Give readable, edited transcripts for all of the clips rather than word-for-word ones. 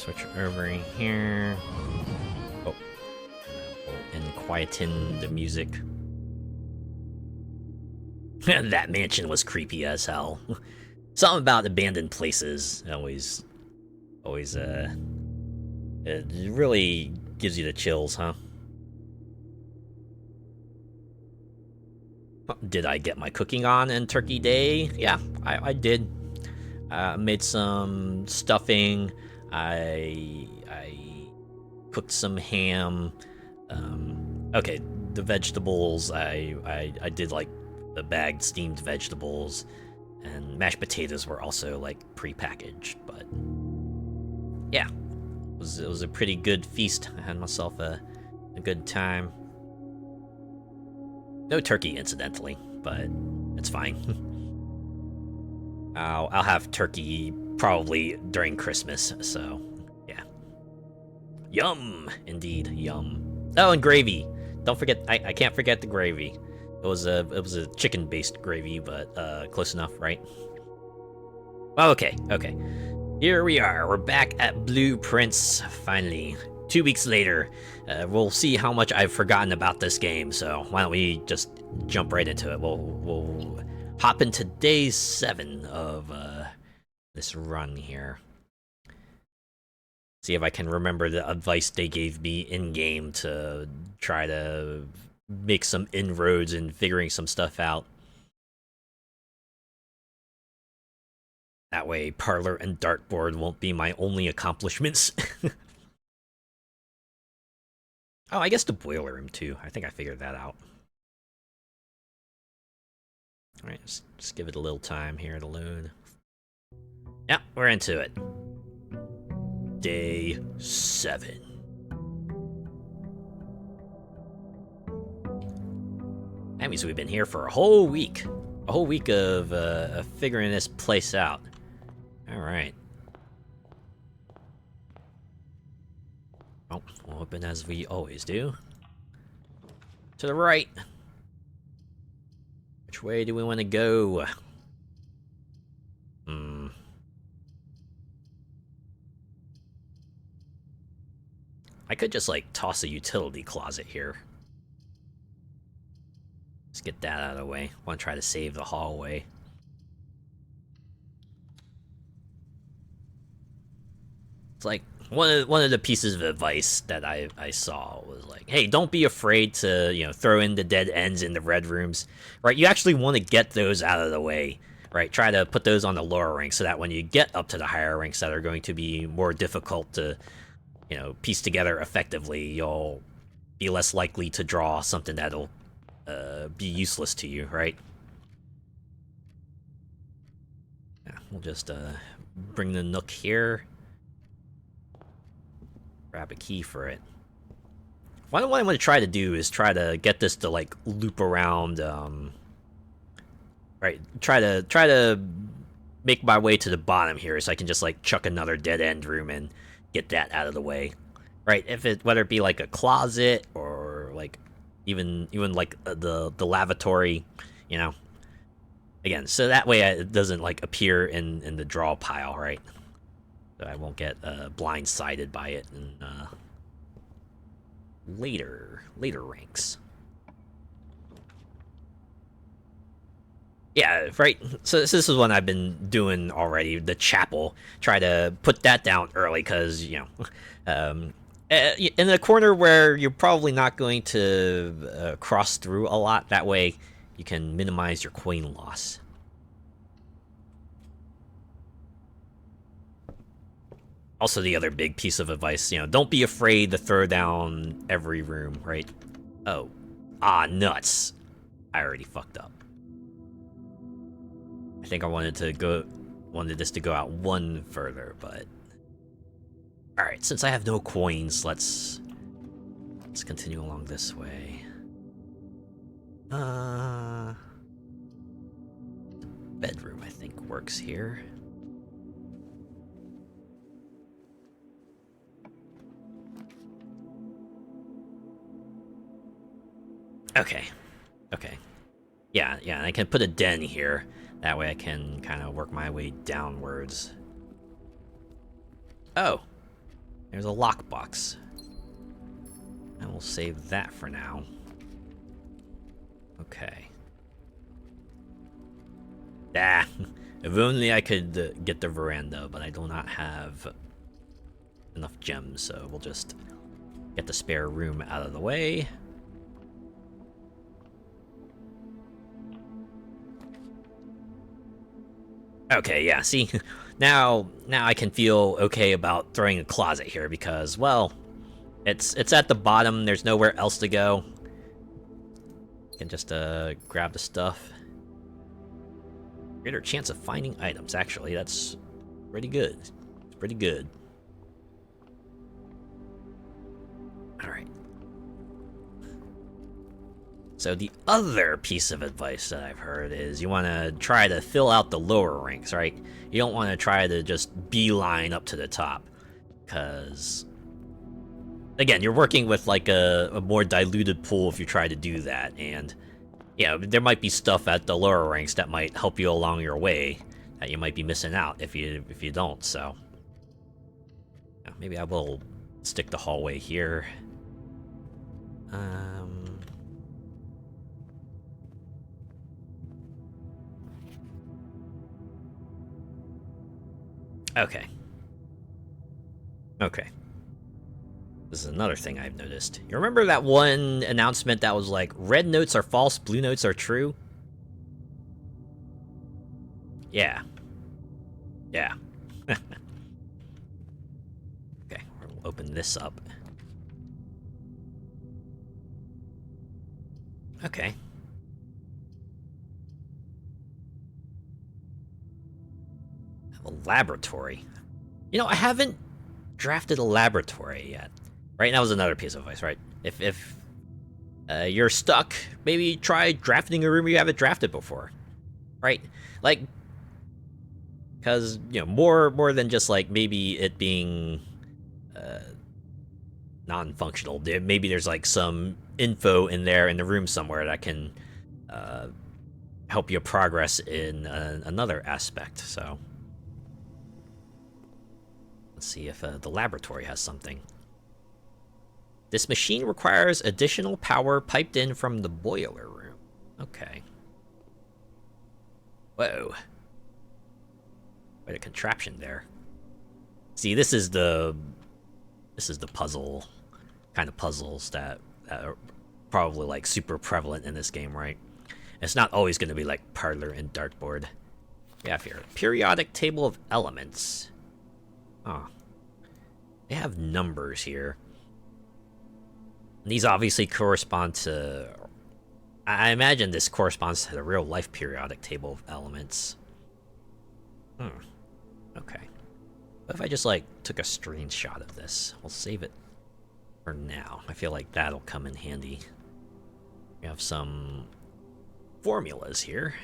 switch over here. Oh, and quieten the music. That mansion was creepy as hell. Something about abandoned places always it really gives you the chills, huh? Did I get my cooking on in Turkey Day? Yeah, I did. Made some stuffing. I cooked some ham. Okay, the vegetables. I did like the bagged steamed vegetables, and mashed potatoes were also like pre-packaged. But yeah, it was a pretty good feast. I had myself a good time. No turkey, incidentally, but it's fine. I'll have turkey probably during Christmas, so yeah. Yum, indeed, yum. Oh, and gravy. Don't forget, I can't forget the gravy. It was a chicken-based gravy, but close enough, right? Okay. Here we are. We're back at Blueprints finally. 2 weeks later. We'll see how much I've forgotten about this game. So why don't we just jump right into it? We'll hop into day 7 of this run here. See if I can remember the advice they gave me in game to try to make some inroads and figuring some stuff out. That way, parlor and dartboard won't be my only accomplishments. Oh, I guess the boiler room too. I think I figured that out. Alright, just give it a little time here to load. Yeah, we're into it. Day 7. That means we've been here for a whole week. A whole week of figuring this place out. Alright. Oh, we'll open as we always do. To the right. Which way do we want to go? I could just, like, toss a utility closet here. Let's get that out of the way. I want to try to save the hallway. It's like, one of the pieces of advice that I saw was like, hey, don't be afraid to, throw in the dead ends in the red rooms, right? You actually want to get those out of the way, right? Try to put those on the lower ranks so that when you get up to the higher ranks that are going to be more difficult to, piece together effectively, you'll be less likely to draw something that'll be useless to you, right? Yeah, we'll just bring the nook here. Grab a key for it. What I want to try to do is try to get this to like loop around. Right, try to make my way to the bottom here, so I can just like chuck another dead end room and get that out of the way. Right, whether it be like a closet or like even like the lavatory, Again, so that way it doesn't like appear in the draw pile, right? So I won't get blindsided by it in later ranks. Yeah, right. So this is what I've been doing already. The chapel. Try to put that down early because in a corner where you're probably not going to cross through a lot. That way, you can minimize your coin loss. Also, the other big piece of advice, don't be afraid to throw down every room, right? Oh. Nuts. I already fucked up. I think I wanted this to go out one further, but... Alright, since I have no coins, let's continue along this way. The bedroom, I think, works here. Okay. Yeah, I can put a den here. That way I can kind of work my way downwards. Oh. There's a lockbox. I will save that for now. Okay. Ah, if only I could get the veranda, but I do not have enough gems, so we'll just get the spare room out of the way. Okay, yeah, see, now I can feel okay about throwing a closet here because, well, it's at the bottom. There's nowhere else to go. Can just grab the stuff. Greater chance of finding items. Actually, that's pretty good. It's pretty good. All right. So the other piece of advice that I've heard is you want to try to fill out the lower ranks, right? You don't want to try to just beeline up to the top, because again, you're working with like a more diluted pool if you try to do that, and yeah, there might be stuff at the lower ranks that might help you along your way that you might be missing out if you don't. So yeah, maybe I will stick the hallway here. Okay. Okay. This is another thing I've noticed. You remember that one announcement that was like, red notes are false, blue notes are true? Yeah. Yeah. Okay, we'll open this up. Okay. A laboratory. You know, I haven't drafted a laboratory yet. Right, that was another piece of advice, right? If you're stuck, maybe try drafting a room you haven't drafted before. Right? Like, because, you know, more than just, like, maybe it being non-functional. Maybe there's, like, some info in there in the room somewhere that can help you progress in another aspect, so... Let's see if the laboratory has something. This machine requires additional power piped in from the boiler room. Okay. Whoa. Quite a contraption there. See, this is the puzzle, kind of puzzles that are probably like super prevalent in this game, right? It's not always going to be like parlor and dartboard. We have here periodic table of elements. Oh, they have numbers here. And these obviously correspond to... I imagine this corresponds to the real-life periodic table of elements. Okay. What if I just, like, took a screenshot of this? We'll save it for now. I feel like that'll come in handy. We have some formulas here.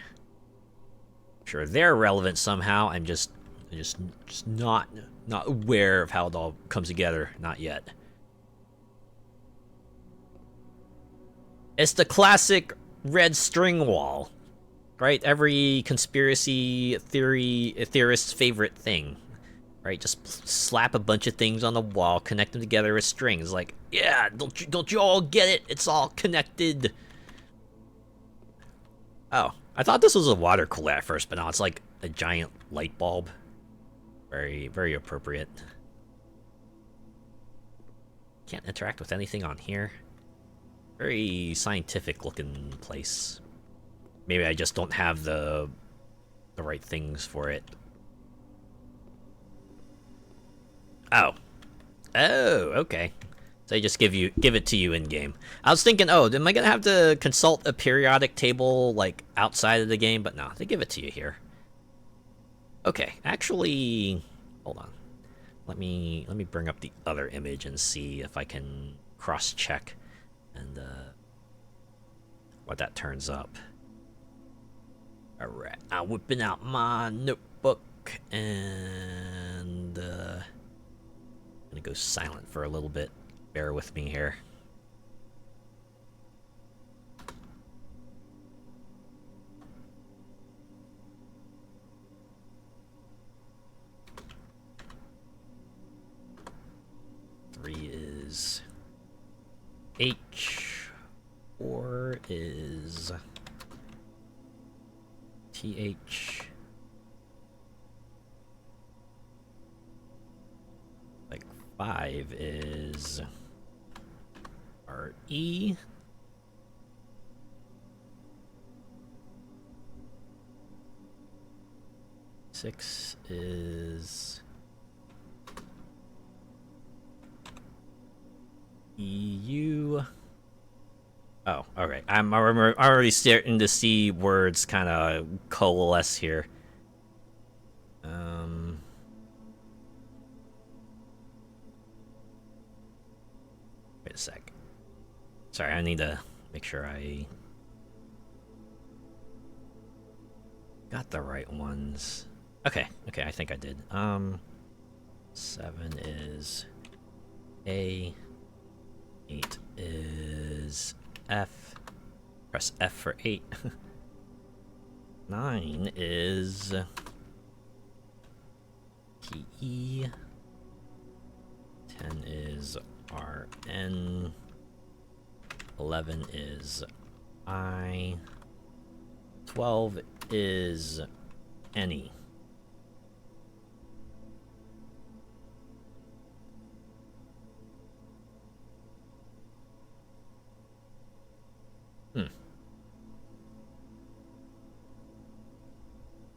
I'm sure they're relevant somehow. I'm just not aware of how it all comes together. Not yet. It's the classic red string wall, right? Every conspiracy theorist's favorite thing, right? Just slap a bunch of things on the wall, connect them together with strings. Like, yeah, don't you all get it? It's all connected. Oh, I thought this was a water cooler at first, but no, it's like a giant light bulb. Very, very appropriate. Can't interact with anything on here. Very scientific looking place. Maybe I just don't have the right things for it. Oh. Oh, okay. So they just give it to you in game. I was thinking, oh, am I gonna have to consult a periodic table like outside of the game? But no, they give it to you here. Okay, actually, hold on. Let me bring up the other image and see if I can cross-check and what that turns up. All right, I'm whipping out my notebook and I'm gonna go silent for a little bit. Bear with me here. is H. 4 is TH. Like 5 is RE. 6 is EU. Oh, alright. I'm already starting to see words kind of coalesce here. Wait a sec. Sorry, I need to make sure I got the right ones. Okay, I think I did. 7 is A. 8 is F. Press F for 8. 9 is PE. 10 is RN. 11 is I. 12 is any.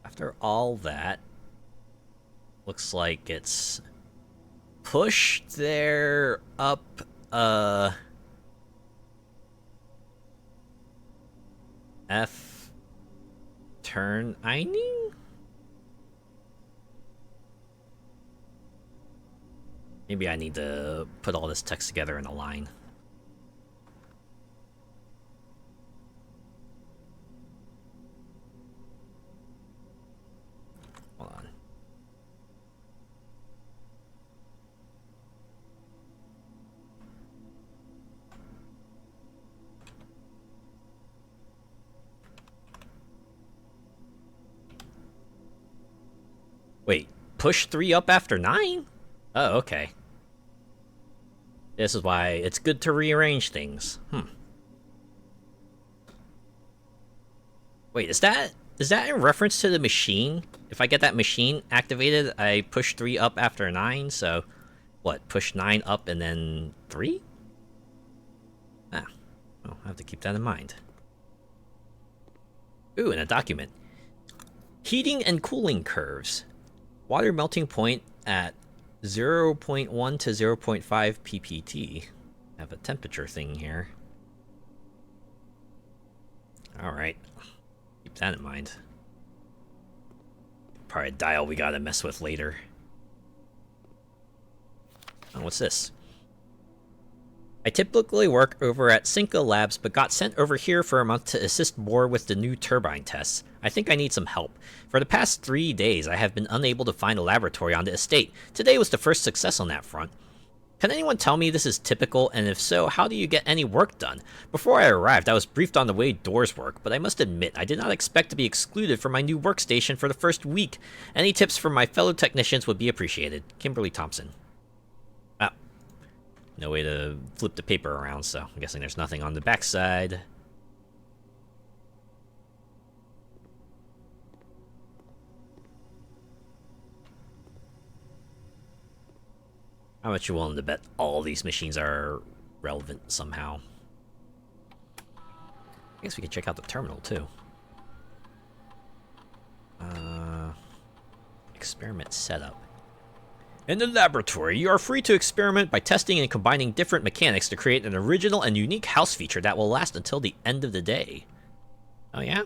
After all that, looks like it's push there up F turn eining? Maybe I need to put all this text together in a line. Hold on. Wait, push 3 up after 9? Oh, okay. This is why it's good to rearrange things. Wait, is that in reference to the machine? If I get that machine activated, I push 3 up after 9, so what, push 9 up and then 3? Ah, well, I have to keep that in mind. Ooh, and a document. Heating and cooling curves. Water melting point at 0.1 to 0.5 ppt. I have a temperature thing here. Alright. Keep that in mind. Probably a dial we gotta mess with later. Oh, what's this? I typically work over at Sinclair Labs, but got sent over here for a month to assist more with the new turbine tests. I think I need some help. For the past 3 days, I have been unable to find a laboratory on the estate. Today was the first success on that front. Can anyone tell me this is typical, and if so, how do you get any work done? Before I arrived, I was briefed on the way doors work, but I must admit, I did not expect to be excluded from my new workstation for the first week. Any tips from my fellow technicians would be appreciated. Kimberly Thompson. Ah. No way to flip the paper around, so I'm guessing there's nothing on the backside. How much you willing to bet all these machines are relevant somehow? I guess we could check out the terminal, too. Experiment setup. In the laboratory, you are free to experiment by testing and combining different mechanics to create an original and unique house feature that will last until the end of the day. Oh, yeah?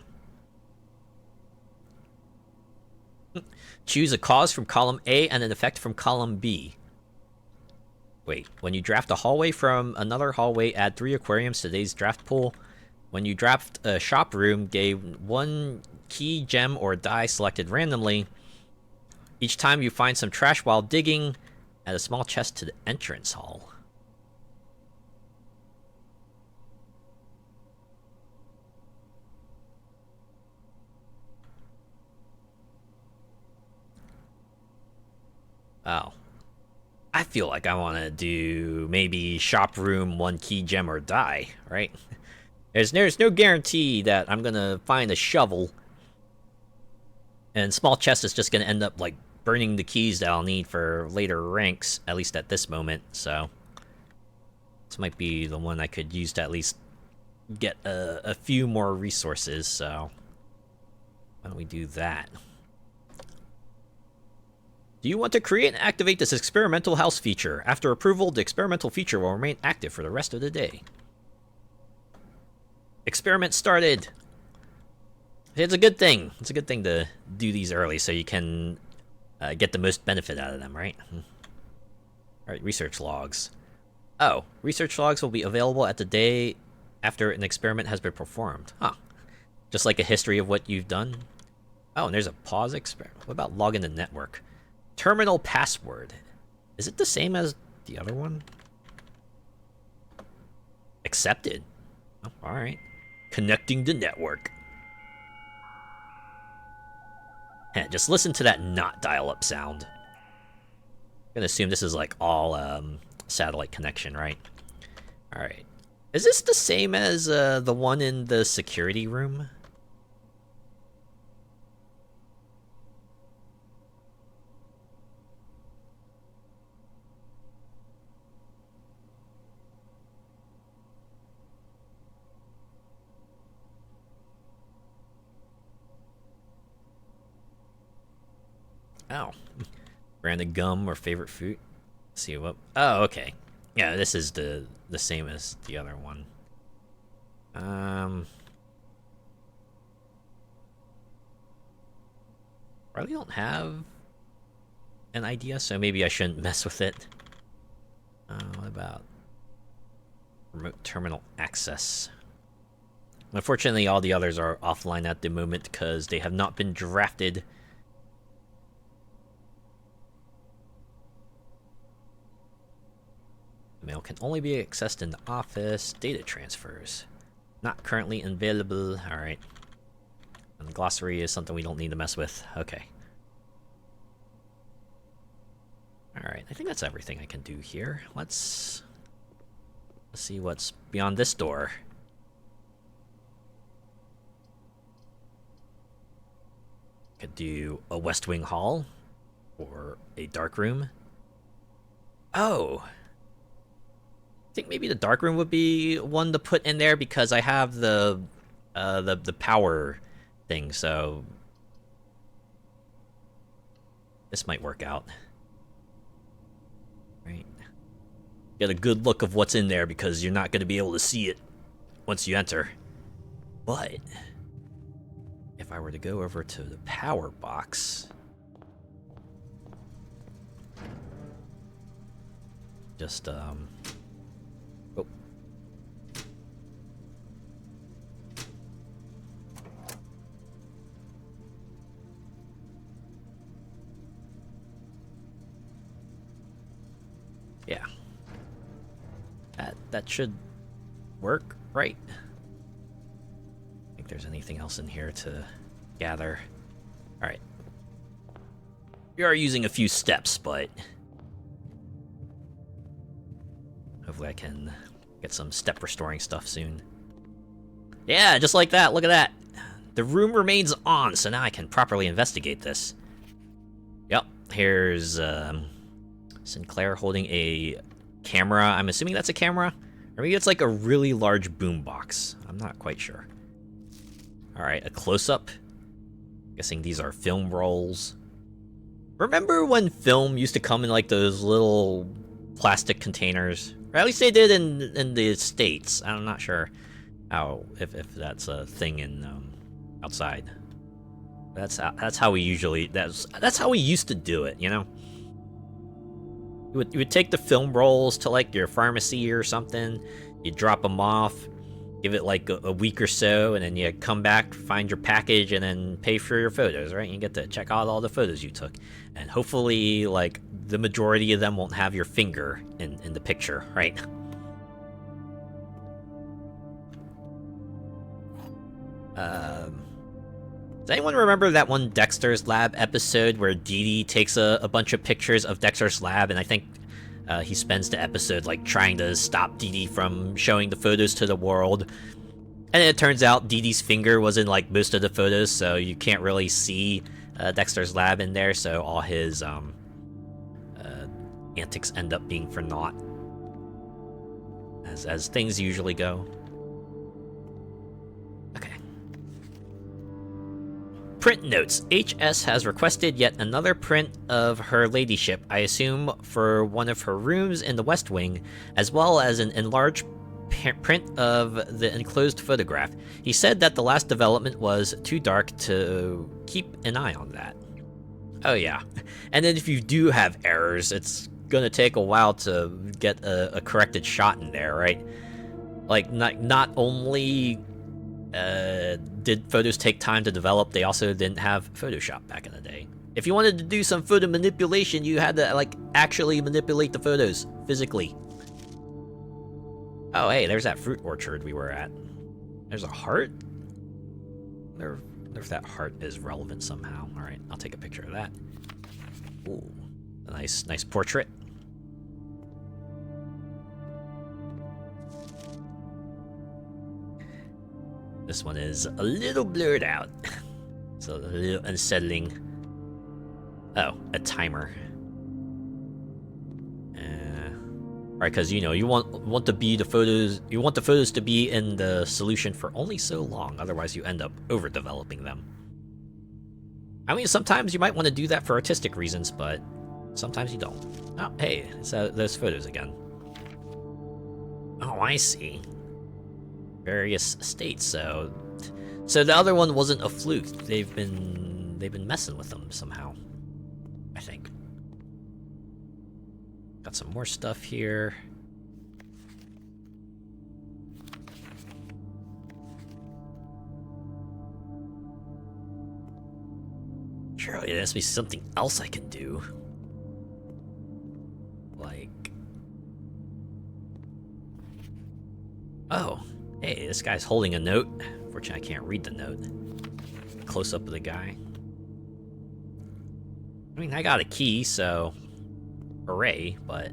Choose a cause from column A and an effect from column B. Wait, when you draft a hallway from another hallway, add 3 aquariums to today's draft pool. When you draft a shop room, give 1 key, gem, or die selected randomly. Each time you find some trash while digging, add a small chest to the entrance hall. Oh. I feel like I want to do maybe shop room, 1 key gem or die, right? There's no guarantee that I'm gonna find a shovel, and small chest is just gonna end up like burning the keys that I'll need for later ranks, at least at this moment. So this might be the one I could use to at least get a few more resources. So why don't we do that? Do you want to create and activate this experimental house feature? After approval, the experimental feature will remain active for the rest of the day. Experiment started. It's a good thing. It's a good thing to do these early so you can get the most benefit out of them, right? Alright, research logs. Oh, research logs will be available at the day after an experiment has been performed. Huh. Just like a history of what you've done. Oh, and there's a pause experiment. What about login the network? Terminal password. Is it the same as the other one? Accepted. Oh, alright. Connecting the network. Hey, just listen to that not dial-up sound. I'm gonna assume this is like all satellite connection, right? Alright. Is this the same as the one in the security room? Oh. Branded gum or favorite food? Let's see what. Oh, okay. Yeah, this is the same as the other one. Probably don't have an idea, so maybe I shouldn't mess with it. What about remote terminal access? Unfortunately, all the others are offline at the moment because they have not been drafted. Mail can only be accessed in the office. Data transfers. Not currently available. Alright. And the glossary is something we don't need to mess with. Okay. Alright, I think that's everything I can do here. Let's see what's beyond this door. Could do a West Wing Hall. Or a dark room. Oh! I think maybe the dark room would be one to put in there because I have the power thing, so this might work out. Right. Get a good look of what's in there because you're not going to be able to see it once you enter. But if I were to go over to the power box, just oh. Yeah. That should work, right? I don't think there's anything else in here to gather. Alright. We are using a few steps, but hopefully I can get some step restoring stuff soon. Yeah, just like that. Look at that. The room remains on, so now I can properly investigate this. Yep. Here's Sinclair holding a camera. I'm assuming that's a camera. Or maybe it's like a really large boombox. I'm not quite sure. Alright, a close-up. Guessing these are film rolls. Remember when film used to come in like those little plastic containers? Or at least they did in the States. I'm not sure how if that's a thing in outside. That's how we usually that's how we used to do it, you know? You would take the film rolls to like your pharmacy or something, you drop them off, give it like a week or so, and then you come back, find your package, and then pay for your photos, right? You get to check out all the photos you took. And hopefully, like, the majority of them won't have your finger in the picture, right? Does anyone remember that one Dexter's Lab episode where Dee Dee takes a bunch of pictures of Dexter's Lab, and I think He spends the episode like trying to stop Dee Dee from showing the photos to the world. And it turns out Dee Dee's finger was in like most of the photos, so you can't really see Dexter's lab in there, so all his antics end up being for naught. As things usually go. Okay. Print notes. HS has requested yet another print of her ladyship, I assume for one of her rooms in the West Wing, as well as an enlarged print of the enclosed photograph. He said that the last development was too dark to keep an eye on that. Oh yeah. And then if you do have errors, it's gonna take a while to get a corrected shot in there, right? Like, not only did photos take time to develop, they also didn't have Photoshop back in the day. If you wanted to do some photo manipulation, you had to, like, actually manipulate the photos physically. Oh, hey, there's that fruit orchard we were at. There's a heart? I wonder if that heart is relevant somehow. Alright, I'll take a picture of that. Ooh, a nice portrait. This one is a little blurred out. So a little unsettling. Oh, a timer. Alright, because you know you want the photos to be in the solution for only so long, otherwise you end up overdeveloping them. I mean, sometimes you might want to do that for artistic reasons, but sometimes you don't. Oh, hey, it's those photos again. Oh, I see. Various states, so the other one wasn't a fluke. They've been messing with them somehow, I think. Got some more stuff here. Surely there must be something else I can do. Like, oh, hey, this guy's holding a note. Unfortunately, I can't read the note. Close up of the guy. I mean, I got a key, so hooray, but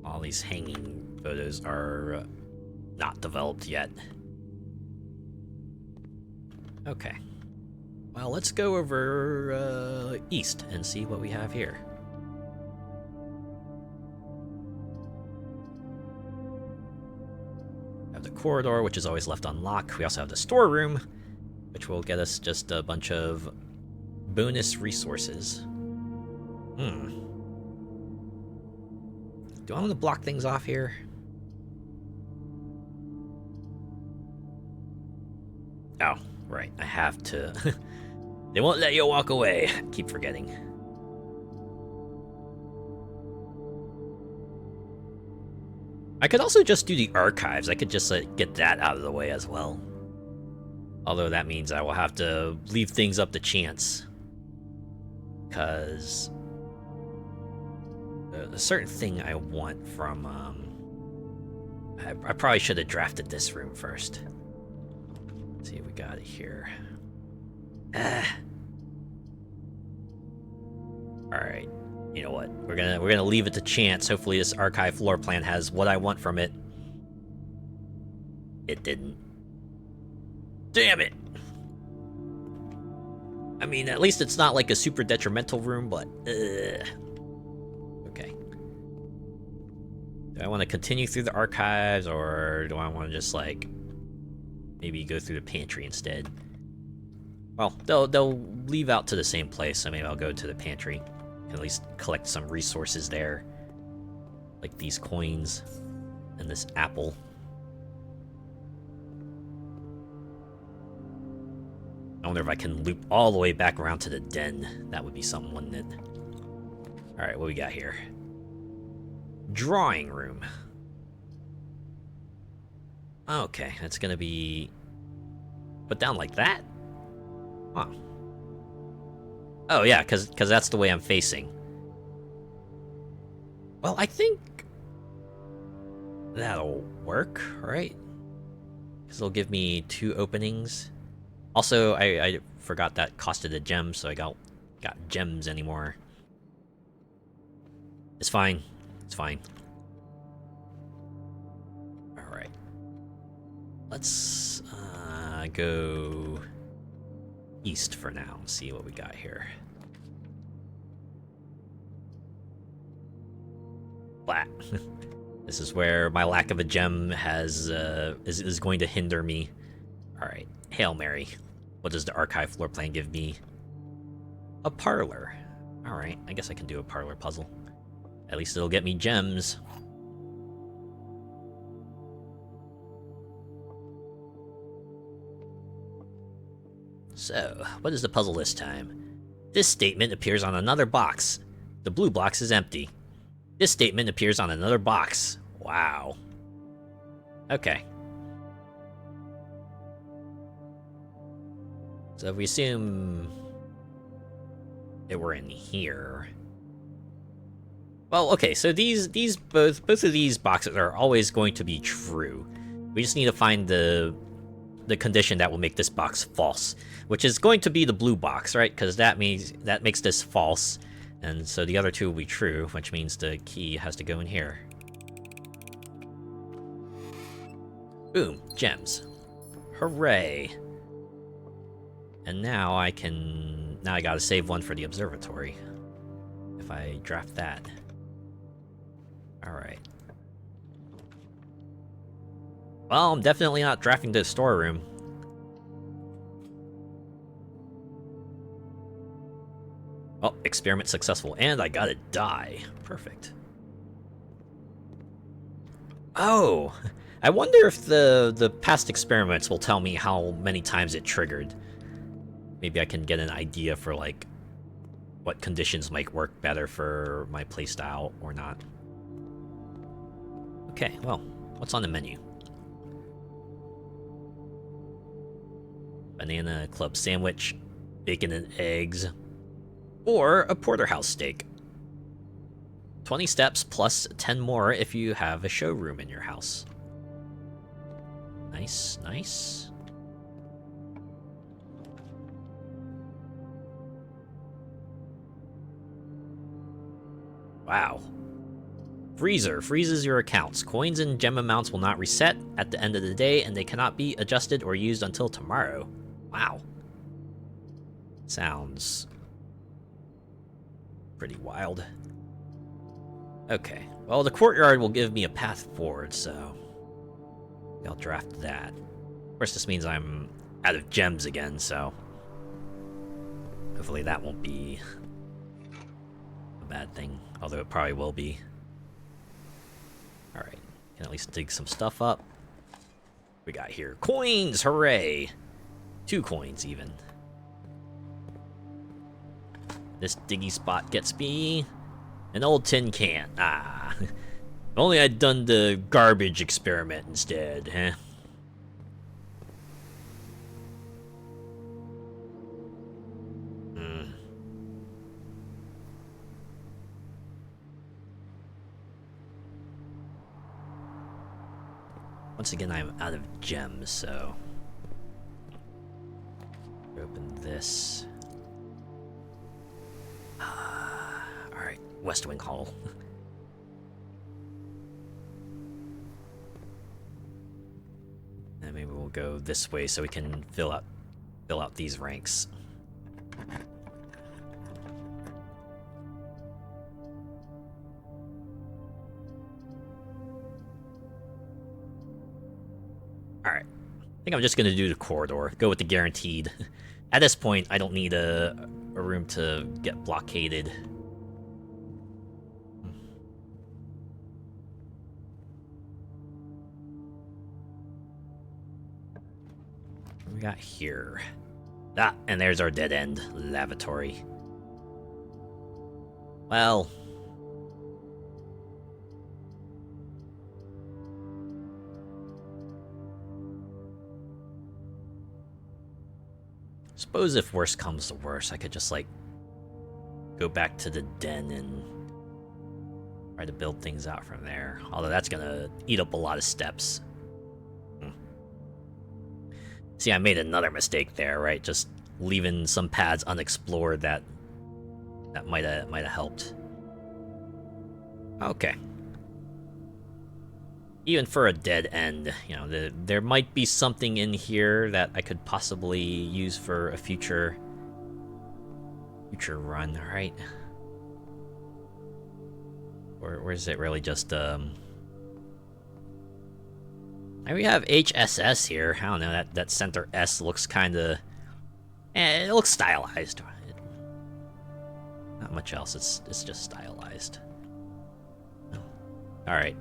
all these hanging photos are not developed yet. Okay. Well, let's go over east and see what we have here. Have the corridor, which is always left unlocked. We also have the storeroom, which will get us just a bunch of bonus resources. Do I want to block things off here? Oh, right. I have to. They won't let you walk away. Keep forgetting. I could also just do the archives. I could just get that out of the way as well. Although that means I will have to leave things up to chance. Because a certain thing I want from... I probably should have drafted this room first. Let's see if we got it here. Alright. You know what? We're gonna leave it to chance. Hopefully this archive floor plan has what I want from it. It didn't. Damn it! I mean, at least it's not like a super detrimental room, but okay. Do I want to continue through the archives, or do I want to just like maybe go through the pantry instead? Well, they'll leave out to the same place, so maybe I'll go to the pantry. At least collect some resources there. Like these coins and this apple. I wonder if I can loop all the way back around to the den. That would be something, wouldn't it? Alright, what we got here? Drawing room. Okay, that's gonna be put down like that? Huh. Oh yeah, because that's the way I'm facing. Well, I think That'll work, right? Because it'll give me 2 openings. Also, I forgot that costed a gem, so I got gems anymore. It's fine. It's fine. Alright. Let's go east for now. See what we got here. Flat. This is where my lack of a gem is going to hinder me. Alright. Hail Mary. What does the archive floor plan give me? A parlor. Alright, I guess I can do a parlor puzzle. At least it'll get me gems. So, what is the puzzle this time? This statement appears on another box. The blue box is empty. This statement appears on another box. Wow. Okay. So if we assume that we're in here. Well, okay, so both of these boxes are always going to be true. We just need to find the condition that will make this box false, which is going to be the blue box, right? Because that makes this false, and so the other two will be true, which means the key has to go in here. Boom, gems. Hooray. And now I gotta save one for the observatory. If I draft that. Alright. Well, I'm definitely not drafting the storeroom. Oh, experiment successful, and I got a die. Perfect. Oh! I wonder if the past experiments will tell me how many times it triggered. Maybe I can get an idea for, like, what conditions might work better for my playstyle or not. Okay, well, what's on the menu? Banana club sandwich, bacon and eggs, or a porterhouse steak. 20 steps plus 10 more if you have a showroom in your house. Nice, nice. Wow. Freezer freezes your accounts. Coins and gem amounts will not reset at the end of the day, and they cannot be adjusted or used until tomorrow. Wow. Sounds pretty wild. Okay. Well, the courtyard will give me a path forward, so I'll draft that. Of course, this means I'm out of gems again, so hopefully that won't be a bad thing, although it probably will be. Alright, can at least dig some stuff up. We got here coins, hooray! 2 coins, even. This diggy spot gets me an old tin can. Ah, if only I'd done the garbage experiment instead, huh? Once again, I'm out of gems, so open this. Alright, West Wing Hall. And maybe we'll go this way so we can fill out these ranks. Alright. I think I'm just gonna do the corridor. Go with the guaranteed. At this point, I don't need a room to get blockaded. What we got here? Ah, and there's our dead end lavatory. Well, suppose if worse comes to worse, I could just, like, go back to the den and Try to build things out from there. Although that's gonna eat up a lot of steps. See, I made another mistake there, right? Just leaving some paths unexplored that might have helped. Okay. Even for a dead end, you know, there might be something in here that I could possibly use for a future run, right? Or is it really just And we have HSS here. I don't know, that center S looks kinda it looks stylized. Not much else, it's just stylized. Alright.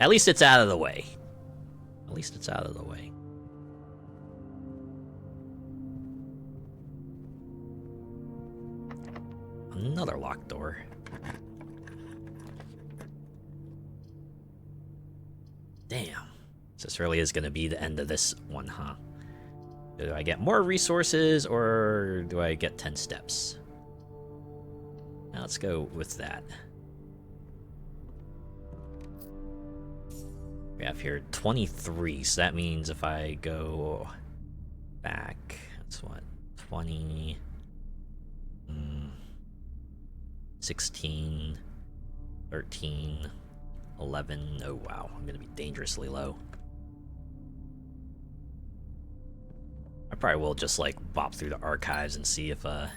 At least it's out of the way. At least it's out of the way. Another locked door. Damn. This really is gonna be the end of this one, huh? Do I get more resources, or do I get 10 steps? Now let's go with that. We have here 23, so that means if I go back, that's what, 20, 16, 13, 11, oh wow, I'm gonna be dangerously low. I probably will just like bop through the archives and see if I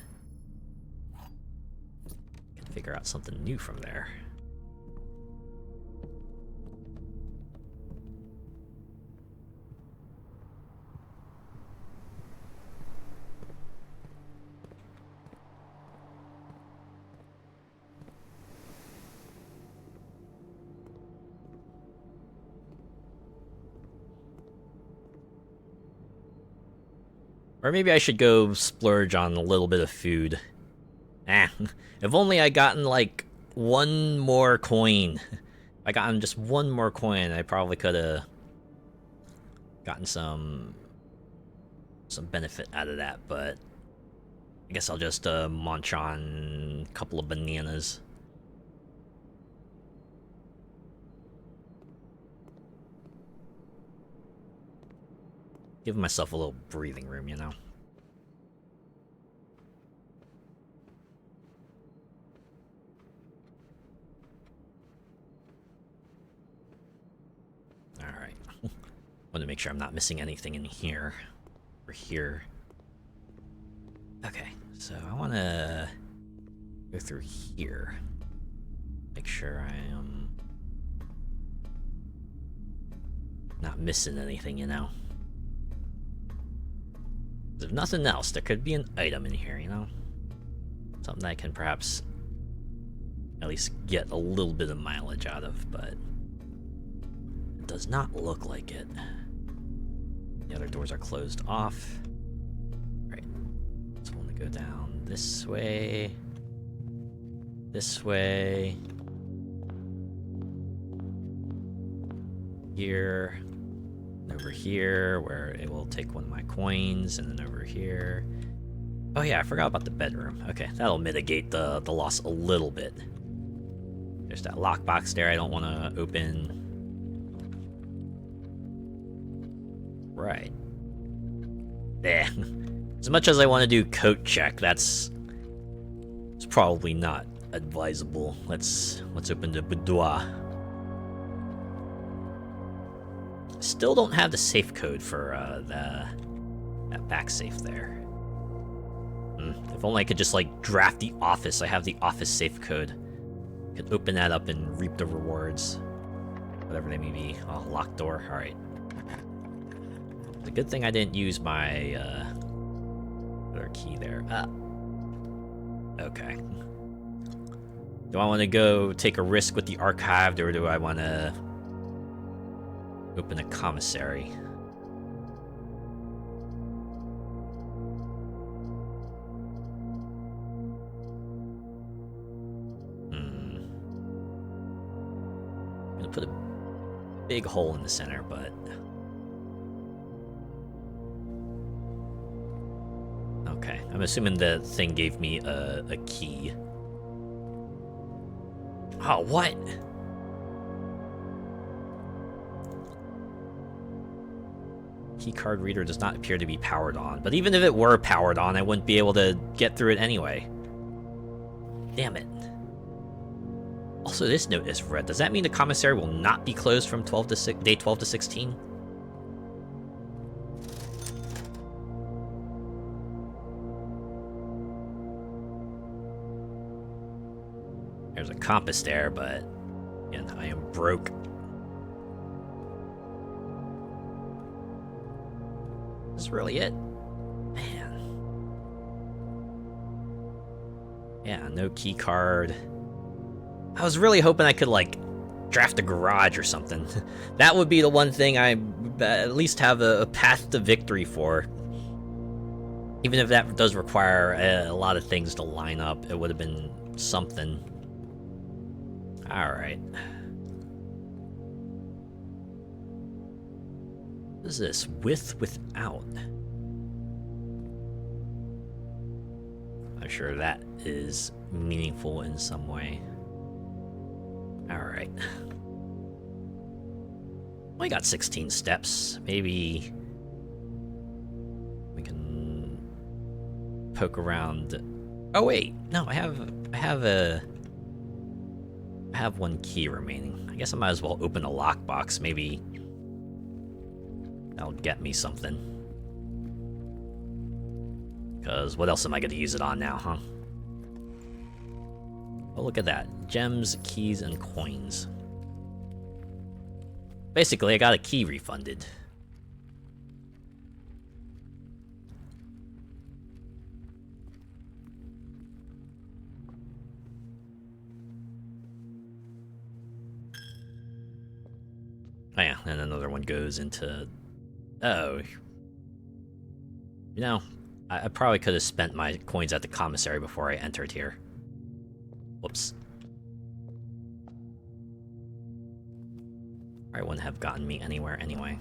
can figure out something new from there. Or maybe I should go splurge on a little bit of food. If only I gotten like one more coin. If I gotten just one more coin, I probably could have gotten some benefit out of that, but I guess I'll just munch on a couple of bananas. Give myself a little breathing room, you know? Alright. Want to make sure I'm not missing anything in here. Or here. Okay, so I want to go through here. Make sure I am not missing anything, you know? If nothing else, there could be an item in here, you know? Something I can perhaps at least get a little bit of mileage out of, but it does not look like it. The other doors are closed off. Right. So I want to go down this way. This way. Here. Over here, where it will take one of my coins, and then over here. Oh yeah, I forgot about the bedroom. Okay, that'll mitigate the loss a little bit. There's that lockbox there I don't want to open. Right. Yeah. As much as I want to do coat check, it's probably not advisable. Let's open the boudoir. Still don't have the safe code for that back safe there. If only I could just like draft the office. I have the office safe code. Could open that up and reap the rewards, whatever they may be. Oh, locked door. All right. It's a good thing I didn't use my other key there. Okay. Do I want to go take a risk with the archived, or do I want to open a commissary? I'm gonna put a big hole in the center, but okay. I'm assuming the thing gave me a key. Oh, what? Keycard reader does not appear to be powered on. But even if it were powered on, I wouldn't be able to get through it anyway. Damn it. Also, this note is red. Does that mean the commissary will not be closed from day 12 to 16? There's a compass there, but again, I am broke. Is this really it? Man. Yeah, no key card. I was really hoping I could, like, draft a garage or something. That would be the one thing I at least have a path to victory for. Even if that does require a lot of things to line up, it would have been something. Alright. What is this? With, without. I'm sure that is meaningful in some way. Alright. We got 16 steps. Maybe we can poke around. Oh wait, no, I have one key remaining. I guess I might as well open a lockbox. Maybe that'll get me something. Because what else am I going to use it on now, huh? Oh, look at that. Gems, keys, and coins. Basically, I got a key refunded. Oh yeah, and another one goes into... Oh. You know, I probably could have spent my coins at the commissary before I entered here. Whoops. Probably wouldn't have gotten me anywhere anyway.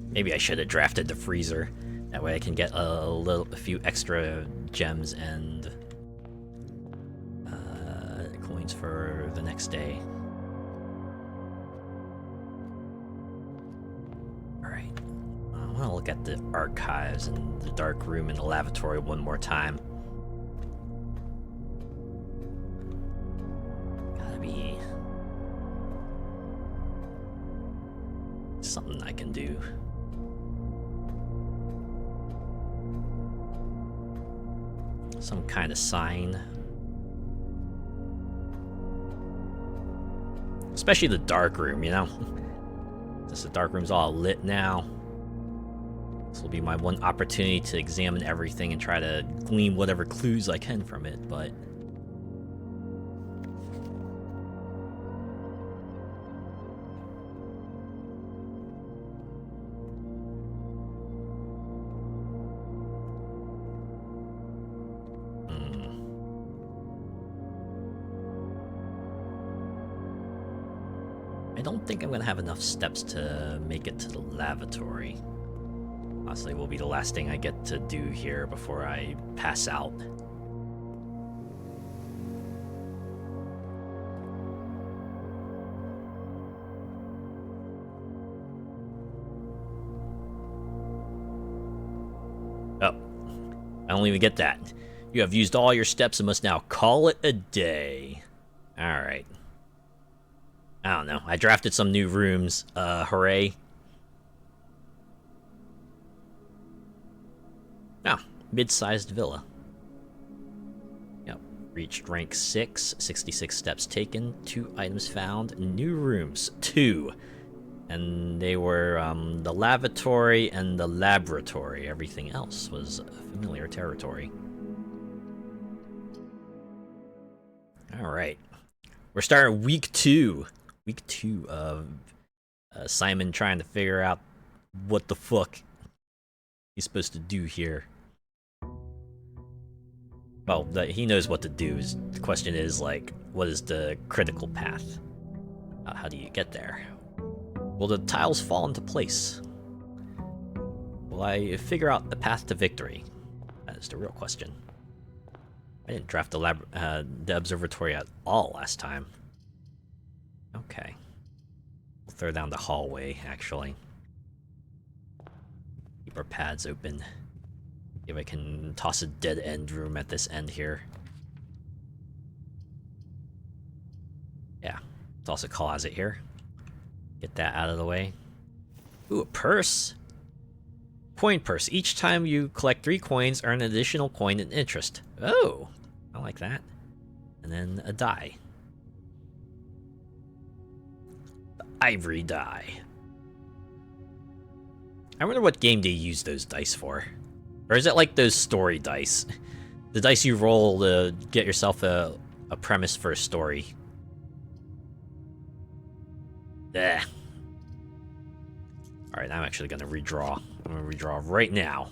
Maybe I should have drafted the freezer. That way I can get a few extra gems and coins for the next day. Alright. I want to look at the archives and the dark room and the lavatory one more time. Gotta be something I can do. Some kind of sign. Especially the dark room, you know? Since the dark room's all lit now. This will be my one opportunity to examine everything and try to glean whatever clues I can from it, but... I don't think I'm gonna have enough steps to make it to the lavatory. Honestly, will be the last thing I get to do here before I pass out. Oh, I don't even get that. You have used all your steps and must now call it a day. Alright. I don't know. I drafted some new rooms. Hooray. Oh, mid-sized villa. Yep. Reached rank 6, 66 steps taken, 2 items found, new rooms, 2. And they were the lavatory and the laboratory. Everything else was familiar territory. Alright. We're starting week 2. Week 2 of Simon trying to figure out what the fuck he's supposed to do here. Well, he knows what to do. The question is, like, what is the critical path? How do you get there? Will the tiles fall into place? Will I figure out the path to victory? That is the real question. I didn't draft the observatory at all last time. Okay. We'll throw down the hallway, actually. Keep our pads open. See if I can toss a dead end room at this end here. Yeah. Toss a closet here. Get that out of the way. Ooh, a purse? Coin purse. Each time you collect 3 coins, earn an additional coin and interest. Oh, I like that. And then a die. The ivory die. I wonder what game they use those dice for. Or is it like those story dice? The dice you roll to get yourself a premise for a story. Ugh. Alright, I'm actually gonna redraw. I'm gonna redraw right now.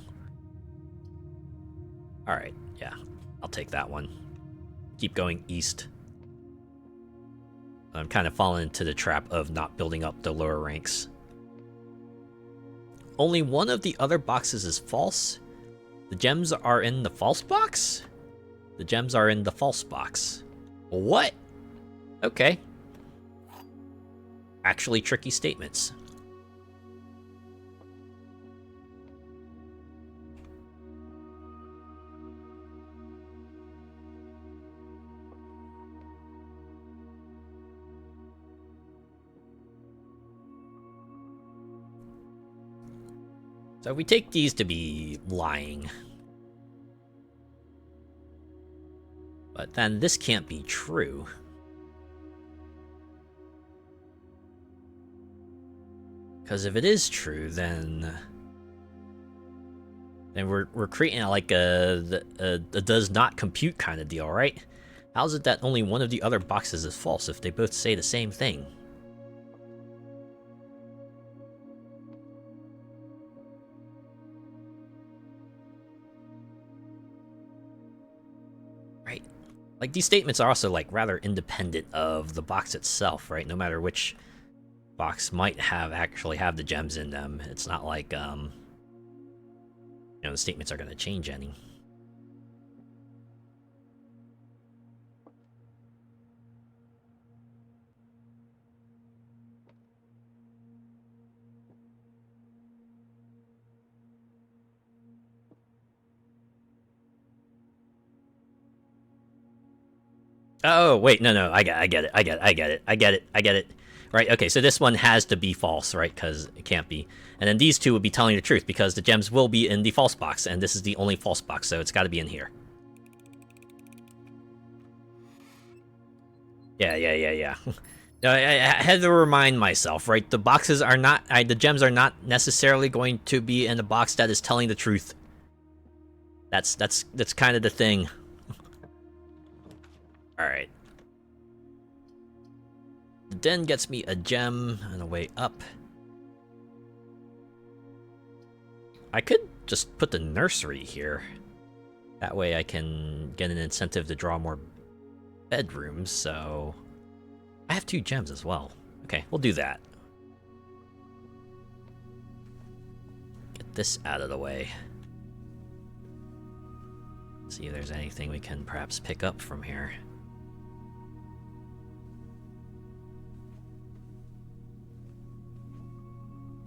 Alright, yeah. I'll take that one. Keep going east. I'm kind of falling into the trap of not building up the lower ranks. Only one of the other boxes is false. The gems are in the false box? The gems are in the false box. What? Okay. Actually tricky statements. So we take these to be lying. But then this can't be true. Because if it is true, then we're creating like a does not compute kind of deal, right? How's it that only one of the other boxes is false if they both say the same thing? Right. Like, these statements are also, like, rather independent of the box itself, right? No matter which box might actually have the gems in them, it's not like, you know, the statements are going to change any. Oh, wait, no, I get it. Right, okay, so this one has to be false, right, because it can't be. And then these two would be telling the truth, because the gems will be in the false box, and this is the only false box, so it's got to be in here. Yeah. I had to remind myself, right, the boxes are not, the gems are not necessarily going to be in the box that is telling the truth. That's kind of the thing. Alright. The den gets me a gem on the way up. I could just put the nursery here. That way I can get an incentive to draw more bedrooms, so... I have 2 gems as well. Okay, we'll do that. Get this out of the way. See if there's anything we can perhaps pick up from here.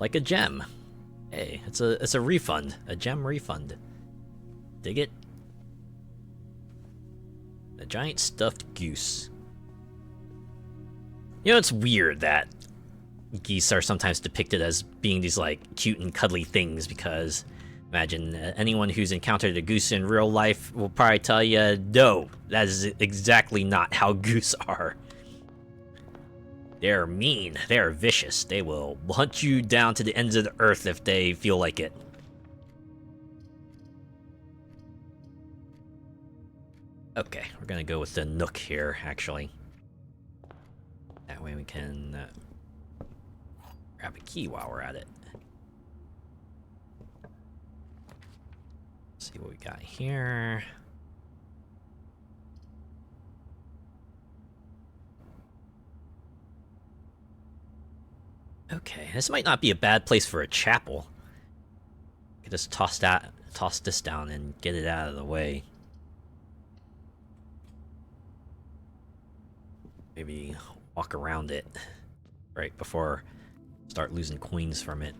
Like a gem. Hey, it's a refund. A gem refund. Dig it? A giant stuffed goose. You know, it's weird that geese are sometimes depicted as being these, like, cute and cuddly things, because imagine anyone who's encountered a goose in real life will probably tell you, no, that is exactly not how goose are. They're mean, they're vicious, they will hunt you down to the ends of the earth if they feel like it. Okay, we're gonna go with the nook here, actually. That way we can grab a key while we're at it. See what we got here. Okay, this might not be a bad place for a chapel. Could just toss this down and get it out of the way. Maybe walk around it right before start losing coins from it.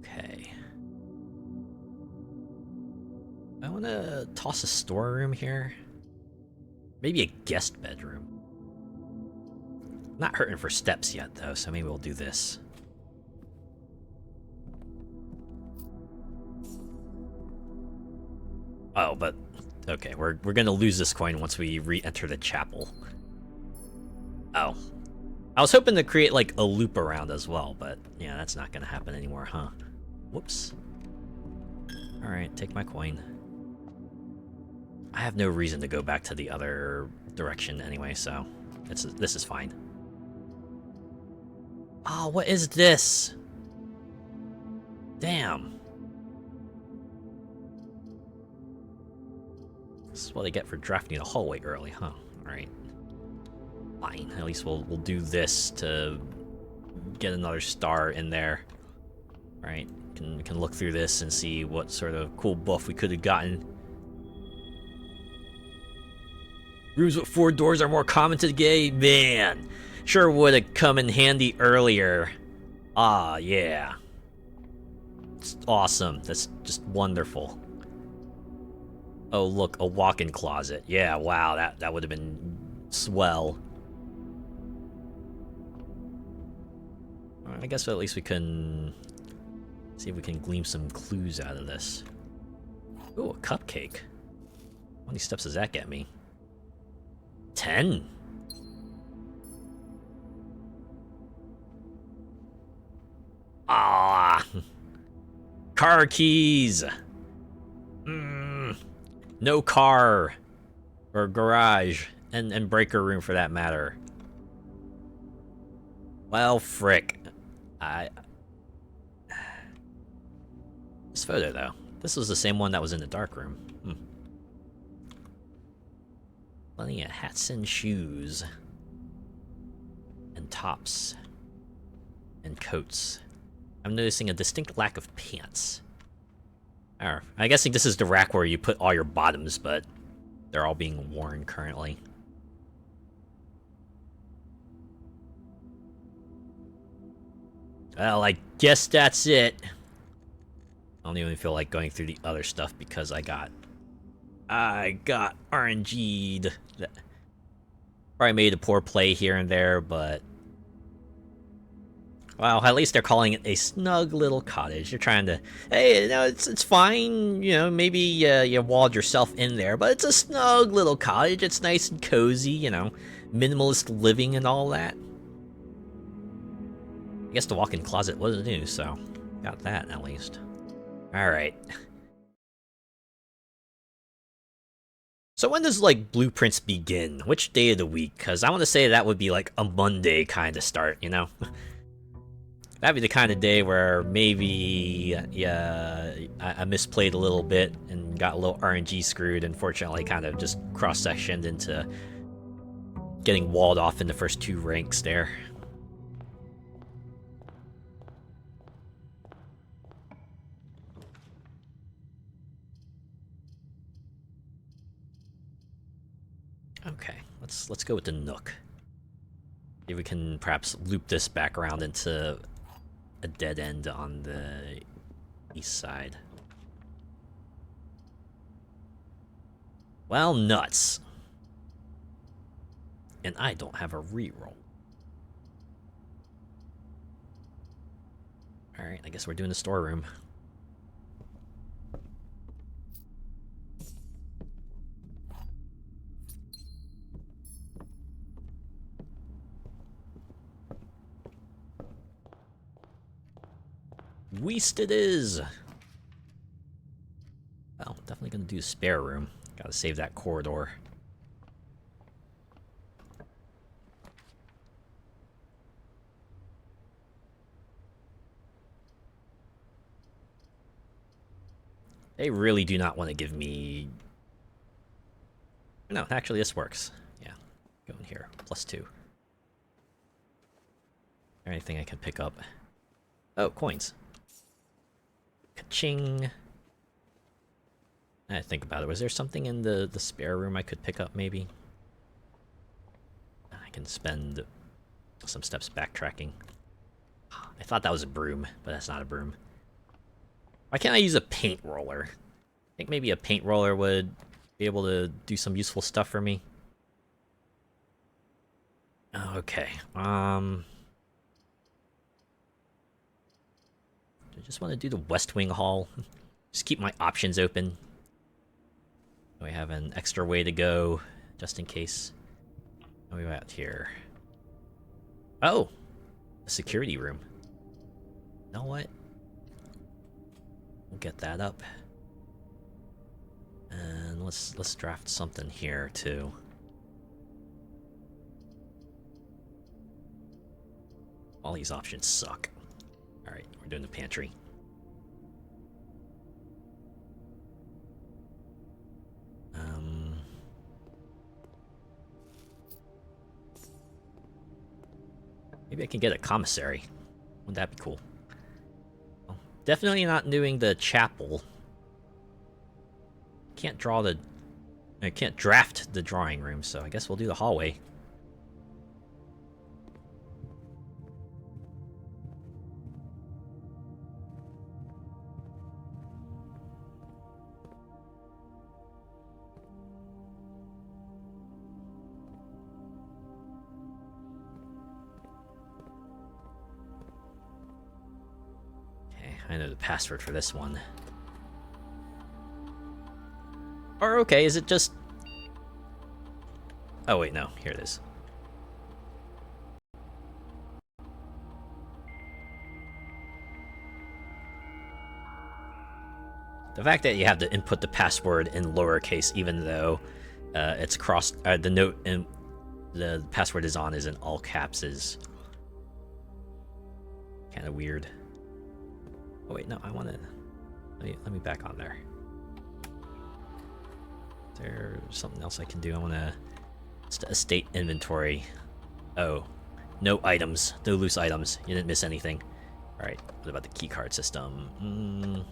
Okay. I want to toss a storeroom here. Maybe a guest bedroom. Not hurting for steps yet, though, so maybe we'll do this. Oh, but okay, we're gonna lose this coin once we re-enter the chapel. Oh, I was hoping to create like a loop around as well, but yeah, that's not gonna happen anymore, huh? Whoops. All right, take my coin. I have no reason to go back to the other direction anyway, so this is fine. Oh, what is this? Damn. This is what I get for drafting the hallway early, huh? Alright. Fine. At least we'll do this to get another star in there. Right. Can look through this and see what sort of cool buff we could have gotten. Rooms with 4 doors are more common today? Man, sure would have come in handy earlier. Ah, yeah. It's awesome. That's just wonderful. Oh, look, a walk-in closet. Yeah, wow, that would have been swell. I guess at least we can see if we can glean some clues out of this. Ooh, a cupcake. How many steps does that get me? 10? Ah, car keys. No car or garage and breaker room for that matter. Well, frick. This photo though. This was the same one that was in the dark room. Plenty of hats and shoes. And tops. And coats. I'm noticing a distinct lack of pants. I'm guessing this is the rack where you put all your bottoms, but they're all being worn currently. Well, I guess that's it. I don't even feel like going through the other stuff because I got RNG'd. Probably made a poor play here and there, but well, at least they're calling it a snug little cottage. They're trying to, hey, you know, it's fine. You know, maybe you walled yourself in there, but it's a snug little cottage. It's nice and cozy. You know, minimalist living and all that. I guess the walk-in closet was new, so got that at least. All right. So when does, like, blueprints begin? Which day of the week? Because I want to say that would be, like, a Monday kind of start, you know? That'd be the kind of day where maybe, yeah, I misplayed a little bit and got a little RNG screwed, and fortunately kind of just cross-sectioned into getting walled off in the first 2 ranks there. Okay, let's go with the Nook. If we can perhaps loop this back around into a dead end on the east side. Well, nuts. And I don't have a reroll. Alright, I guess we're doing the storeroom. Weast it is! Well, definitely gonna do spare room. Gotta save that corridor. They really do not want to give me... No, actually this works. Yeah, go in here. +2. Anything I can pick up? Oh, coins. Ka-ching. I think about it. Was there something in the spare room I could pick up, maybe? I can spend some steps backtracking. I thought that was a broom, but that's not a broom. Why can't I use a paint roller? I think maybe a paint roller would be able to do some useful stuff for me. Okay, I just want to do the West Wing Hall. Just keep my options open. We have an extra way to go, just in case. What are we at here? Oh! A security room. You know what? We'll get that up. And let's draft something here, too. All these options suck. Alright, we're doing the pantry. Maybe I can get a commissary. Wouldn't that be cool? Well, definitely not doing the chapel. I can't draft the drawing room, so I guess we'll do the hallway. I know the password for this one. Or okay, is it just... Oh wait, no, here it is. The fact that you have to input the password in lowercase, even though it's crossed, the note and the password is in all caps, is kind of weird. Oh wait, no, I want to... Let me back on there. Is there something else I can do? I want to... Estate inventory. Oh. No items. No loose items. You didn't miss anything. Alright, what about the keycard system?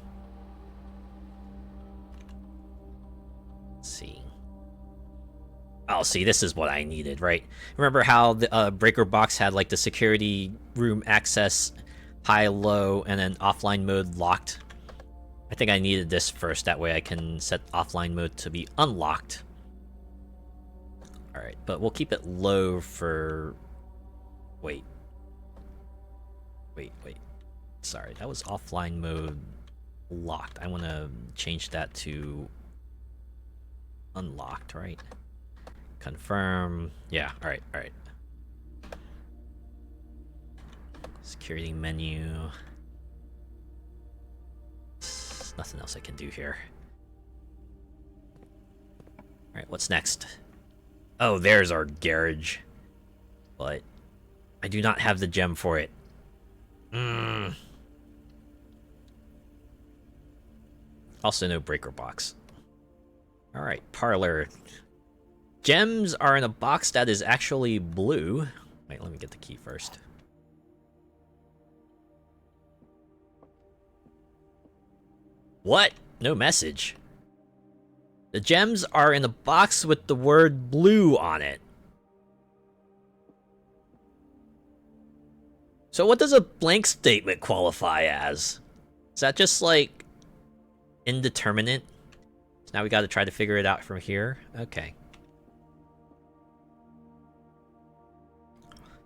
Let's see. Oh, see, this is what I needed, right? Remember how the breaker box had, like, the security room access... high, low, and then offline mode locked. I think I needed this first, that way I can set offline mode to be unlocked. Alright, but we'll keep it low for... Wait. Sorry, that was offline mode locked. I want to change that to unlocked, right? Confirm. Yeah, alright. Security menu. There's nothing else I can do here. Alright, what's next? Oh, there's our garage. But I do not have the gem for it. Also no breaker box. Alright, parlor. Gems are in a box that is actually blue. Wait, let me get the key first. What? No message. The gems are in a box with the word blue on it. So what does a blank statement qualify as? Is that just like indeterminate? So now we gotta try to figure it out from here? Okay.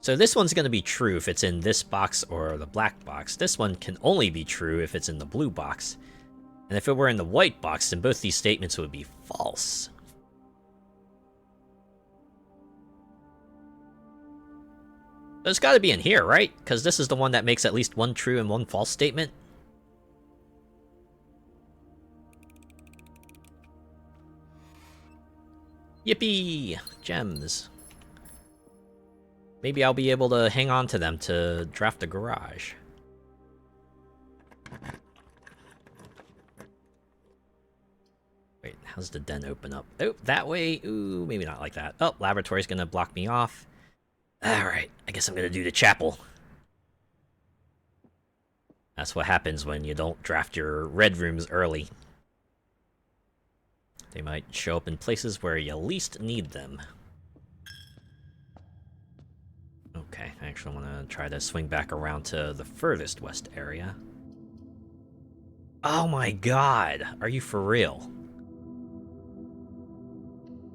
So this one's gonna be true if it's in this box or the black box. This one can only be true if it's in the blue box. And if it were in the white box, then both these statements would be false. But it's gotta be in here, right? Because this is the one that makes at least one true and one false statement. Yippee! Gems. Maybe I'll be able to hang on to them to draft a garage. Alright, how's the den open up? Oh, that way? Ooh, maybe not like that. Oh, laboratory's gonna block me off. Alright, I guess I'm gonna do the chapel. That's what happens when you don't draft your red rooms early. They might show up in places where you least need them. Okay, I actually want to try to swing back around to the furthest west area. Oh my god! Are you for real?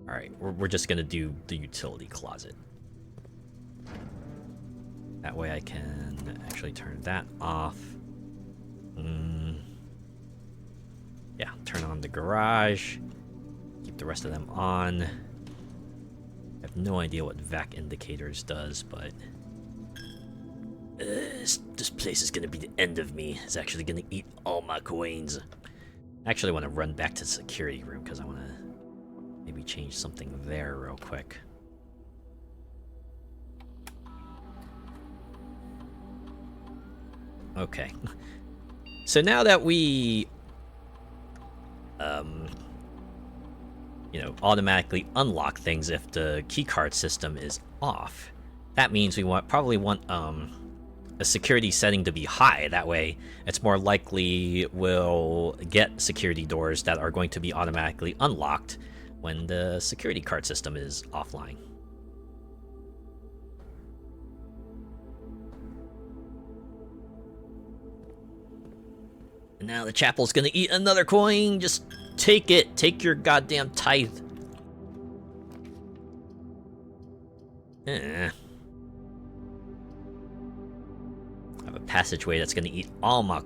Alright, we're just gonna do the utility closet. That way I can actually turn that off. Yeah, turn on the garage. Keep the rest of them on. I have no idea what vac indicators does, but... this place is gonna be the end of me. It's actually gonna eat all my coins. I actually want to run back to the security room, because I want to maybe change something there real quick. Okay. So now that we... you know, automatically unlock things if the keycard system is off. That means we probably want a security setting to be high. That way, it's more likely we'll get security doors that are going to be automatically unlocked when the security card system is offline. And now the chapel's gonna eat another coin. Just take it. Take your goddamn tithe. I have a passageway that's gonna eat all my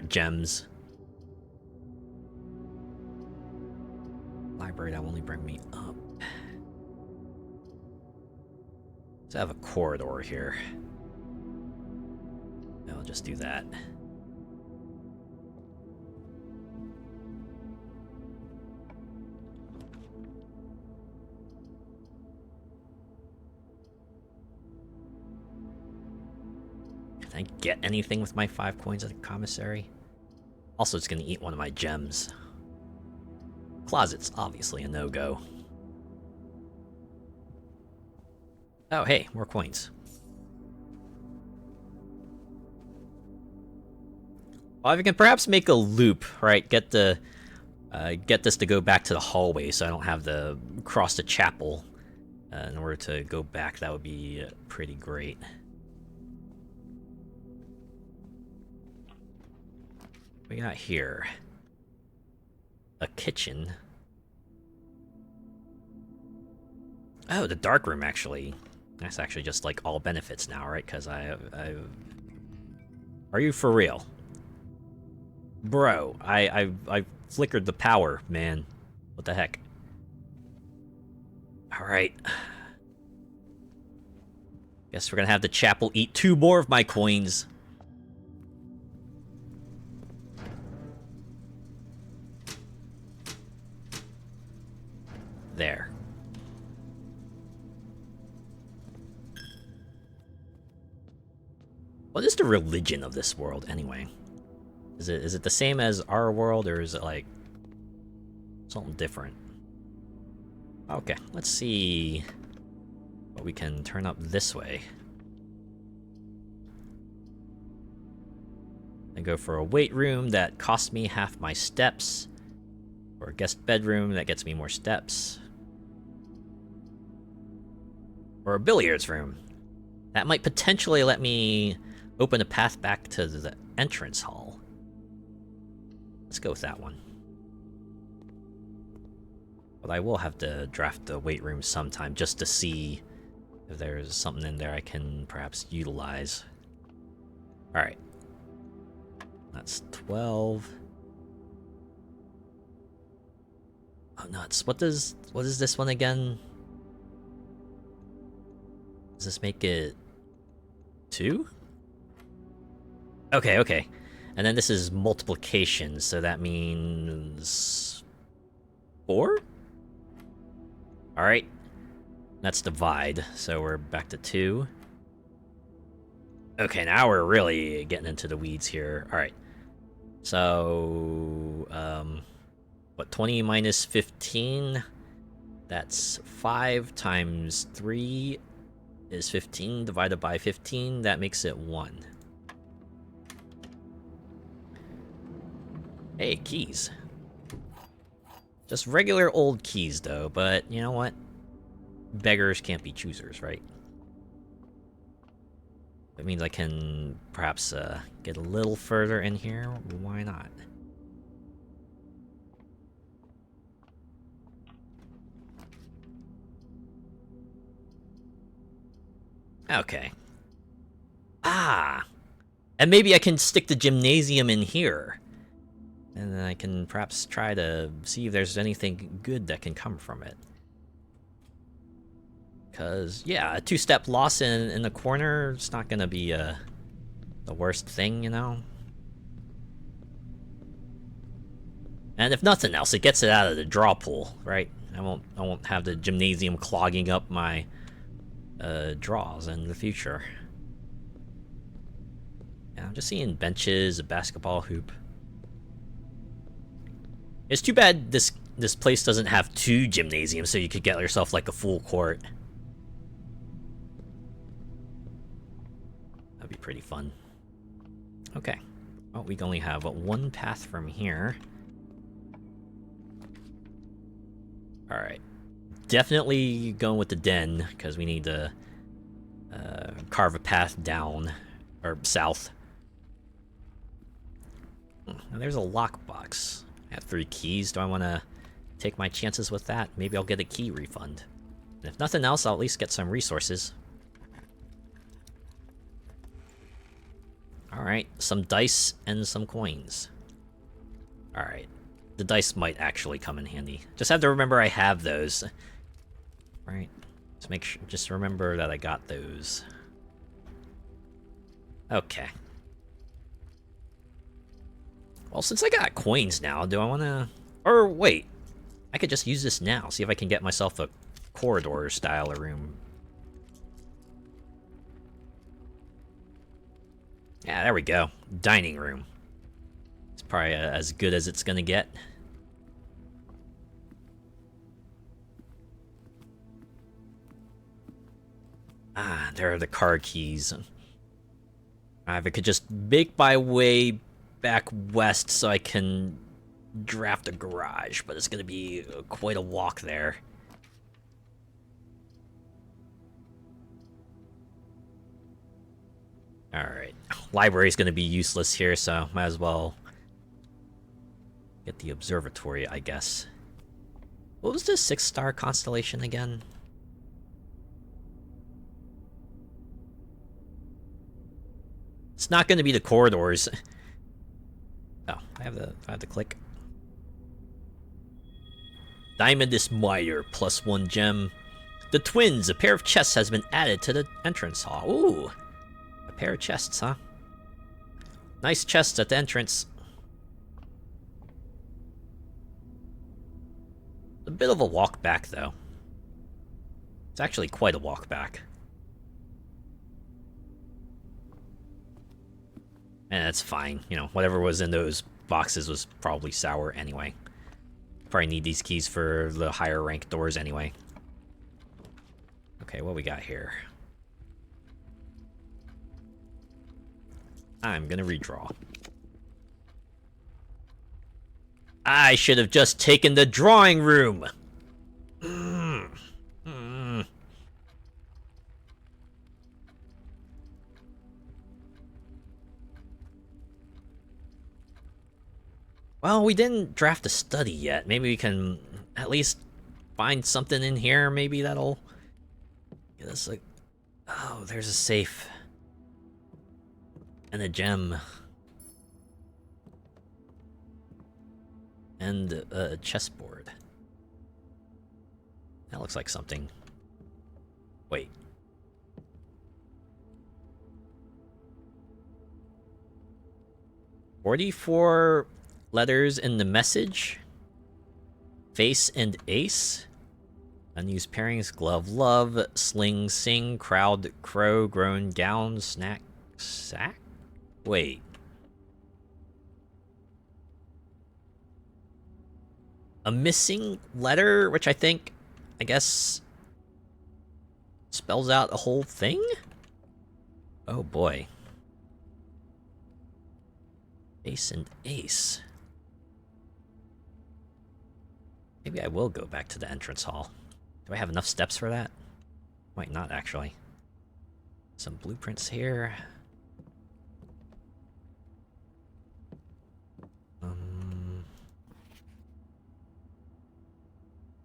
gems. Library, that will only bring me up. So I have a corridor here. I'll just do that. Can I get anything with my 5 coins at the commissary? Also, it's gonna eat one of my gems. Closet's obviously a no-go. Oh, hey, more coins. Well, I can perhaps make a loop, right? Get this to go back to the hallway, so I don't have to cross the chapel in order to go back. That would be pretty great. We got here a kitchen. Oh, the dark room, actually. That's actually just like all benefits now, right? Because I are you for real? Bro, I flickered the power, man. What the heck? Alright. Guess we're gonna have the chapel eat 2 more of my coins. There. What is the religion of this world, anyway? Is it the same as our world, or is it like something different? Okay, let's see what we can turn up this way. I go for a weight room that costs me half my steps, or a guest bedroom that gets me more steps, or a billiards room that might potentially let me open a path back to the entrance hall. Let's go with that one. But I will have to draft the weight room sometime just to see if there's something in there I can perhaps utilize. Alright. That's 12. Oh, nuts. What is this one again? Does this make it 2? Okay, okay. And then this is multiplication, so that means 4? Alright. That's divide, so we're back to 2. Okay, now we're really getting into the weeds here. Alright. So, What, 20 minus 15? That's 5 times 3 is 15 divided by 15. That makes it 1. Hey, keys. Just regular old keys, though, but you know what? Beggars can't be choosers, right? That means I can perhaps get a little further in here. Why not? Okay. Ah! And maybe I can stick the gymnasium in here. And then I can perhaps try to see if there's anything good that can come from it. Because, yeah, a 2-step loss in the corner is not going to be the worst thing, you know? And if nothing else, it gets it out of the draw pool, right? I won't have the gymnasium clogging up my draws in the future. Yeah, I'm just seeing benches, a basketball hoop. It's too bad this place doesn't have 2 gymnasiums, so you could get yourself like a full court. That'd be pretty fun. Okay. Well, we only have 1 path from here. Alright. Definitely going with the den, because we need to carve a path down, or south. Now there's a lockbox. I have 3 keys. Do I want to take my chances with that? Maybe I'll get a key refund. And if nothing else, I'll at least get some resources. Alright, some dice and some coins. Alright. The dice might actually come in handy. Just have to remember I have those. Right. Just remember that I got those. Okay. Well, since I got coins now, do I want to... Or, wait. I could just use this now. See if I can get myself a corridor-style room. Yeah, there we go. Dining room. It's probably as good as it's gonna get. Ah, there are the car keys. If I could just make my way back west so I can draft a garage, but it's gonna be quite a walk there. Alright. Library's gonna be useless here, so might as well get the observatory, I guess. What was the 6-star constellation again? It's not gonna be the corridors. Oh, I have the click. Diamond is Meyer, +1 gem. The twins, a pair of chests has been added to the entrance hall. Ooh, a pair of chests, huh? Nice chests at the entrance. A bit of a walk back, though. It's actually quite a walk back. And that's fine. You know, whatever was in those boxes was probably sour anyway. Probably need these keys for the higher rank doors anyway. Okay, what we got here? I'm gonna redraw. I should have just taken the drawing room! Well, we didn't draft a study yet. Maybe we can at least find something in here. Maybe that'll get us like... Oh, there's a safe. And a gem. And a chessboard. That looks like something. Wait. "44 letters in the message. Face and ace. Unused pairings, glove, love, sling, sing, crowd, crow, groan, gown, snack, sack? Wait. a missing letter, which I guess, spells out a whole thing? Oh boy. Ace and ace. Maybe I will go back to the entrance hall. Do I have enough steps for that? Might not, actually. Some blueprints here.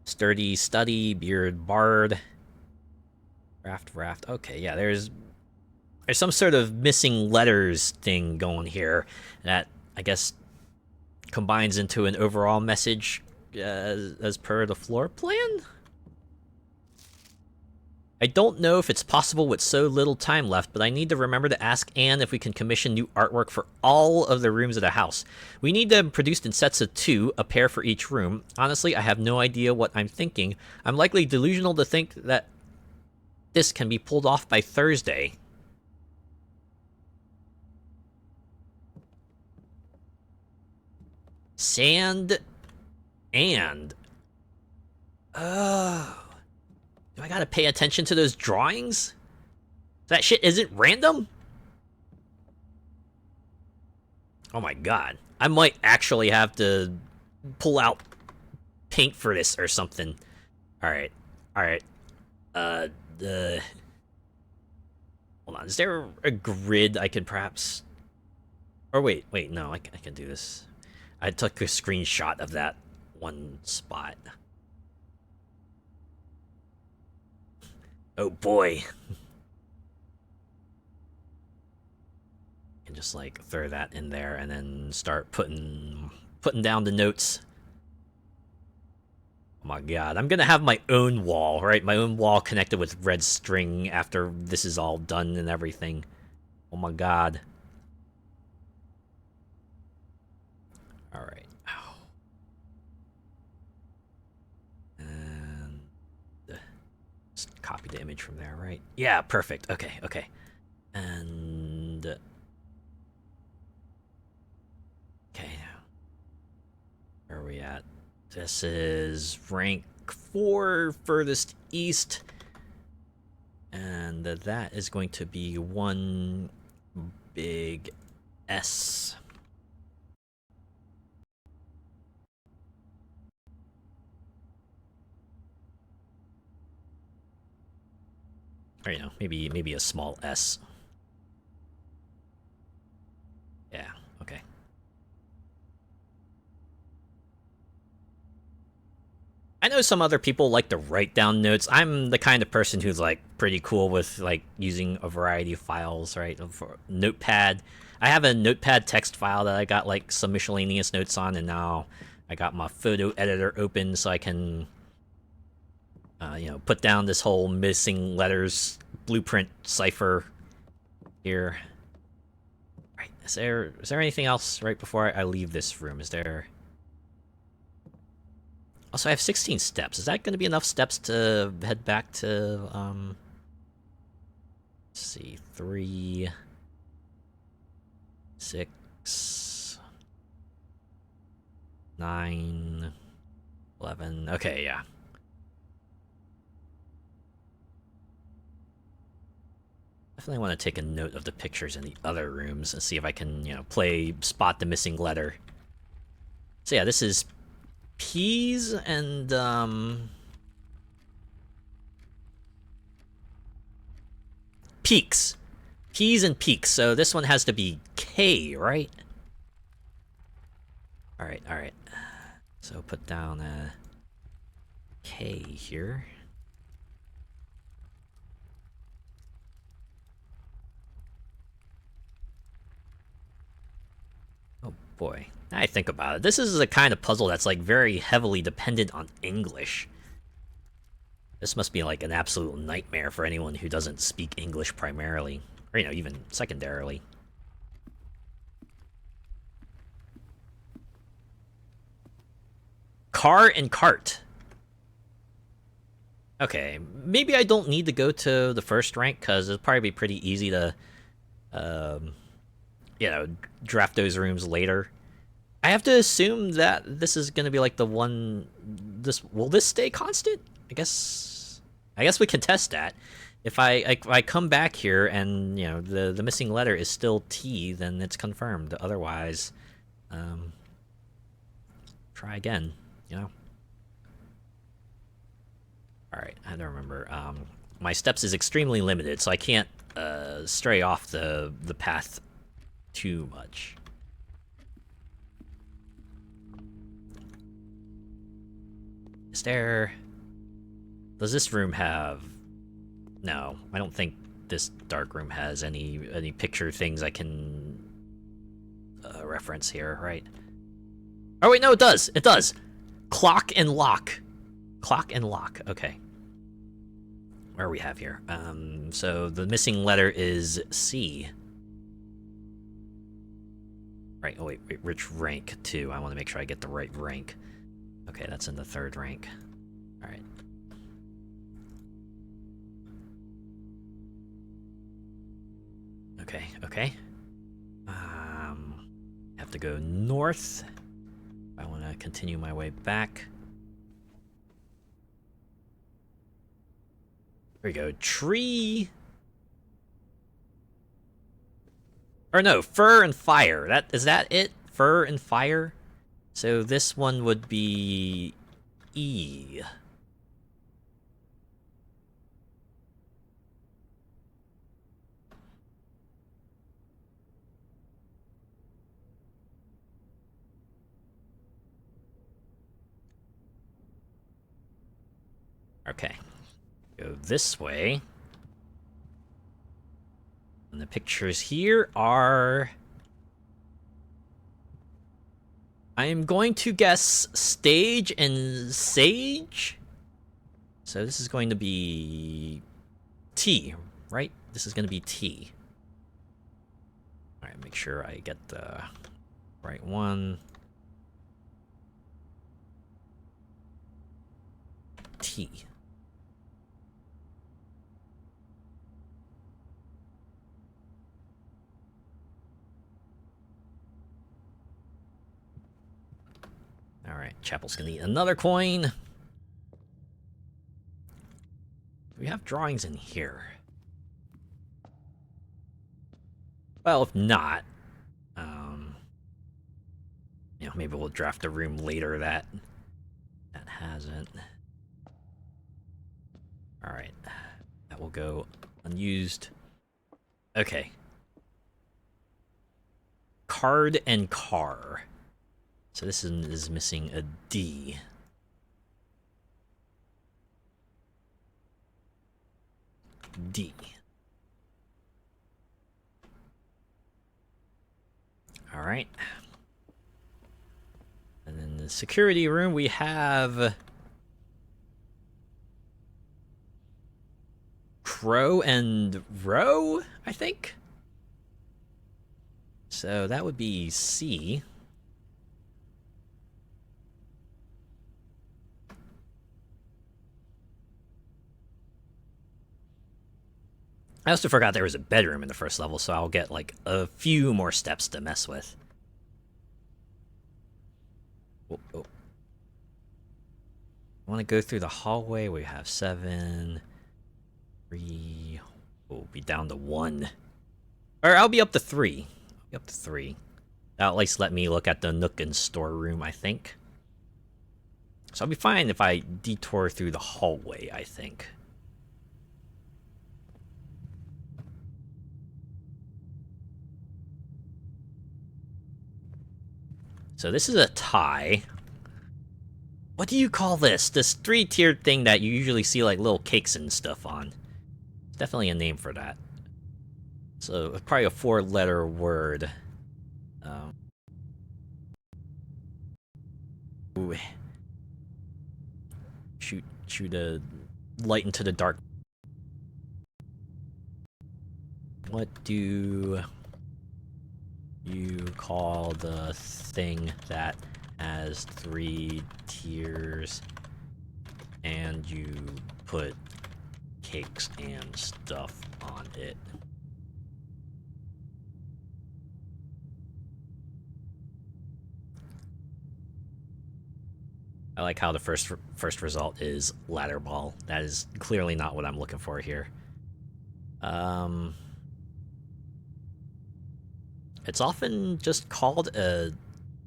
Sturdy study, beard bard. Raft. Okay, yeah, there's some sort of missing letters thing going here that I guess combines into an overall message as per the floor plan? I don't know if it's possible with so little time left, but I need to remember to ask Anne if we can commission new artwork for all of the rooms of the house. We need them produced in sets of 2, a pair for each room. Honestly, I have no idea what I'm thinking. I'm likely delusional to think that this can be pulled off by Thursday. Sand and... Oh... Do I gotta pay attention to those drawings? That shit isn't random? Oh my god. I might actually have to pull out paint for this or something. Alright. Hold on, is there a grid I could perhaps... Or wait, no, I can do this. I took a screenshot of that one spot. Oh boy. And just like throw that in there and then start putting down the notes. Oh my god, I'm gonna have my own wall, right? My own wall connected with red string after this is all done and everything. Oh my god. Alright. Copy the image from there, right? Yeah, perfect. Okay. And... Okay. Where are we at? This is rank 4, furthest east. And that is going to be one big S. Or, you know, maybe a small S. Yeah, okay. I know some other people like to write down notes. I'm the kind of person who's, like, pretty cool with, like, using a variety of files, right? For Notepad. I have a Notepad text file that I got, like, some miscellaneous notes on, and now I got my photo editor open so I can... you know, put down this whole missing letters blueprint cipher here. Right, is there anything else right before I leave this room? Is there... Also, I have 16 steps. Is that going to be enough steps to head back to, let's see, 3, 6, 9, 11. Okay, yeah. Definitely want to take a note of the pictures in the other rooms and see if I can, you know, spot the missing letter. So yeah, this is P's and, peaks. P's and peaks, so this one has to be K, right? Alright. So put down a K here. Oh boy. Now I think about it, this is a kind of puzzle that's like very heavily dependent on English. This must be like an absolute nightmare for anyone who doesn't speak English primarily, or, you know, even secondarily. Car and cart. Okay, maybe I don't need to go to the first rank, because it'll probably be pretty easy to, you know, draft those rooms later. I have to assume that this is gonna be like the one. Will this stay constant? I guess we can test that. If I come back here and you know the missing letter is still T, then it's confirmed. Otherwise, try again. You know. All right, I don't remember. My steps is extremely limited, so I can't stray off the path too much. Is there... Does this room have... No, I don't think this dark room has any picture things I can reference here, right? Oh wait, no, it does! It does! Clock and lock. Clock and lock, okay. Where we have here? So the missing letter is C. Right, oh wait, which rank too? I want to make sure I get the right rank. Okay, that's in the 3rd rank. Alright. Okay. Have to go north. I want to continue my way back. There we go. Tree. Or no, fur and fire. Is that it? Fur and fire? So this one would be E. Okay. Go this way. And the pictures here are... I am going to guess stage and sage. So this is going to be T, right? This is going to be T. All right, make sure I get the right one. T. Alright, Chapel's gonna need another coin. Do we have drawings in here? Well, if not, you know, maybe we'll draft a room later that hasn't. Alright, that will go unused. Okay. Card and car. So this is missing a D. D. All right. And then the security room, we have Crow and Row, I think. So that would be C. I also forgot there was a bedroom in the first level, so I'll get like a few more steps to mess with. Oh. I want to go through the hallway. We have 7, 3. We'll be down to 1. Or I'll be up to 3. I'll be up to 3. That'll at least let me look at the nook and storeroom, I think. So I'll be fine if I detour through the hallway, I think. So this is a tie. What do you call this? This 3-tiered thing that you usually see like little cakes and stuff on. It's definitely a name for that. So probably a 4-letter word. Ooh. Shoot a light into the dark. What do you call the thing that has 3 tiers and you put cakes and stuff on it? I like how the first result is ladder ball. That is clearly not what I'm looking for here. It's often just called a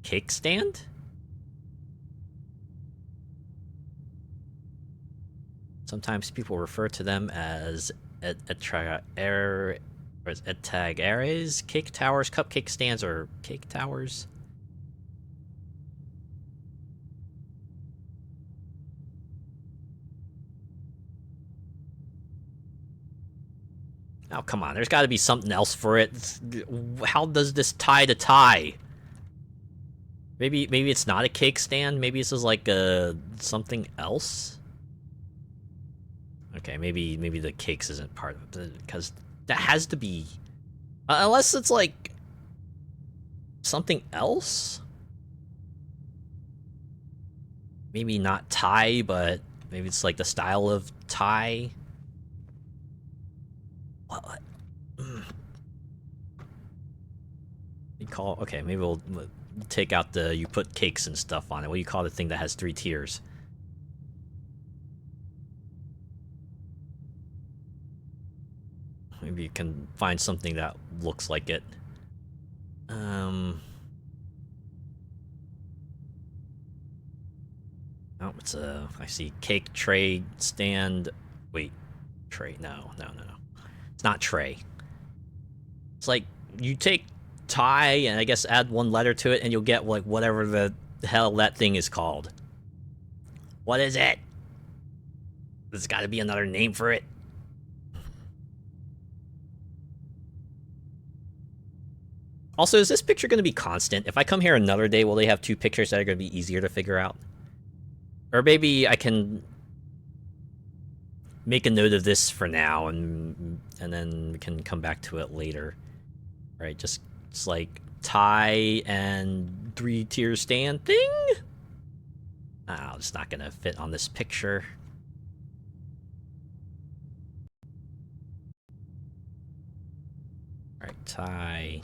kickstand. Sometimes people refer to them as etagares, cake towers, cupcake stands, or cake towers. Oh, come on. There's got to be something else for it. How does this tie to tie? Maybe it's not a cake stand. Maybe this is like something else. Okay, maybe the cakes isn't part of it because that has to be, unless it's like something else. Maybe not tie, but maybe it's like the style of tie. What? You call okay? Maybe we'll take out the you put cakes and stuff on it. What do you call the thing that has 3 tiers? Maybe you can find something that looks like it. Oh, it's a. I see cake tray stand. Wait, tray? No. It's not tray. It's like you take tie and I guess add 1 letter to it, and you'll get like whatever the hell that thing is called. What is it? There's got to be another name for it. Also, is this picture going to be constant? If I come here another day, will they have 2 pictures that are going to be easier to figure out? Or maybe I can make a note of this for now, and then we can come back to it later. Right, just it's like tie and 3-tier stand thing? Oh, it's not going to fit on this picture. Alright, tie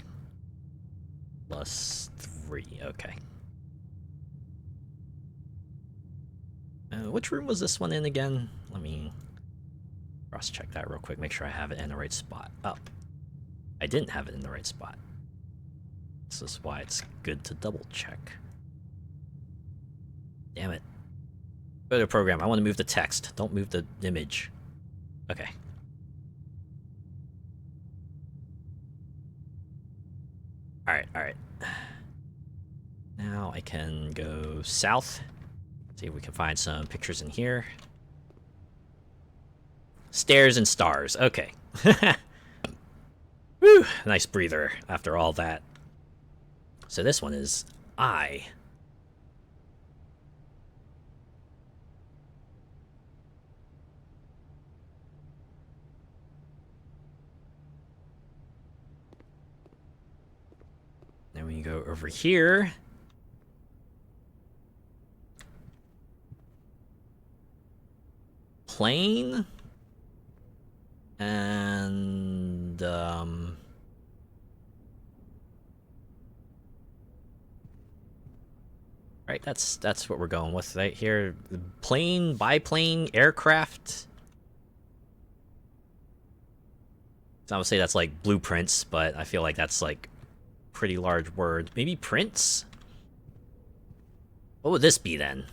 plus 3, okay. Which room was this one in again? Let me cross-check that real quick, make sure I have it in the right spot. Oh, I didn't have it in the right spot. This is why it's good to double-check. Damn it. Go to program, I want to move the text, don't move the image. Okay. Alright. Now I can go south. See if we can find some pictures in here. Stairs and stars. Okay. Whew, nice breather after all that. So this one is I. Then we go over here. Plane. And right, that's what we're going with right here. Plane, biplane, aircraft. So I would say that's like blueprints, but I feel like that's like pretty large word. Maybe prints? What would this be then?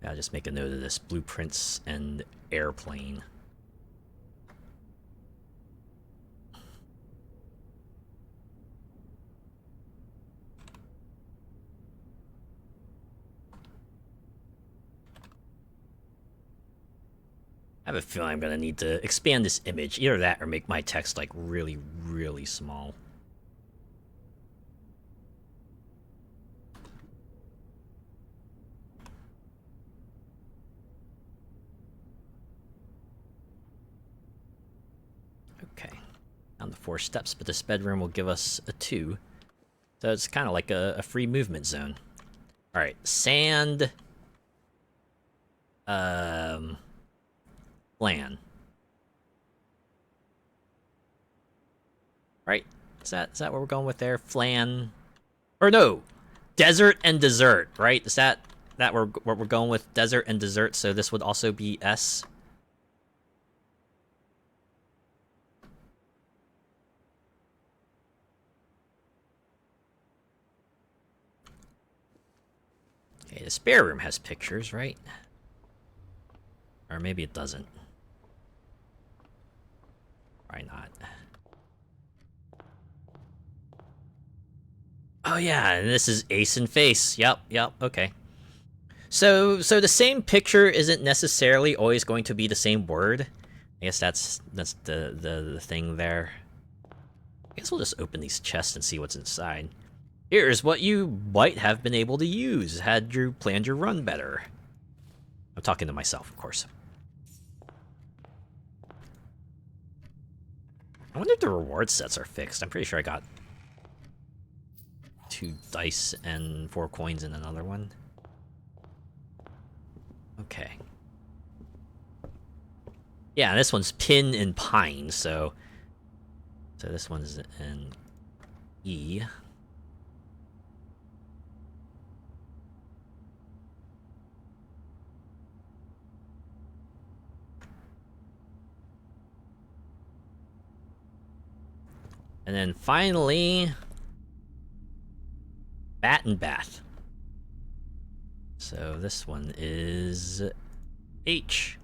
Yeah, just make a note of this. Blueprints and airplane. I have a feeling I'm gonna need to expand this image. Either that or make my text like really, really small. Okay. On the 4 steps, but this bedroom will give us a 2. So it's kind of like a free movement zone. Alright, sand. Plan. Right? Is that what we're going with there? Flan, or no? Desert and dessert, right? Is that what we're going with? Desert and dessert. So this would also be S. Okay, the spare room has pictures, right? Or maybe it doesn't. Why not? Oh yeah, and this is ace and face. Yep, okay. So the same picture isn't necessarily always going to be the same word. I guess that's the thing there. I guess we'll just open these chests and see what's inside. Here's what you might have been able to use had you planned your run better. I'm talking to myself, of course. I wonder if the reward sets are fixed. I'm pretty sure I got 2 dice and 4 coins in another one. Okay. Yeah, this one's pin and pine, so this one's an E. And then finally, bat and bath. So this one is H.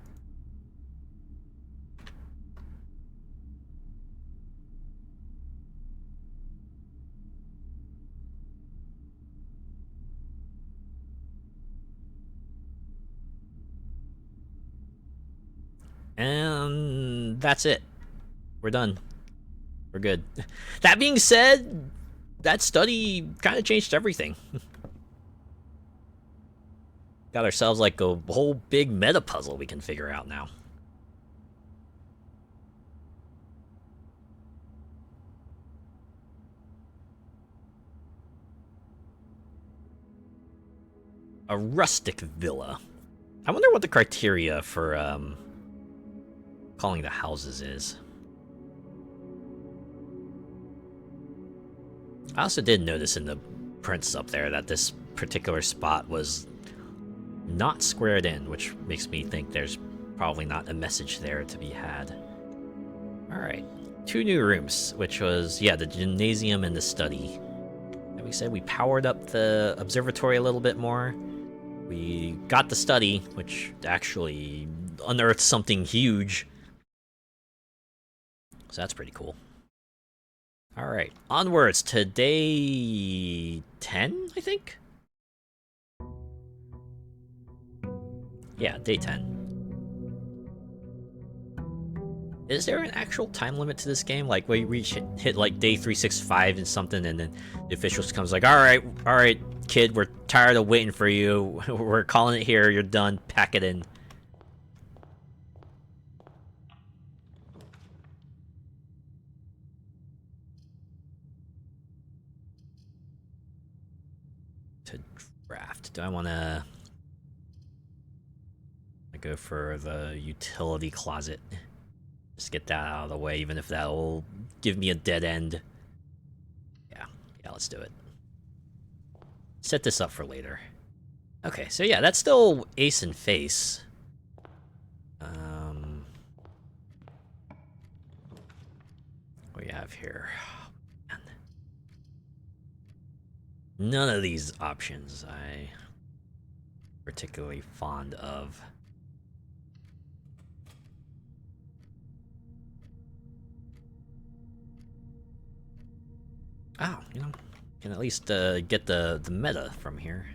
And that's it. We're done. We're good. That being said, that study kind of changed everything. Got ourselves like a whole big meta puzzle we can figure out now. A rustic villa. I wonder what the criteria for calling the houses is. I also did notice in the prints up there that this particular spot was not squared in, which makes me think there's probably not a message there to be had. Alright, 2 new rooms, which was, yeah, the gymnasium and the study. And we said we powered up the observatory a little bit more. We got the study, which actually unearthed something huge. So that's pretty cool. Alright, onwards to day 10, I think? Yeah, day 10. Is there an actual time limit to this game? Like, where you hit like day 365 and something, and then the officials comes like, alright, kid, we're tired of waiting for you. We're calling it here, you're done, pack it in. To draft. Do I want to go for the utility closet? Just get that out of the way, even if that'll give me a dead end. Yeah, let's do it. Set this up for later. Okay, so yeah, that's still ace and face. What do you have here? Oh, none of these options I'm particularly fond of. Oh, can at least get the meta from here.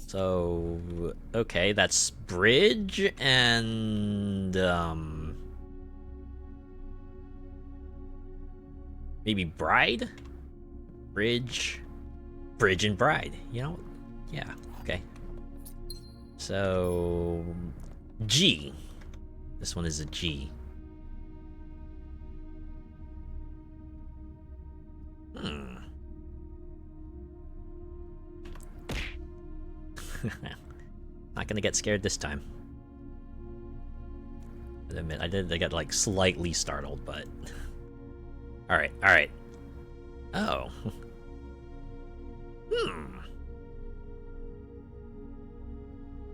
So, okay, that's bridge and maybe bride? Bridge and bride, yeah, okay. So, G. This one is a G. Not gonna get scared this time. I admit, I got like slightly startled, but Alright, alright. Oh.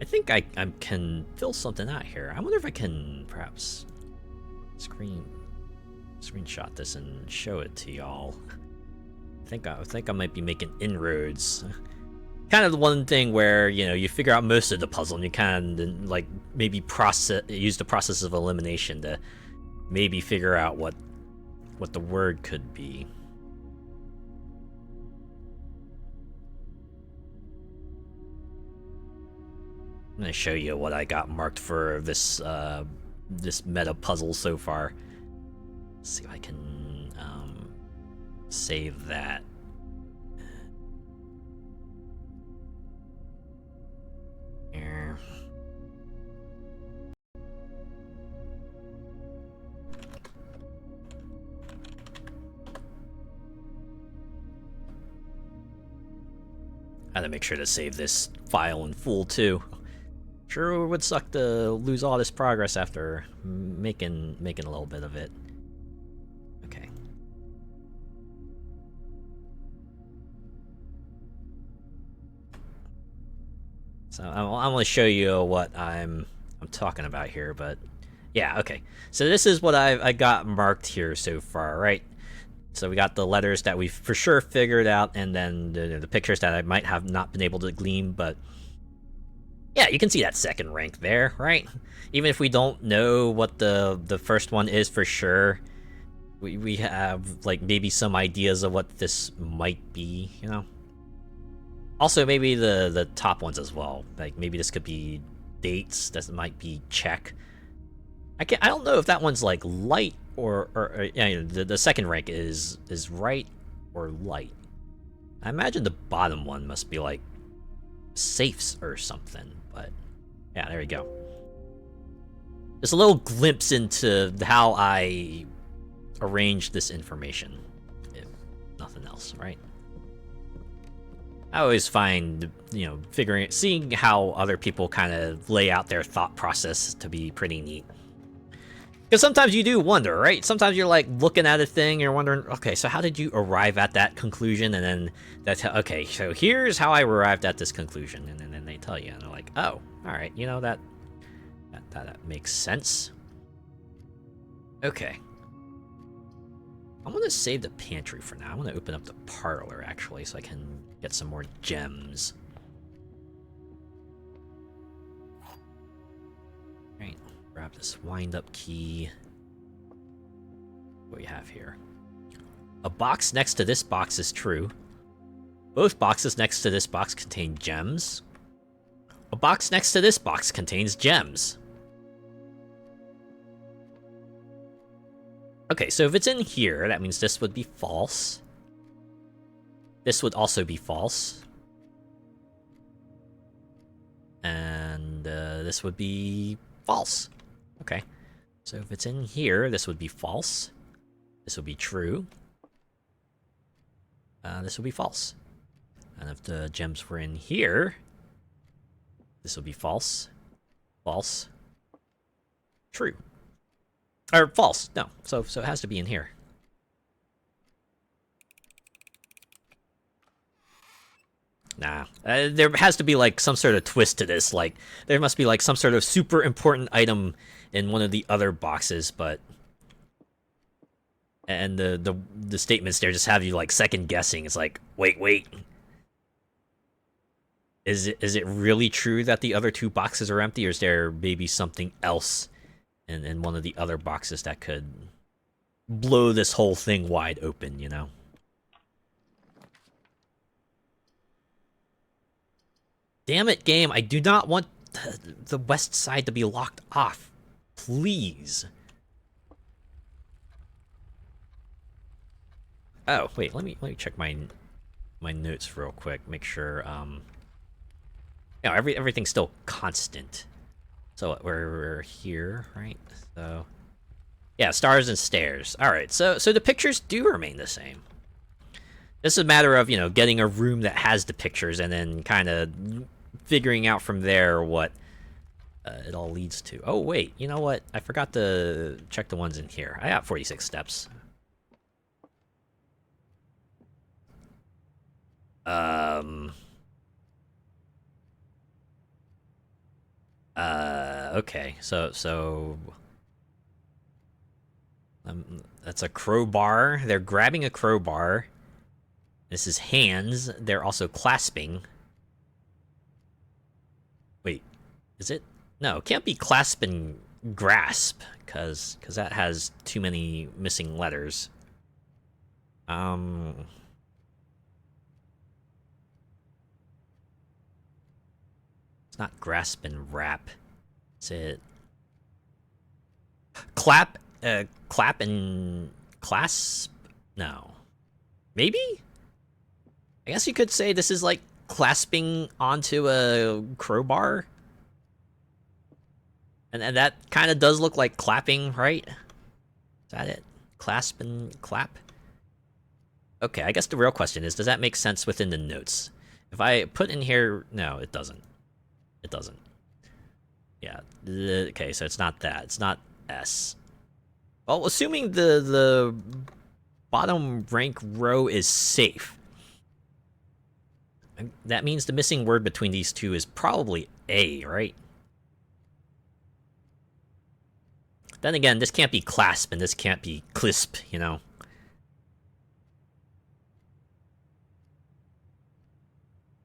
I think I can fill something out here. I wonder if I can perhaps screenshot this and show it to y'all. I think I might be making inroads. Kind of the one thing where, you know, you figure out most of the puzzle and you kind of like maybe use the process of elimination to maybe figure out what the word could be. I'm gonna show you what I got marked for this this meta puzzle so far. Let's see if I can save that. Here. I had to make sure to save this file in full too. Sure would suck to lose all this progress after making a little bit of it. Okay. So I'm gonna show you what I'm talking about here, but yeah, okay. So this is what I got marked here so far, right? So we got the letters that we for sure figured out, and then the pictures that I might have not been able to glean, but yeah, you can see that second rank there, right? Even if we don't know what the first one is for sure, we have like maybe some ideas of what this might be, you know? Also, maybe the top ones as well. Like maybe this could be dates. That might be check. I don't know if that one's like light or yeah, the second rank is right or light. I imagine the bottom one must be like safes or something. But yeah, there you go. Just a little glimpse into how I arrange this information, if nothing else, right? I always find, you know, seeing how other people kind of lay out their thought process to be pretty neat. Because sometimes you do wonder, right? Sometimes you're like looking at a thing, you're wondering, okay, so how did you arrive at that conclusion? And then that's okay, so here's how I arrived at this conclusion. And then they tell you, and they're like, oh, all right, you know, that makes sense. Okay. I'm gonna save the pantry for now. I'm gonna open up the parlor actually, so I can get some more gems. Alright, grab this wind-up key. What do we have here? A box next to this box is true. Both boxes next to this box contain gems. A box next to this box contains gems. Okay, so if it's in here, that means this would be false. This would also be false. And this would be false. Okay, so if it's in here, this would be false. This would be true. This would be false. And if the gems were in here, this would be false. False. True. Or false, no. So it has to be in here. Nah. There has to be like some sort of twist to this. Like there must be like some sort of super important item in one of the other boxes, but and the statements there just have you like second guessing. It's like, wait. Is it really true that the other two boxes are empty, or is there maybe something else in one of the other boxes that could blow this whole thing wide open, you know? Damn it, game, I do not want the west side to be locked off. Please. Oh, wait, let me check my notes real quick, make sure you know, everything's still constant. So we're here, right? So yeah, stars and stairs. All right, so the pictures do remain the same. This is a matter of, you know, getting a room that has the pictures and then kind of figuring out from there what it all leads to. Oh wait, you know what? I forgot to check the ones in here. I got 46 steps. Um. Okay. That's a crowbar. They're grabbing a crowbar. This is hands. They're also clasping. Wait, is it? No, it can't be clasp and grasp, cause that has too many missing letters. Um, it's not grasp and wrap. Is it clap? Clap and clasp? No, maybe. I guess you could say this is like clasping onto a crowbar. And that kind of does look like clapping, right? Is that it? Clasp and clap? Okay, I guess the real question is, does that make sense within the notes? If I put in here... No, it doesn't. It doesn't. Yeah. Okay, so it's not that. It's not S. Well, assuming the bottom rank row is safe, that means the missing word between these two is probably A, right? Then again, this can't be clasp and this can't be clisp, you know?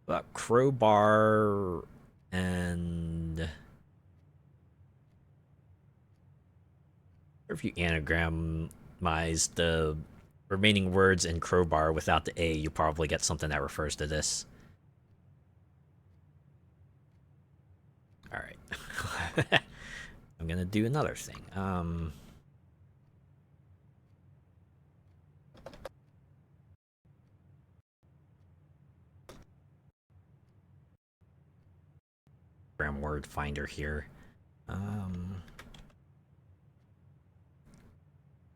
But crowbar and... if you anagramize the remaining words in crowbar without the A, you probably get something that refers to this. Alright. I'm gonna do another thing. Word finder here.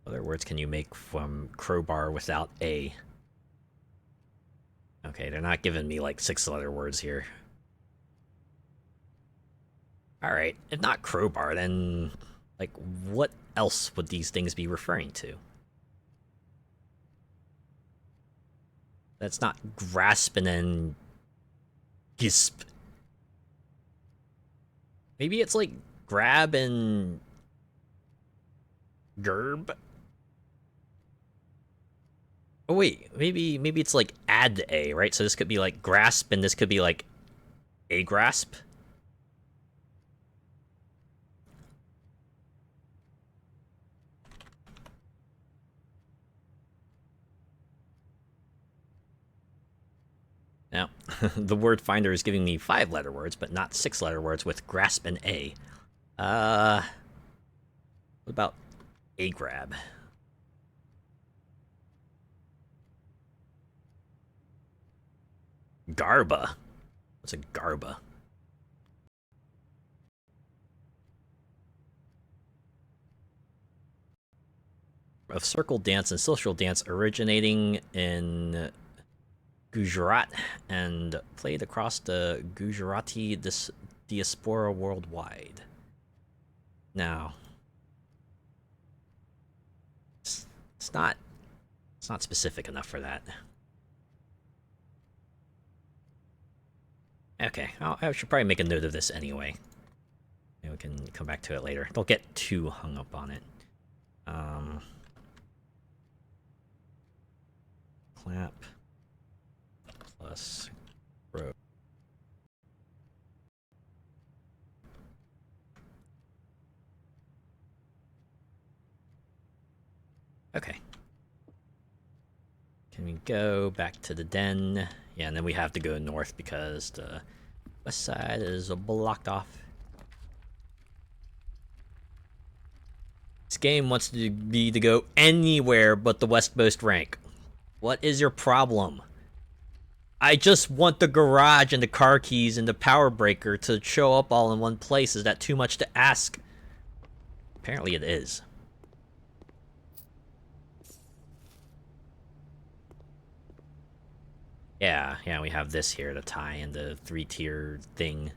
Other words can you make from crowbar without A? Okay, they're not giving me like 6-letter words here. Alright, if not crowbar, then like what else would these things be referring to? That's not grasp and then gisp. Maybe it's like grab and gerb. Oh wait, maybe it's like add the A, right? So this could be like grasp, and this could be like a grasp. Now, the word finder is giving me 5-letter words, but not 6-letter words with grasp and A. What about a grab? Garba. What's a garba? Of circle dance and social dance originating in Gujarat and played across the Gujarati diaspora worldwide. Now, it's not specific enough for that. Okay, I should probably make a note of this anyway. Maybe we can come back to it later. Don't get too hung up on it. Clap plus row. Okay. Can we go back to the den? Yeah, and then we have to go north because the west side is blocked off. This game wants me to go anywhere but the westmost rank. What is your problem? I just want the garage and the car keys and the power breaker to show up all in one place. Is that too much to ask? Apparently it is. Yeah, we have this here to tie in the 3-tier thing.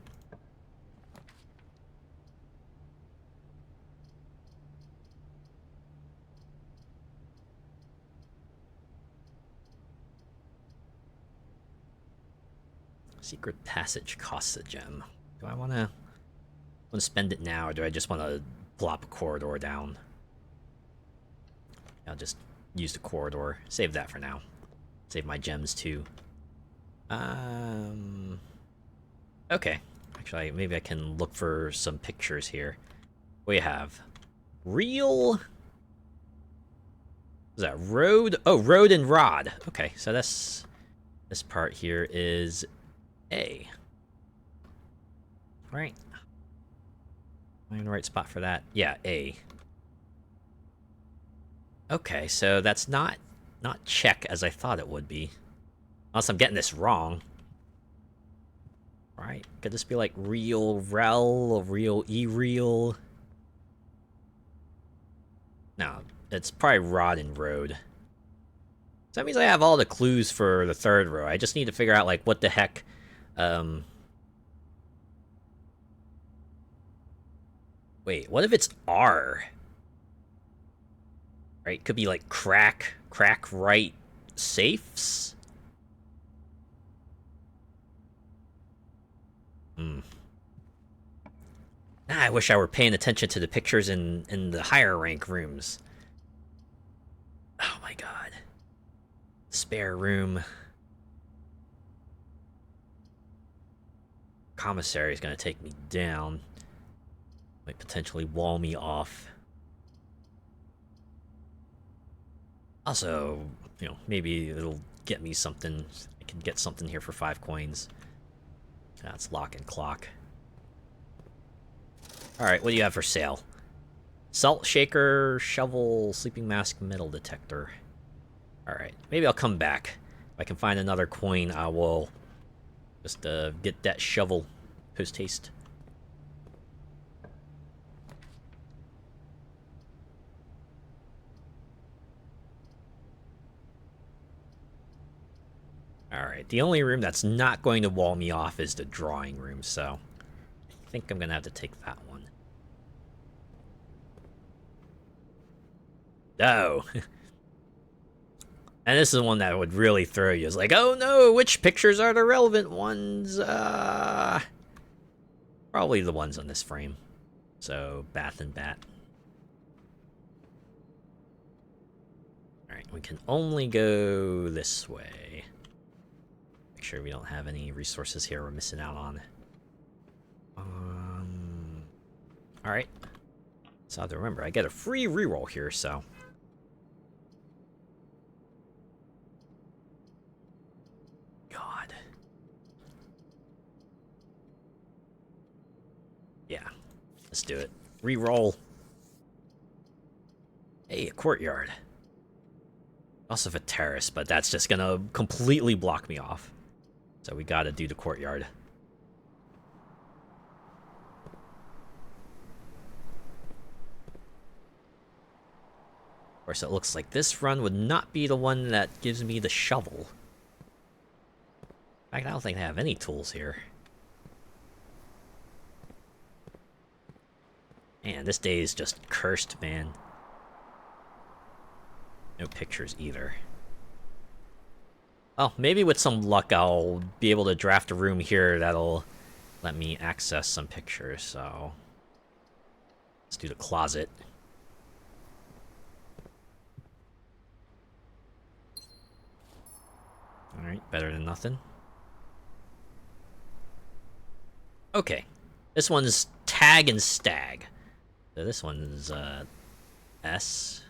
Secret passage costs a gem. Do I want to spend it now, or do I just want to plop a corridor down? I'll just use the corridor. Save that for now. Save my gems too. Okay. Actually, maybe I can look for some pictures here. We have real. Is that road? Oh, road and rod. Okay, so this part here is A. All right. Am I in the right spot for that? Yeah, A. Okay, so that's not check as I thought it would be. Unless I'm getting this wrong. Right? Could this be like real rel or real e-real? No, it's probably rod and road. So that means I have all the clues for the third row. I just need to figure out like what the heck. Wait, what if it's R? Right? Could be like crack right safes? I wish I were paying attention to the pictures in the higher rank rooms. Oh my god. Spare room. Commissary is gonna take me down. Might potentially wall me off. Also, you know, maybe it'll get me something. I can get something here for 5 coins. That's lock and clock. Alright, what do you have for sale? Salt shaker, shovel, sleeping mask, metal detector. Alright, maybe I'll come back. If I can find another coin, I will just get that shovel post-haste. Alright, the only room that's not going to wall me off is the drawing room, so I think I'm gonna have to take that one. Oh. And this is one that would really throw you. It's like, oh no, which pictures are the relevant ones? Probably the ones on this frame. So, bath and bat. Alright, we can only go this way. Make sure we don't have any resources here we're missing out on. Alright. So I have to remember, I get a free reroll here, so. God. Yeah. Let's do it. Reroll. Hey, a courtyard. Also have a terrace, but that's just gonna completely block me off. So we gotta do the courtyard. Of course, it looks like this run would not be the one that gives me the shovel. In fact, I don't think they have any tools here. Man, this day is just cursed, man. No pictures either. Well, maybe with some luck I'll be able to draft a room here that'll let me access some pictures, so... Let's do the closet. Alright, better than nothing. Okay. This one's tag and stag. So this one's, S.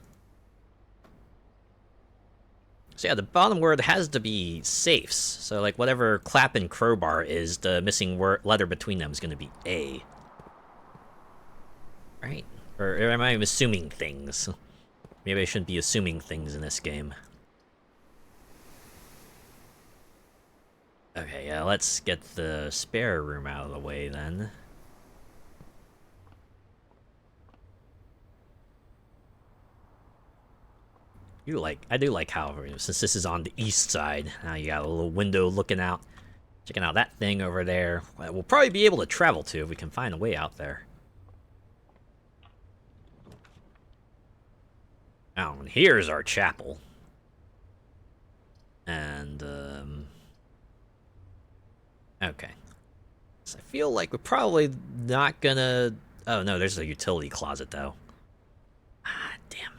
So yeah, the bottom word has to be safes. So like whatever clap and crowbar is, the missing letter between them is going to be A. Right? Or am I assuming things? Maybe I shouldn't be assuming things in this game. Okay, yeah, let's get the spare room out of the way then. I do like how, since this is on the east side, now you got a little window looking out, checking out that thing over there. We'll probably be able to travel to if we can find a way out there. Now, here's our chapel. And, Okay. So I feel like we're probably not gonna... Oh no, there's a utility closet though. Ah, damn.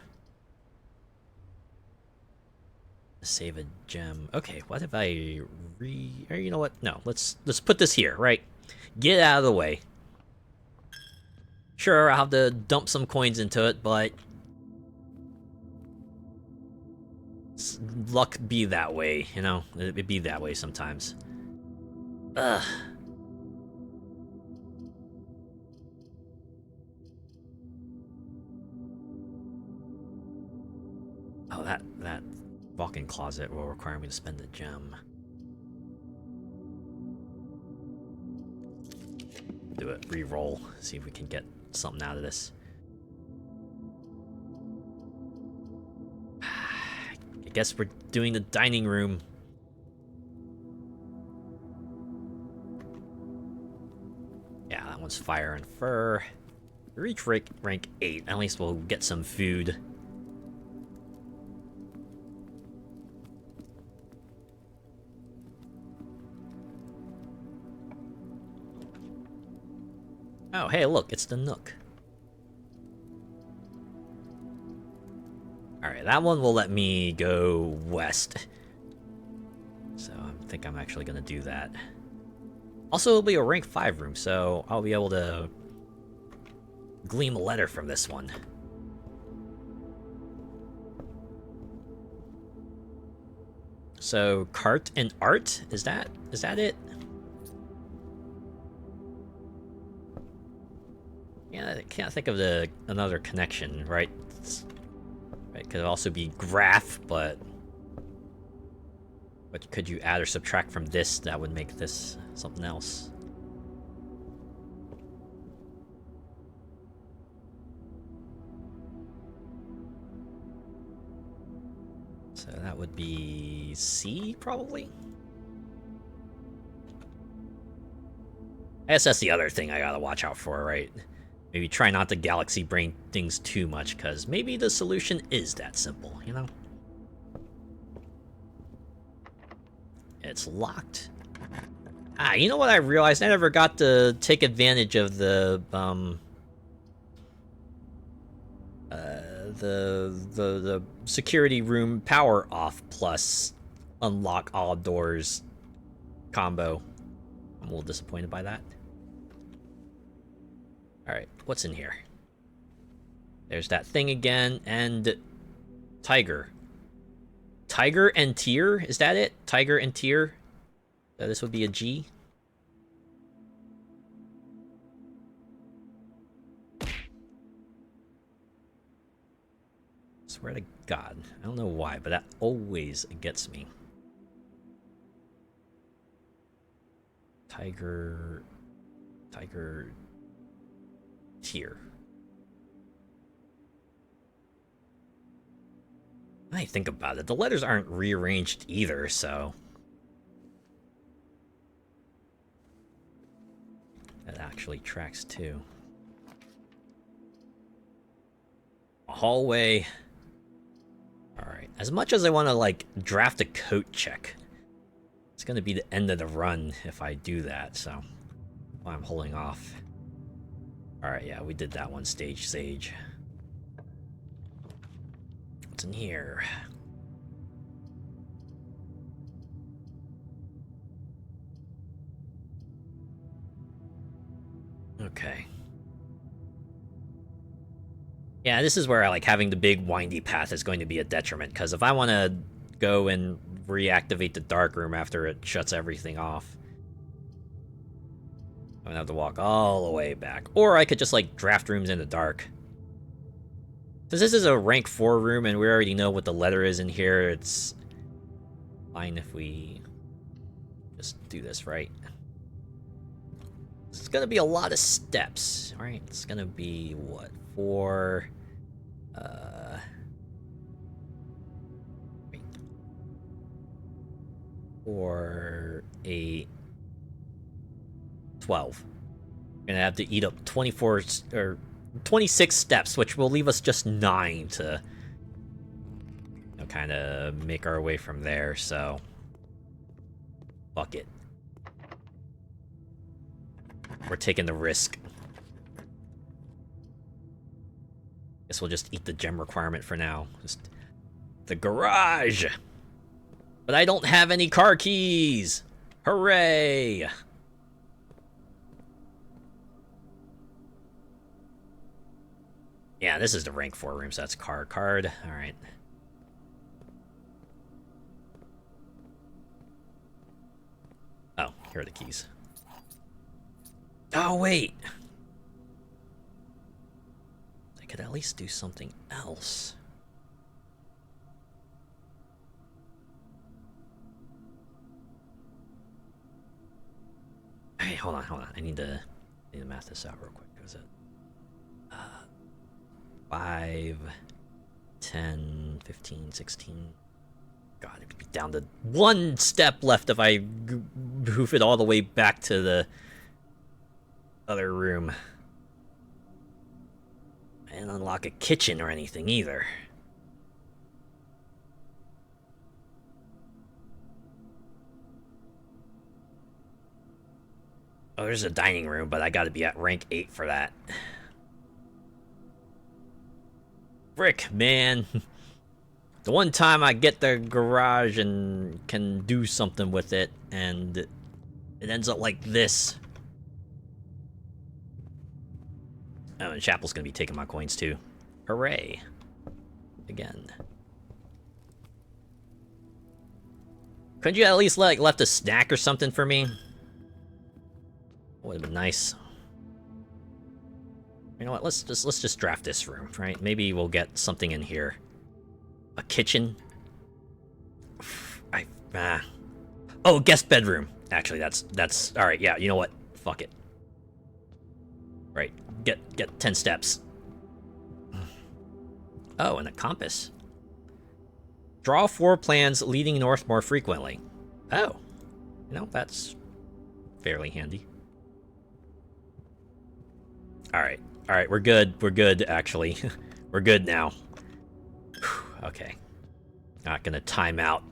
Save a gem. Okay, what if I or you know what? No, let's put this here, right? Get out of the way. Sure, I'll have to dump some coins into it, but luck be that way, you know? It'd be that way sometimes. Ugh. Oh, that walk-in closet will require me to spend a gem. Do it, re-roll, see if we can get something out of this. I guess we're doing the dining room. Yeah, that one's fire and fur. Reach rank 8, at least we'll get some food. Oh, hey, look, it's the Nook. Alright, that one will let me go west. So I think I'm actually gonna do that. Also, it'll be a rank 5 room, so I'll be able to glean a letter from this one. So, cart and art? Is that it? Yeah, I can't think of another connection, right? Right, could also be graph, but what could you add or subtract from this that would make this something else? So that would be C, probably? I guess that's the other thing I gotta watch out for, right? Maybe try not to galaxy brain things too much, because maybe the solution is that simple, you know? It's locked. Ah, you know what I realized? I never got to take advantage of the security room power off plus unlock all doors combo. I'm a little disappointed by that. Alright, what's in here? There's that thing again, and tiger. Tiger and tier? Is that it? Tiger and tier? This would be a G? Swear to God. I don't know why, but that always gets me. Tiger... tier. I think about it. The letters aren't rearranged either, so... That actually tracks too. A hallway. Alright. As much as I want to, like, draft a coat check, it's going to be the end of the run if I do that, so... I'm holding off. Alright, yeah, we did that one, Stage Sage. What's in here? Okay. Yeah, this is where like having the big windy path is going to be a detriment, because if I want to go and reactivate the dark room after it shuts everything off, I'm gonna have to walk all the way back. Or I could just like draft rooms in the dark. Since this is a rank 4 room and we already know what the letter is in here, it's fine if we just do this right. It's gonna be a lot of steps, right? It's gonna be what, 4, 4, 8, 12. We're gonna have to eat up 24 or 26 steps, which will leave us just 9 to, you know, kind of make our way from there. So, fuck it. We're taking the risk. Guess we'll just eat the gem requirement for now. Just the garage! But I don't have any car keys! Hooray! Yeah, this is the rank 4 room, so that's card. Alright. Oh, here are the keys. Oh, wait! I could at least do something else. Hey, hold on. I need to math this out real quick. Was it 5, 10, 15, 16? God, it'd be down to one step left if I move it all the way back to the other room. I didn't unlock a kitchen or anything either. Oh, there's a dining room, but I gotta be at rank 8 for that. Frick, man. The one time I get the garage and can do something with it, and it ends up like this. Oh, and Chapel's gonna be taking my coins too. Hooray. Again. Couldn't you at least left a snack or something for me? Would have been nice. You know what? Let's just draft this room, right? Maybe we'll get something in here. A kitchen. Oh, guest bedroom. Actually, that's all right. Yeah, you know what? Fuck it. Right. Get 10 steps. Oh, and a compass. Draw 4 plans leading north more frequently. Oh, you know that's fairly handy. All right, we're good, actually. We're good now. Okay. Not gonna time out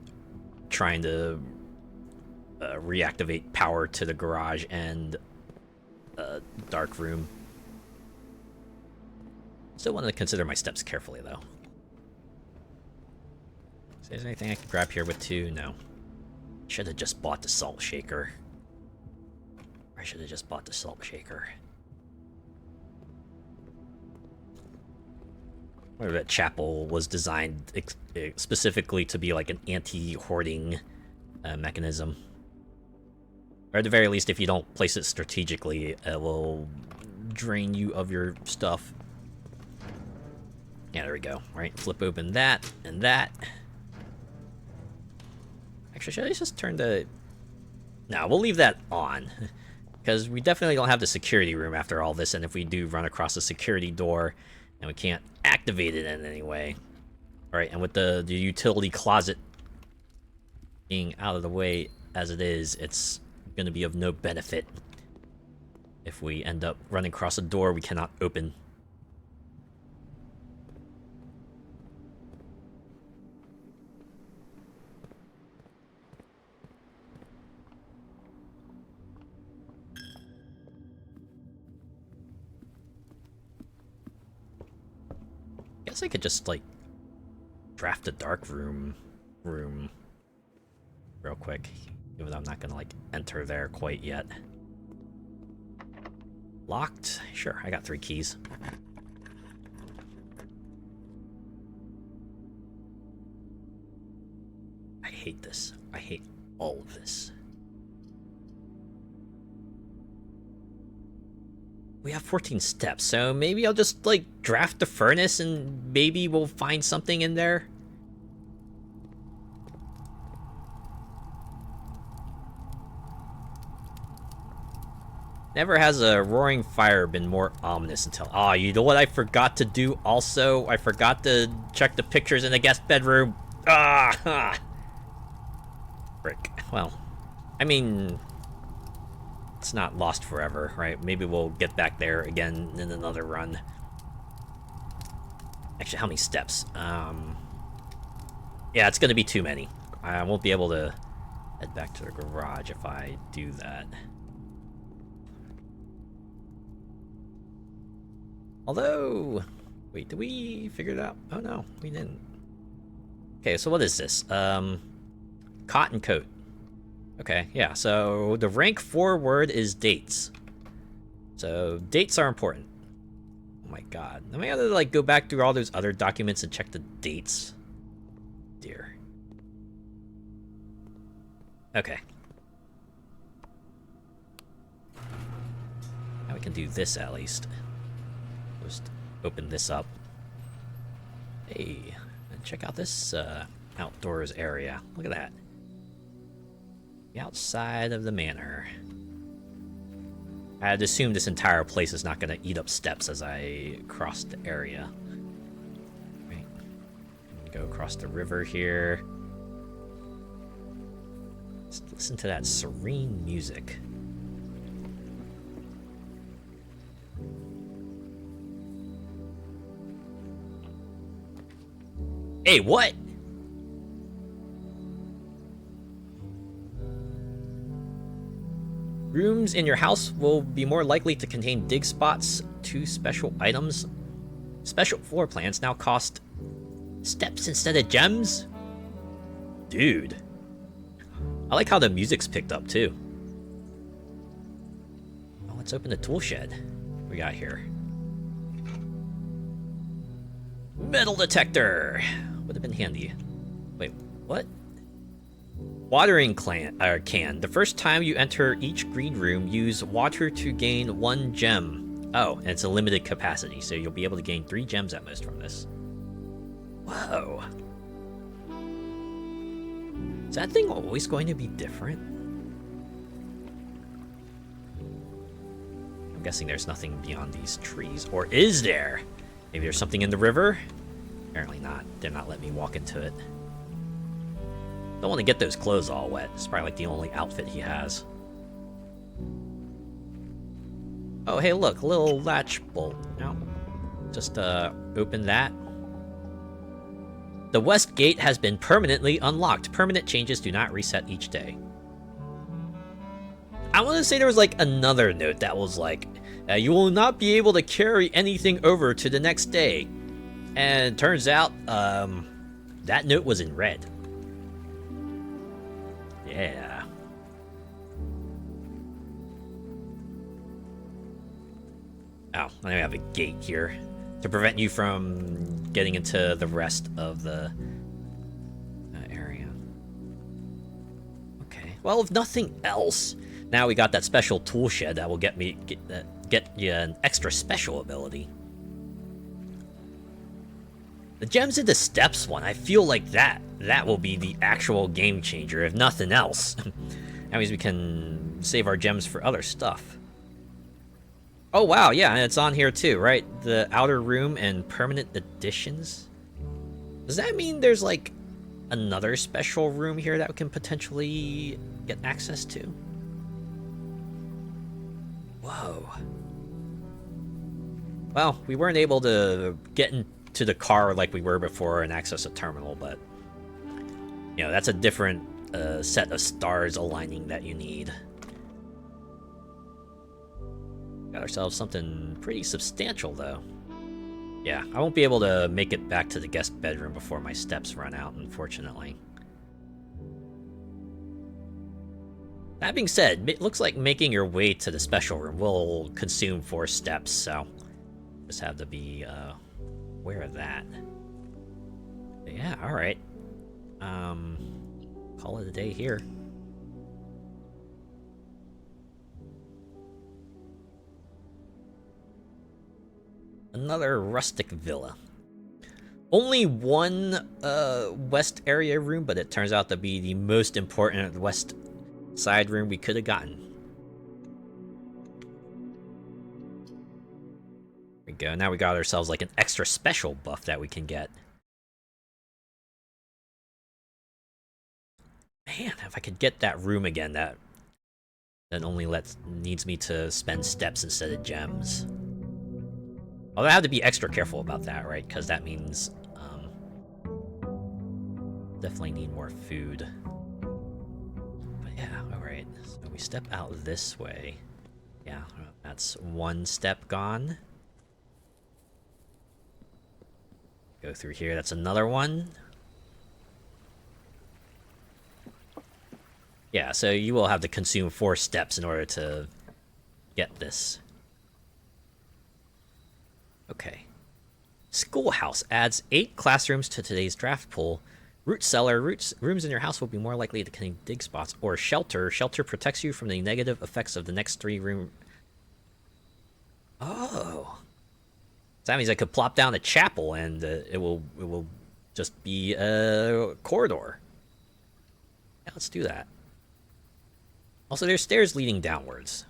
trying to reactivate power to the garage and dark room. Still want to consider my steps carefully, though. Is there anything I can grab here with 2? No. Should have just bought the salt shaker. I should have just bought the salt shaker. Or that chapel was designed specifically to be like an anti-hoarding mechanism. Or at the very least, if you don't place it strategically, it will drain you of your stuff. Yeah, there we go. Right, flip open that and that. Actually, should I just turn the... No, we'll leave that on. Because we definitely don't have the security room after all this, and if we do run across a security door, and we can't activate it in any way. Alright, and with the utility closet being out of the way as it is, it's going to be of no benefit if we end up running across a door we cannot open. I guess I could just, like, draft a dark room real quick, even though I'm not gonna, like, enter there quite yet. Locked? Sure, I got 3 keys. I hate this. I hate all of this. We have 14 steps, so maybe I'll just, like, draft the furnace and maybe we'll find something in there. Never has a roaring fire been more ominous until... Ah, you know what I forgot to do also? I forgot to check the pictures in the guest bedroom. Ah! Frick. Well, I mean... It's not lost forever, right? Maybe we'll get back there again in another run. Actually, how many steps? Yeah, it's gonna be too many. I won't be able to head back to the garage if I do that. Although, wait, did we figure it out? Oh no, we didn't. Okay, so what is this? Cotton coat. Okay, yeah, so the rank 4 word is dates. So dates are important. Oh my god. Am I gonna like go back through all those other documents and check the dates? Dear. Okay. Now we can do this at least. Just open this up. Hey, and check out this outdoors area. Look at that. The outside of the manor. I'd assume this entire place is not going to eat up steps as I cross the area. Right. Go across the river here. Let's listen to that serene music. Hey, what? Rooms in your house will be more likely to contain dig spots. 2 special items. Special floor plans now cost steps instead of gems? Dude. I like how the music's picked up, too. Oh, let's open the tool shed. What we got here? Metal detector! Would have been handy. Wait, what? Watering can. The first time you enter each green room, use water to gain 1 gem. Oh, and it's a limited capacity, so you'll be able to gain 3 gems at most from this. Whoa. Is that thing always going to be different? I'm guessing there's nothing beyond these trees. Or is there? Maybe there's something in the river? Apparently not. They're not letting me walk into it. Don't want to get those clothes all wet. It's probably like the only outfit he has. Oh, hey, look, a little latch bolt. No. Just open that. The west gate has been permanently unlocked. Permanent changes do not reset each day. I want to say there was like another note that was like, you will not be able to carry anything over to the next day. And turns out, that note was in red. Yeah. Oh, now we have a gate here to prevent you from getting into the rest of the area. Okay. Well, if nothing else, now we got that special tool shed that will get you an extra special ability. The gems in the steps one, I feel like that will be the actual game changer, if nothing else. That means we can save our gems for other stuff. Oh wow, yeah, and it's on here too, right? The outer room and permanent additions. Does that mean there's like another special room here that we can potentially get access to? Whoa. Well, we weren't able to get into the car like we were before and access a terminal, but you know, that's a different set of stars aligning that you need. Got ourselves something pretty substantial, though. Yeah, I won't be able to make it back to the guest bedroom before my steps run out, unfortunately. That being said, it looks like making your way to the special room will consume 4 steps, so just have to be aware of that. But yeah, alright. Call it a day here. Another rustic villa. Only one west area room, but it turns out to be the most important west side room we could have gotten. There we go. Now we got ourselves like an extra special buff that we can get. Man, if I could get that room again, that only needs me to spend steps instead of gems. Although I have to be extra careful about that, right? Because that means definitely need more food. But yeah, alright. So we step out this way. Yeah, that's 1 step gone. Go through here. That's another one. Yeah, so you will have to consume 4 steps in order to get this. Okay. Schoolhouse adds 8 classrooms to today's draft pool. Root cellar. Rooms in your house will be more likely to contain dig spots. Or shelter. Shelter protects you from the negative effects of the next 3 room. Oh. So that means I could plop down a chapel and it will just be a corridor. Yeah, let's do that. Also, there's stairs leading downwards.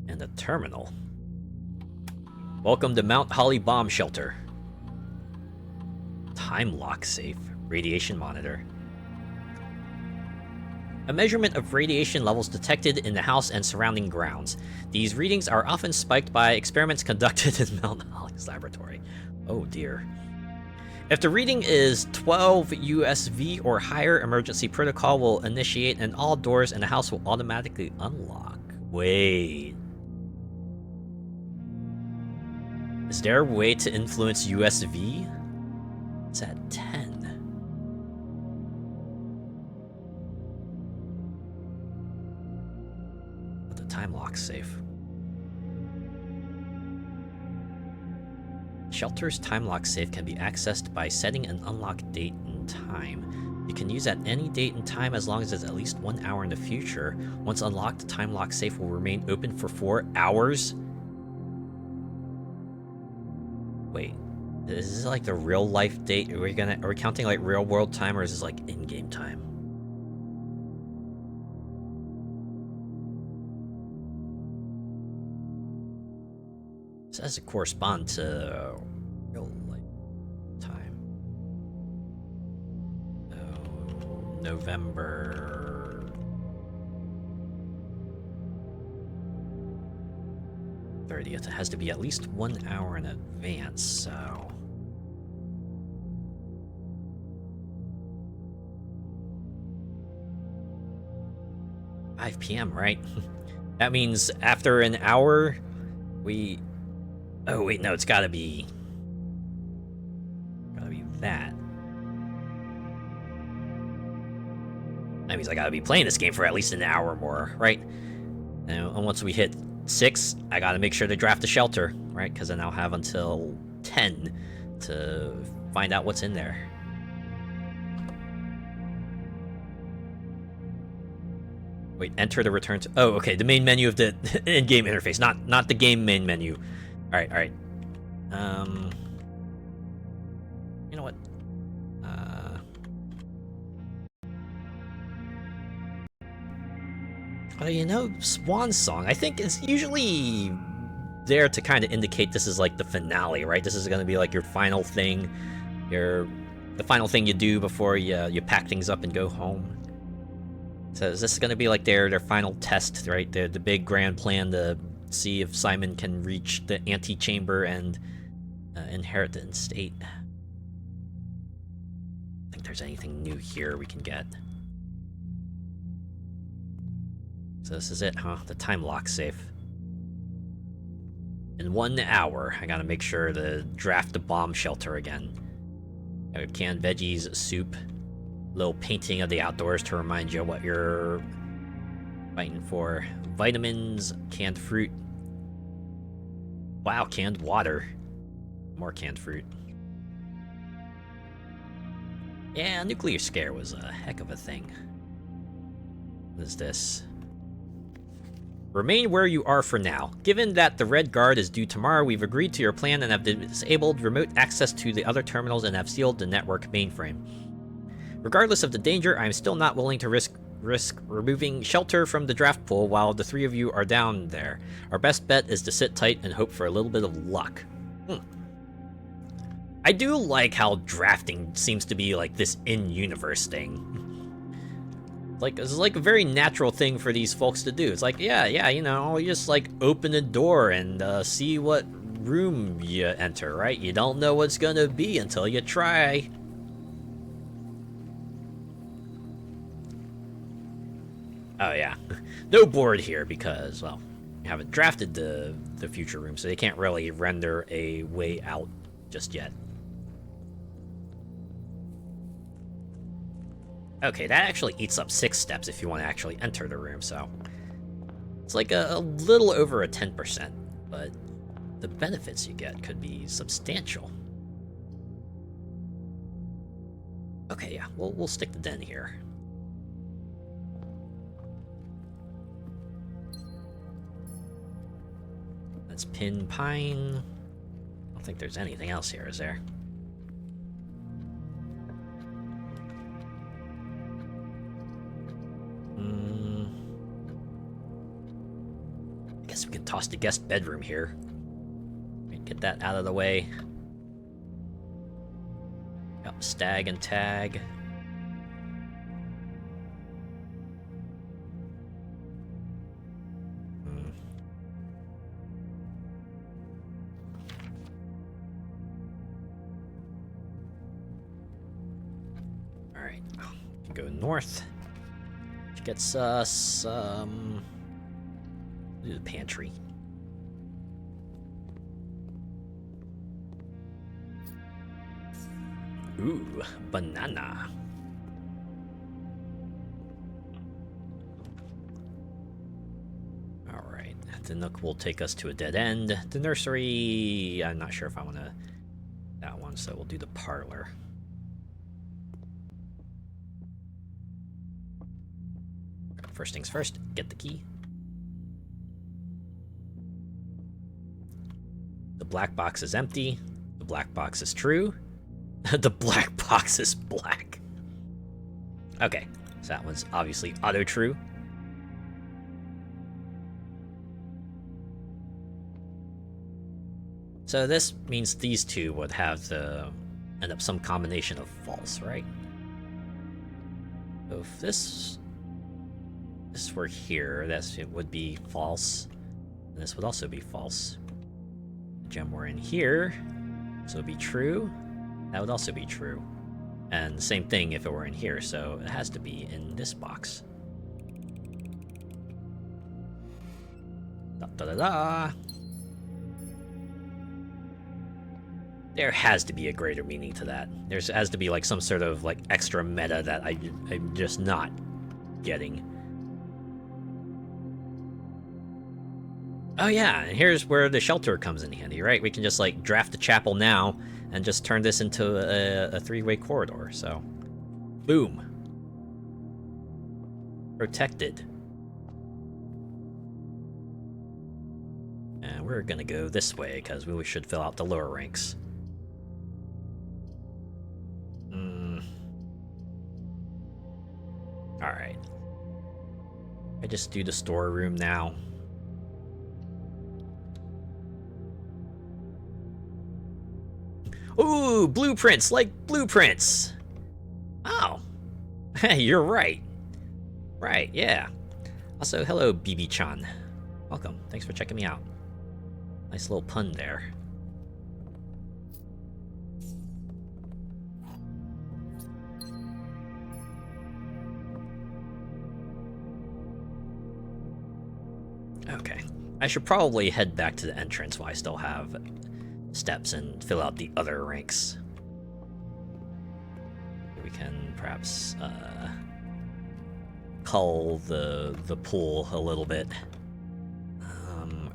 And a terminal. Welcome to Mount Holly Bomb Shelter. Time lock safe. Radiation monitor. A measurement of radiation levels detected in the house and surrounding grounds. These readings are often spiked by experiments conducted in Mount Holly's laboratory. Oh dear. If the reading is 12 USV or higher, emergency protocol will initiate and all doors in the house will automatically unlock. Wait. Is there a way to influence USV? It's at 10. But the time lock's safe. Shelter's time lock safe can be accessed by setting an unlock date and time. You can use at any date and time as long as it's at least 1 hour in the future. Once unlocked, the time lock safe will remain open for 4 hours. Wait, is this like the real life date? Are we counting like real world time, or is this like in-game time? It says it corresponds to real life time. Oh, November 30th. It has to be at least 1 hour in advance, so 5 p.m., right? That means after an hour, we... Oh, wait, no, it's gotta be that. That means I gotta be playing this game for at least an hour or more, right? And once we hit 6, I gotta make sure to draft a shelter, right? Because then I'll have until 10 to find out what's in there. Wait, enter the return to... Oh, okay, the main menu of the in-game interface, not the game main menu. Alright, alright. You know what? Well, you know, Swan Song, I think it's usually there to kind of indicate this is like the finale, right? This is going to be like your final thing, the final thing you do before you pack things up and go home. So is this going to be like their final test, right? The big grand plan to see if Simon can reach the antechamber and inherit the estate. I don't think there's anything new here we can get. So this is it, huh? The time lock safe. In 1 hour, I gotta make sure to draft the bomb shelter again. Got a canned veggies, soup, little painting of the outdoors to remind you what you're fighting for. Vitamins, canned fruit. Wow, canned water. More canned fruit. Yeah, nuclear scare was a heck of a thing. What is this? Remain where you are for now. Given that the Red Guard is due tomorrow, we've agreed to your plan and have disabled remote access to the other terminals and have sealed the network mainframe. Regardless of the danger, I am still not willing to risk removing shelter from the draft pool while the 3 of you are down there. Our best bet is to sit tight and hope for a little bit of luck. I do like how drafting seems to be like this in-universe thing. Like, it's like a very natural thing for these folks to do. It's like, yeah, you know, you just like open the door and see what room you enter, right? You don't know what's gonna be until you try. Oh yeah, No board here because, well, we haven't drafted the future room, so they can't really render a way out just yet. Okay, that actually eats up 6 steps if you want to actually enter the room, so it's like a little over a 10%, but the benefits you get could be substantial. Okay, yeah, we'll stick the den here. That's pin pine. I don't think there's anything else here, is there? I guess we can toss the guest bedroom here. Get that out of the way. Yep, stag and tag. Alright, go north. Which gets us, do the pantry. Ooh, banana. Alright, the nook will take us to a dead end. The nursery, I'm not sure if I want to that one, so we'll do the parlor. First things first, get the key. The black box is empty. The black box is true. The black box is black. Okay, so that one's obviously auto-true. So this means these two would have to end up some combination of false, right? So if this were here, it would be false. And this would also be false. The gem were in here, so it would be true. That would also be true. And the same thing if it were in here, so it has to be in this box. Da da da da! There has to be a greater meaning to that. There has to be like some sort of like extra meta that I'm just not getting. Oh yeah, and here's where the shelter comes in handy, right? We can just like draft the chapel now and just turn this into a 3-way corridor, so boom. Protected. And we're gonna go this way because we should fill out the lower ranks. Alright. I just do the storeroom now. Ooh, blueprints, like blueprints. Oh, hey, you're right. Right, yeah. Also, hello, BB-chan. Welcome, thanks for checking me out. Nice little pun there. Okay, I should probably head back to the entrance while I still have steps and fill out the other ranks. We can perhaps cull the pool a little bit.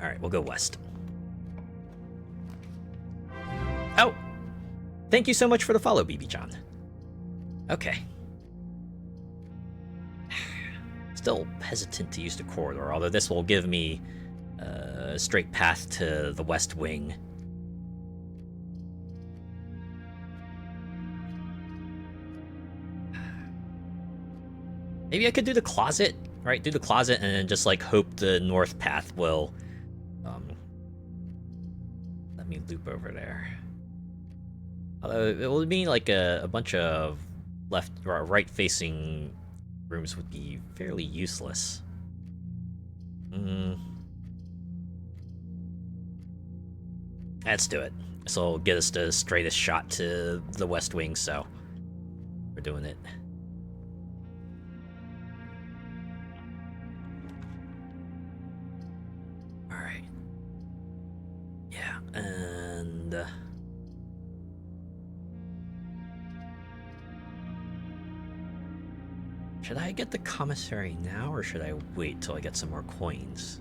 All right, we'll go west. Oh, thank you so much for the follow, BB-chan. Okay. Still hesitant to use the corridor, although this will give me a straight path to the west wing. Maybe I could do the closet, right? Do the closet and then just like hope the north path will let me loop over there. Although it would mean like a bunch of left or right facing rooms would be fairly useless. Let's do it. This will get us the straightest shot to the west wing, so we're doing it. Yeah, and... should I get the commissary now, or should I wait till I get some more coins?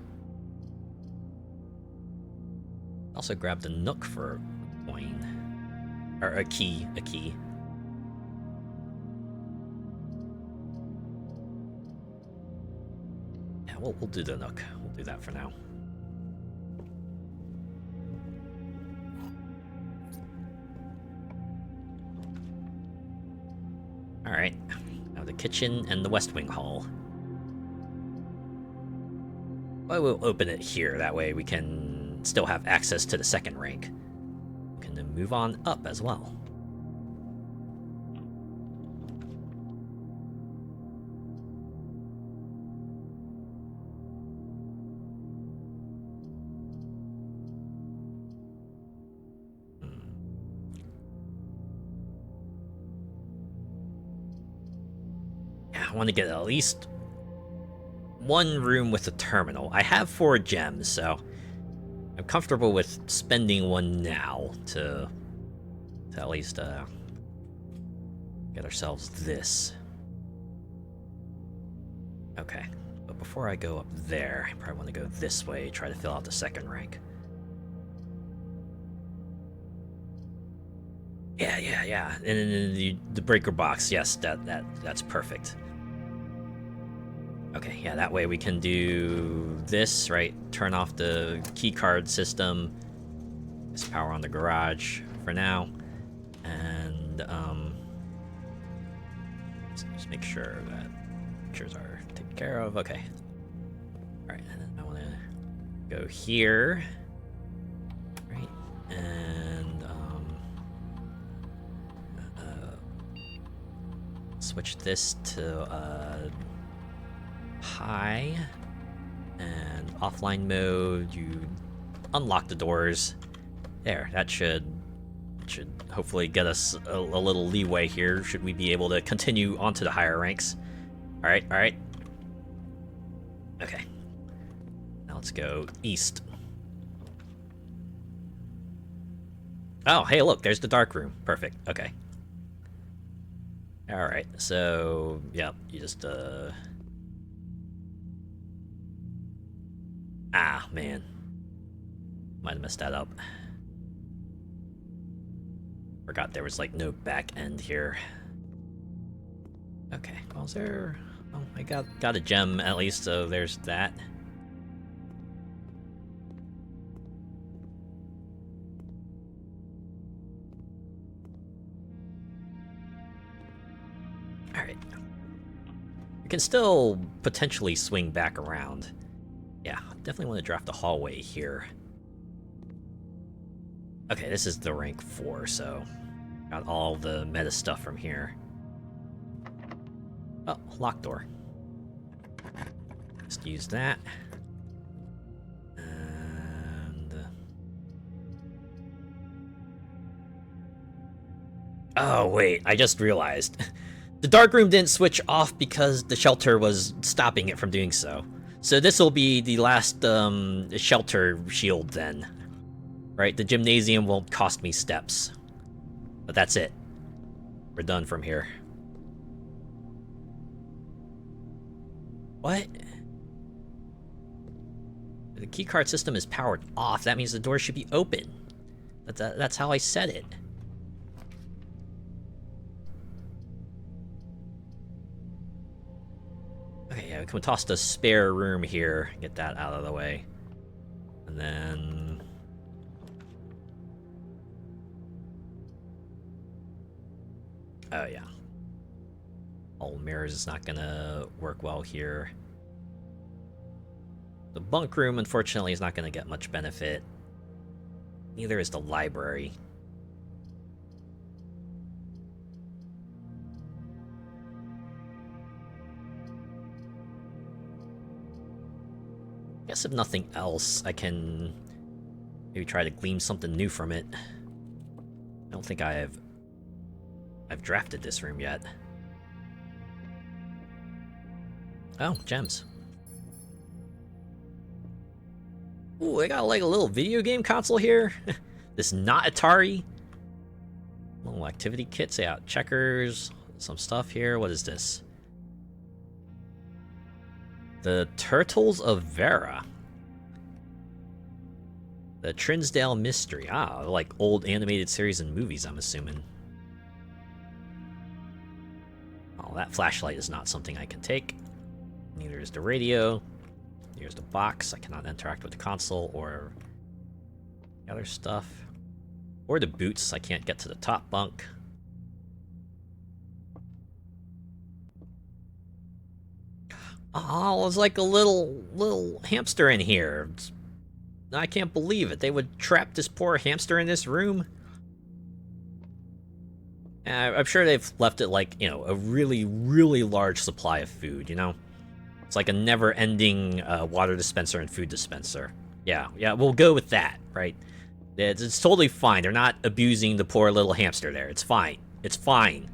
Also grab the nook for a coin. Or a key, Yeah, we'll do the nook. We'll do that for now. Alright, now the kitchen and the West Wing Hall. Well, we'll open it here, that way we can still have access to the second rank. We can then move on up as well. I want to get at least one room with a terminal. I have 4 gems, so I'm comfortable with spending one now to at least get ourselves this. Okay, but before I go up there, I probably want to go this way, try to fill out the second rank. Yeah. And then the breaker box, yes, that's perfect. Okay, yeah, that way we can do this, right? Turn off the keycard system. Just power on the garage for now. And, just make sure that pictures are taken care of. Okay. Alright, and then I want to go here. Right? And, switch this to, high and offline mode. You unlock the doors there. That should hopefully get us a little leeway here, should we be able to continue onto the higher ranks. All right. Okay, now let's go east. Oh, hey, look, there's the dark room. Perfect. Okay. All right, so yeah, you just ah, man. Might have messed that up. Forgot there was, like, no back end here. Okay, well, is there... oh, I got a gem, at least, so there's that. Alright. We can still potentially swing back around. Yeah, definitely want to draft the hallway here. Okay, this is the rank 4, so got all the meta stuff from here. Oh, locked door. Just use that. And... oh, wait, I just realized. The dark room didn't switch off because the shelter was stopping it from doing so. So this will be the last shelter shield then. Right, the gymnasium won't cost me steps. But that's it. We're done from here. What? The keycard system is powered off. That means the door should be open. That's how I set it. Okay, yeah, we can toss the spare room here. Get that out of the way. And then... oh, yeah. All mirrors is not gonna work well here. The bunk room, unfortunately, is not gonna get much benefit. Neither is the library. I guess if nothing else, I can maybe try to glean something new from it. I don't think I've drafted this room yet. Oh, gems. Ooh, they got like a little video game console here. This not Atari. Little activity kits, yeah, checkers, some stuff here. What is this? The Turtles of Vera. The Trinsdale Mystery. Ah, like old animated series and movies, I'm assuming. Oh, that flashlight is not something I can take. Neither is the radio. Here's the box. I cannot interact with the console or the other stuff. Or the boots. I can't get to the top bunk. Oh, there's like a little hamster in here. I can't believe it. They would trap this poor hamster in this room. I'm sure they've left it like, you know, a really, really large supply of food, you know? It's like a never-ending water dispenser and food dispenser. Yeah, we'll go with that, right? It's totally fine. They're not abusing the poor little hamster there. It's fine. It's fine.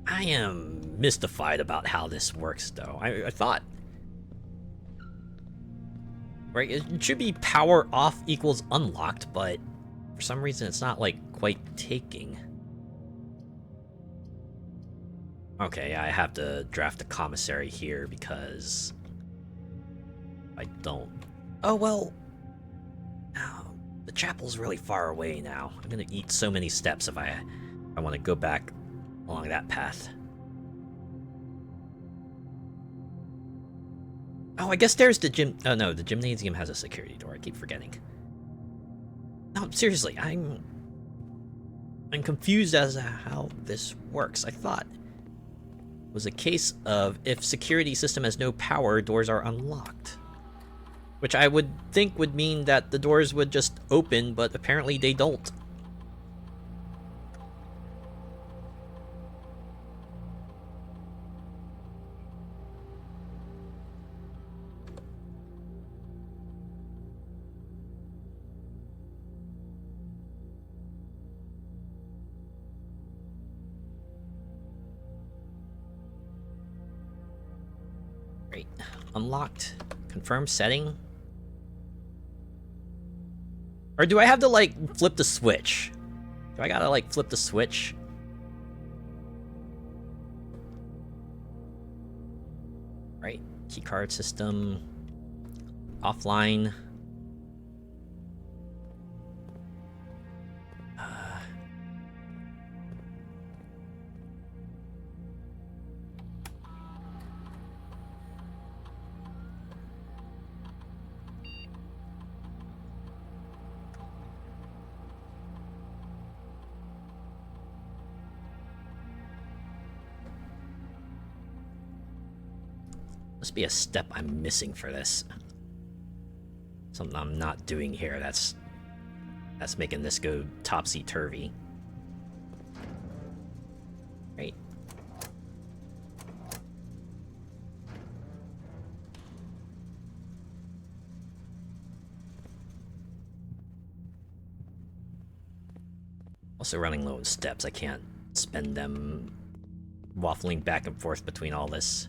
I am mystified about how this works, though. I thought... Right, it should be power off equals unlocked, but for some reason it's not, like, quite taking. Okay, I have to draft a commissary here because... I don't... Oh, well... Oh, the chapel's really far away now. I'm gonna eat so many steps if I want to go back along that path. Oh, I guess there's the gym... Oh, no, the gymnasium has a security door. I keep forgetting. No, seriously, I'm confused as to how this works. I thought it was a case of if security system has no power, doors are unlocked. Which I would think would mean that the doors would just open, but apparently they don't. Great. Unlocked. Confirm setting. Or do I have to, like, flip the switch? Do I gotta, like, flip the switch? Right. Keycard system. Offline. Must be a step I'm missing for this. Something I'm not doing here that's making this go topsy-turvy. Right. Also running low on steps. I can't spend them waffling back and forth between all this.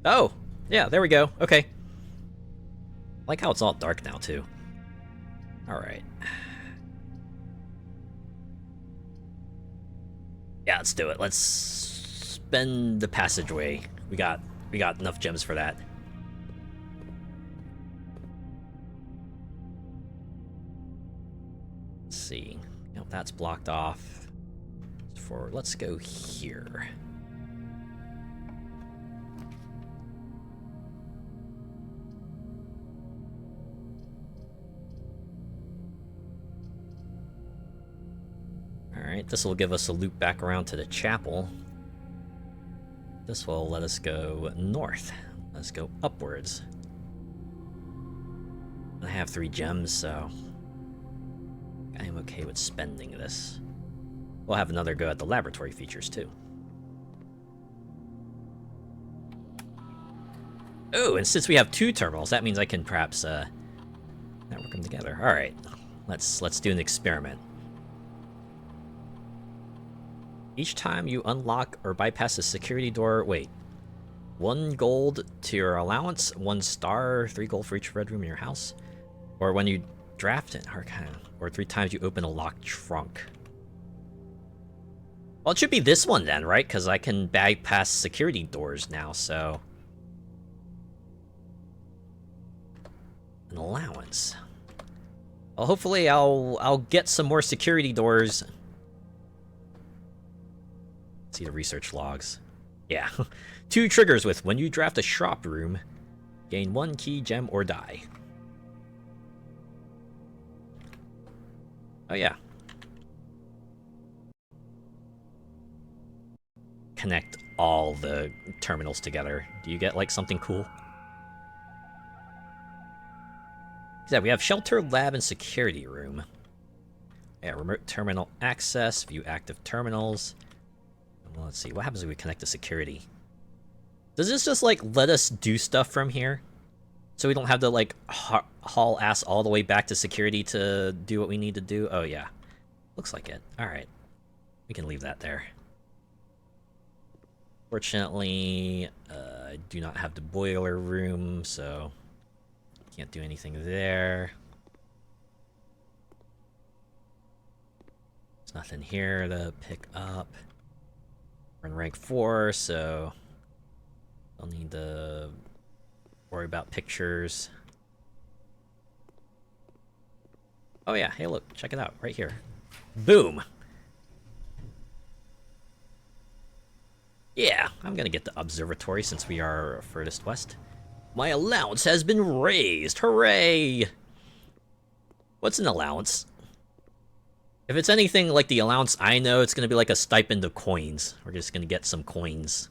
Oh, yeah, there we go. Okay. I like how it's all dark now, too. Alright. Yeah, let's do it. Let's spend the passageway. We got enough gems for that. Let's see. Nope, that's blocked off. Let's go here. Alright, this will give us a loop back around to the chapel. This will let us go north. Let's go upwards. I have 3 gems, so I am okay with spending this. We'll have another go at the laboratory features, too. Oh, and since we have 2 terminals, that means I can perhaps network them together. Alright, let's do an experiment. Each time you unlock or bypass a security door, wait. 1 gold to your allowance, 1 star, 3 gold for each red room in your house. Or when you draft it, or 3 times you open a locked trunk. Well, it should be this one then, right? Because I can bypass security doors now, so... An allowance. Well, hopefully I'll get some more security doors. See the research logs. Yeah. 2 triggers with when you draft a shop room, gain 1 key, gem, or die. Oh yeah. Connect all the terminals together. Do you get like something cool? Yeah, we have shelter, lab, and security room. Yeah, remote terminal access, view active terminals. Well, let's see, what happens if we connect to security? Does this just, like, let us do stuff from here? So we don't have to, like, haul ass all the way back to security to do what we need to do? Oh, yeah. Looks like it. Alright. We can leave that there. Fortunately, I do not have the boiler room, so... Can't do anything there. There's nothing here to pick up. We're in rank 4, so... Don't need to worry about pictures. Oh yeah, hey look, check it out, right here. Boom! Yeah, I'm gonna get the observatory since we are furthest west. My allowance has been raised, hooray! What's an allowance? If it's anything like the allowance I know, it's gonna be like a stipend of coins. We're just gonna get some coins.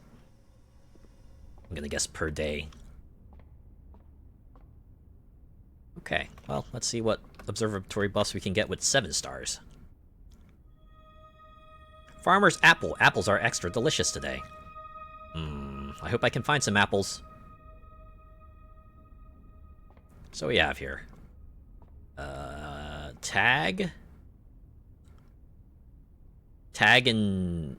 I'm gonna guess per day. Okay, well, let's see what observatory buffs we can get with 7 stars. Farmer's apple. Apples are extra delicious today. I hope I can find some apples. So we have here. Tag. Tag and...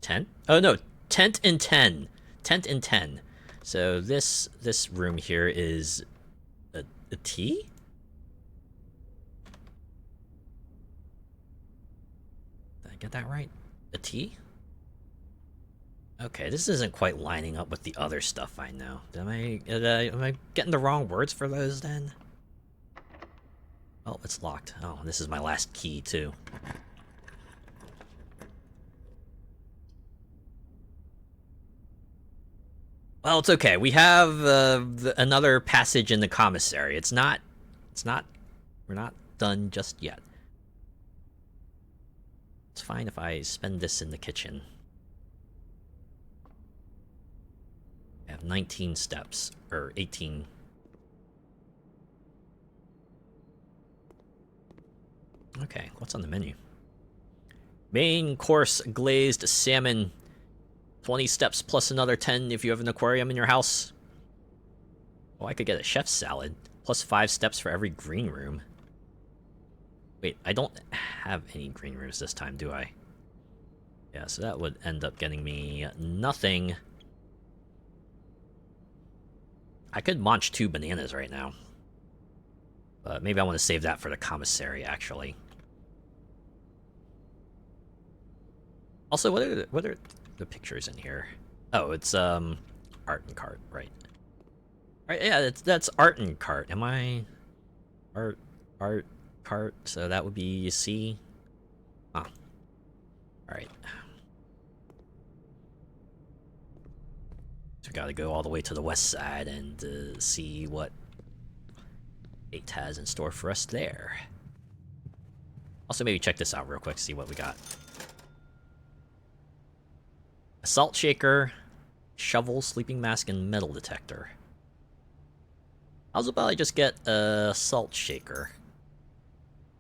tent? Oh no, tent and 10. Tent and 10. So this room here is a T? Did I get that right? A T? Okay, this isn't quite lining up with the other stuff I know. Am I getting the wrong words for those then? Oh, it's locked. Oh, this is my last key too. Well, it's okay. We have another passage in the commissary. We're not done just yet. It's fine if I spend this in the kitchen. I have 19 steps, or 18. Okay, what's on the menu? Main course glazed salmon. 20 steps plus another 10 if you have an aquarium in your house. Oh, I could get a chef's salad. Plus 5 steps for every green room. Wait, I don't have any green rooms this time, do I? Yeah, so that would end up getting me nothing. I could launch 2 bananas right now. But maybe I want to save that for the commissary, actually. Also, what are the pictures in here? Oh, it's art and cart, right? Right, yeah, that's art and cart. Am I art cart? So that would be C. Ah, all right. So we got to go all the way to the west side and see what fate has in store for us there. Also, maybe check this out real quick. See what we got. A salt shaker, shovel, sleeping mask, and metal detector. How's about I just get a salt shaker?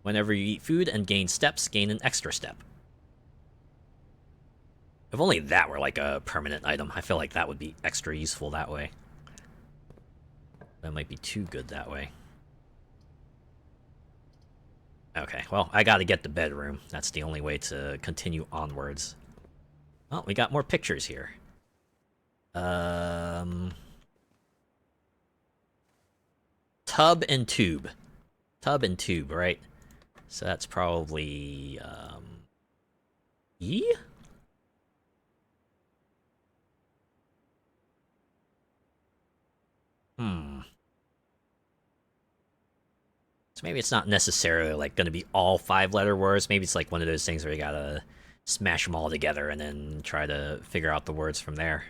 Whenever you eat food and gain steps, gain an extra step. If only that were like a permanent item, I feel like that would be extra useful that way. That might be too good that way. Okay, well, I gotta get the bedroom. That's the only way to continue onwards. Oh, we got more pictures here. Tub and tube. Tub and tube, right? So that's probably, E? So maybe it's not necessarily, like, gonna be all 5-letter words. Maybe it's like one of those things where you gotta smash them all together and then try to figure out the words from there.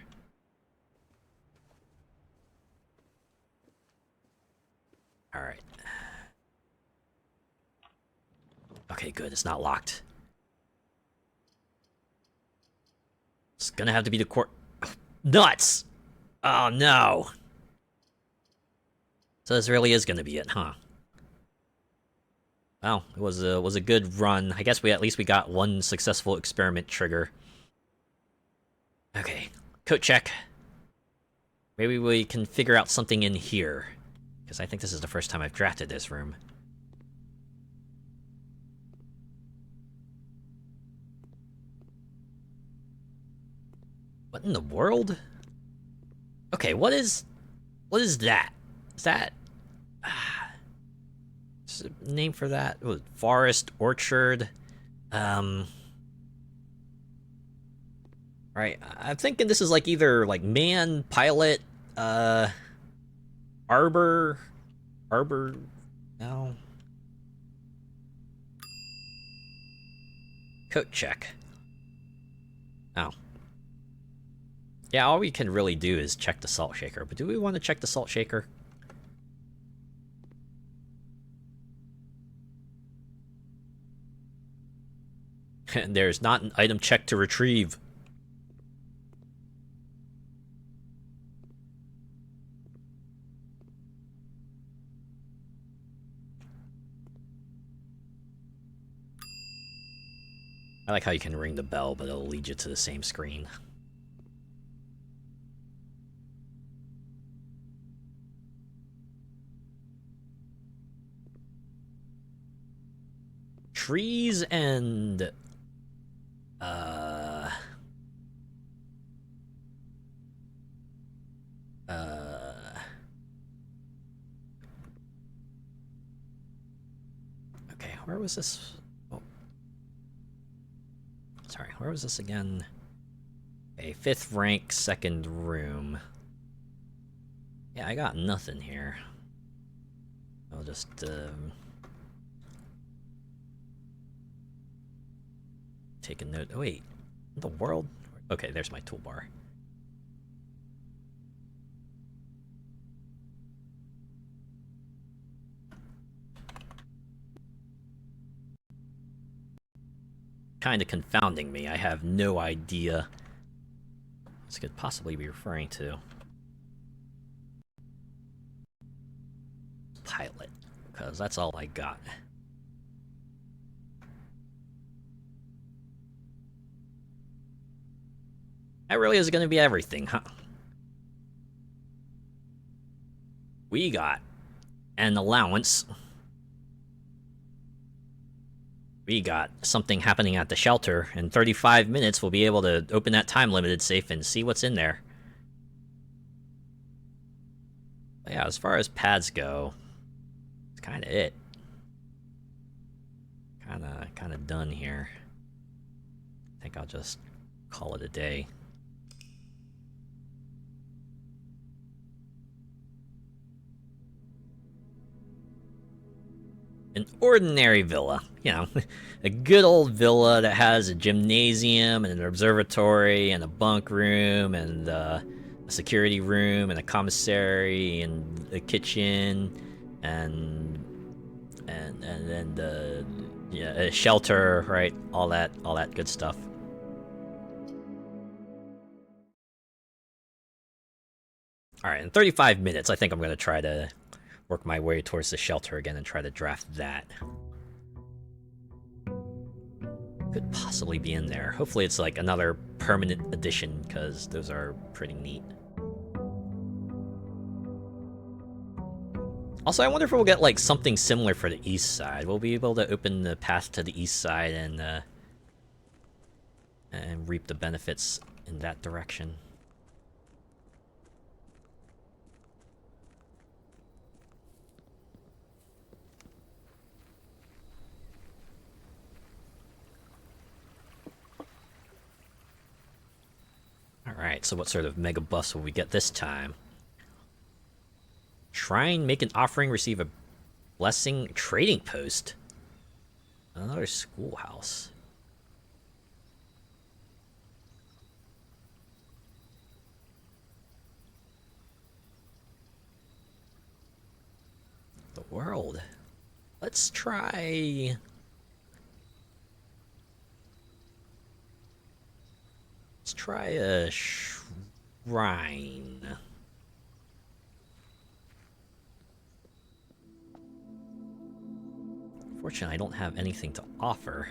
Alright. Okay, good. It's not locked. It's gonna have to be the court. Nuts! Oh, no! So this really is gonna be it, huh? Well, it was a good run. I guess at least we got one successful experiment trigger. Okay, code check. Maybe we can figure out something in here, because I think this is the first time I've drafted this room. What in the world? Okay, what is that? Is that is there a name for that? What, forest, orchard, right. I'm thinking this is like either like man, pilot, arbor, no. Coat check. Oh. Yeah, all we can really do is check the salt shaker, but do we want to check the salt shaker? And there's not an item check to retrieve. I like how you can ring the bell, but it'll lead you to the same screen. Trees and okay, where was this? Oh. Sorry, where was this again? A 5th rank, 2nd room. Yeah, I got nothing here. I'll just, take a note. Oh, wait. The world? Okay, there's my toolbar. Kind of confounding me. I have no idea what this could possibly be referring to. Pilot, because that's all I got. That really is going to be everything, huh? We got an allowance. We got something happening at the shelter. In 35 minutes, we'll be able to open that time-limited safe and see what's in there. But yeah, as far as pads go, it's kind of it. Kind of done here. I think I'll just call it a day. An ordinary villa, you know, a good old villa that has a gymnasium and an observatory and a bunk room and a security room and a commissary and a kitchen and then a shelter, right? All that good stuff. All right, in 35 minutes, I think I'm gonna try to work my way towards the shelter again and try to draft that. Could possibly be in there. Hopefully it's like another permanent addition, because those are pretty neat. Also, I wonder if we'll get like something similar for the east side. We'll be able to open the path to the east side and and reap the benefits in that direction. Alright, so what sort of mega buffs will we get this time? Shrine, make an offering, receive a blessing, trading post. Another schoolhouse. The world. Let's try... Let's try a shrine. Fortunately, I don't have anything to offer.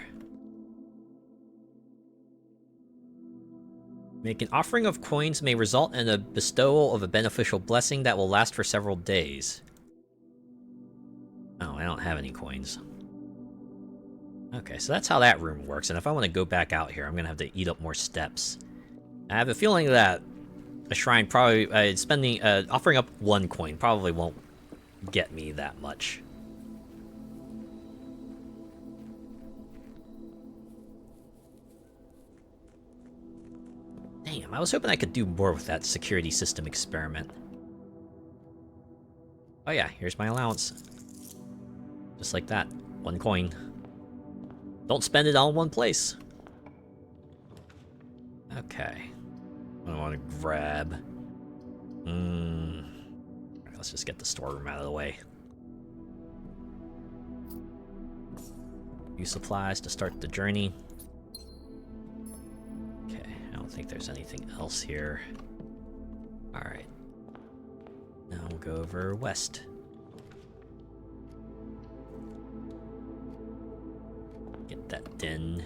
Make an offering of coins may result in a bestowal of a beneficial blessing that will last for several days. Oh, I don't have any coins. Okay, so that's how that room works, and if I want to go back out here, I'm gonna have to eat up more steps. I have a feeling that a shrine probably... offering up one coin probably won't get me that much. Damn, I was hoping I could do more with that security system experiment. Oh yeah, here's my allowance. Just like that. One coin. Don't spend it all in one place. Okay. I want to grab... Alright, let's just get the storeroom out of the way. Use supplies to start the journey. Okay, I don't think there's anything else here. Alright. Now we'll go over west. Get that den.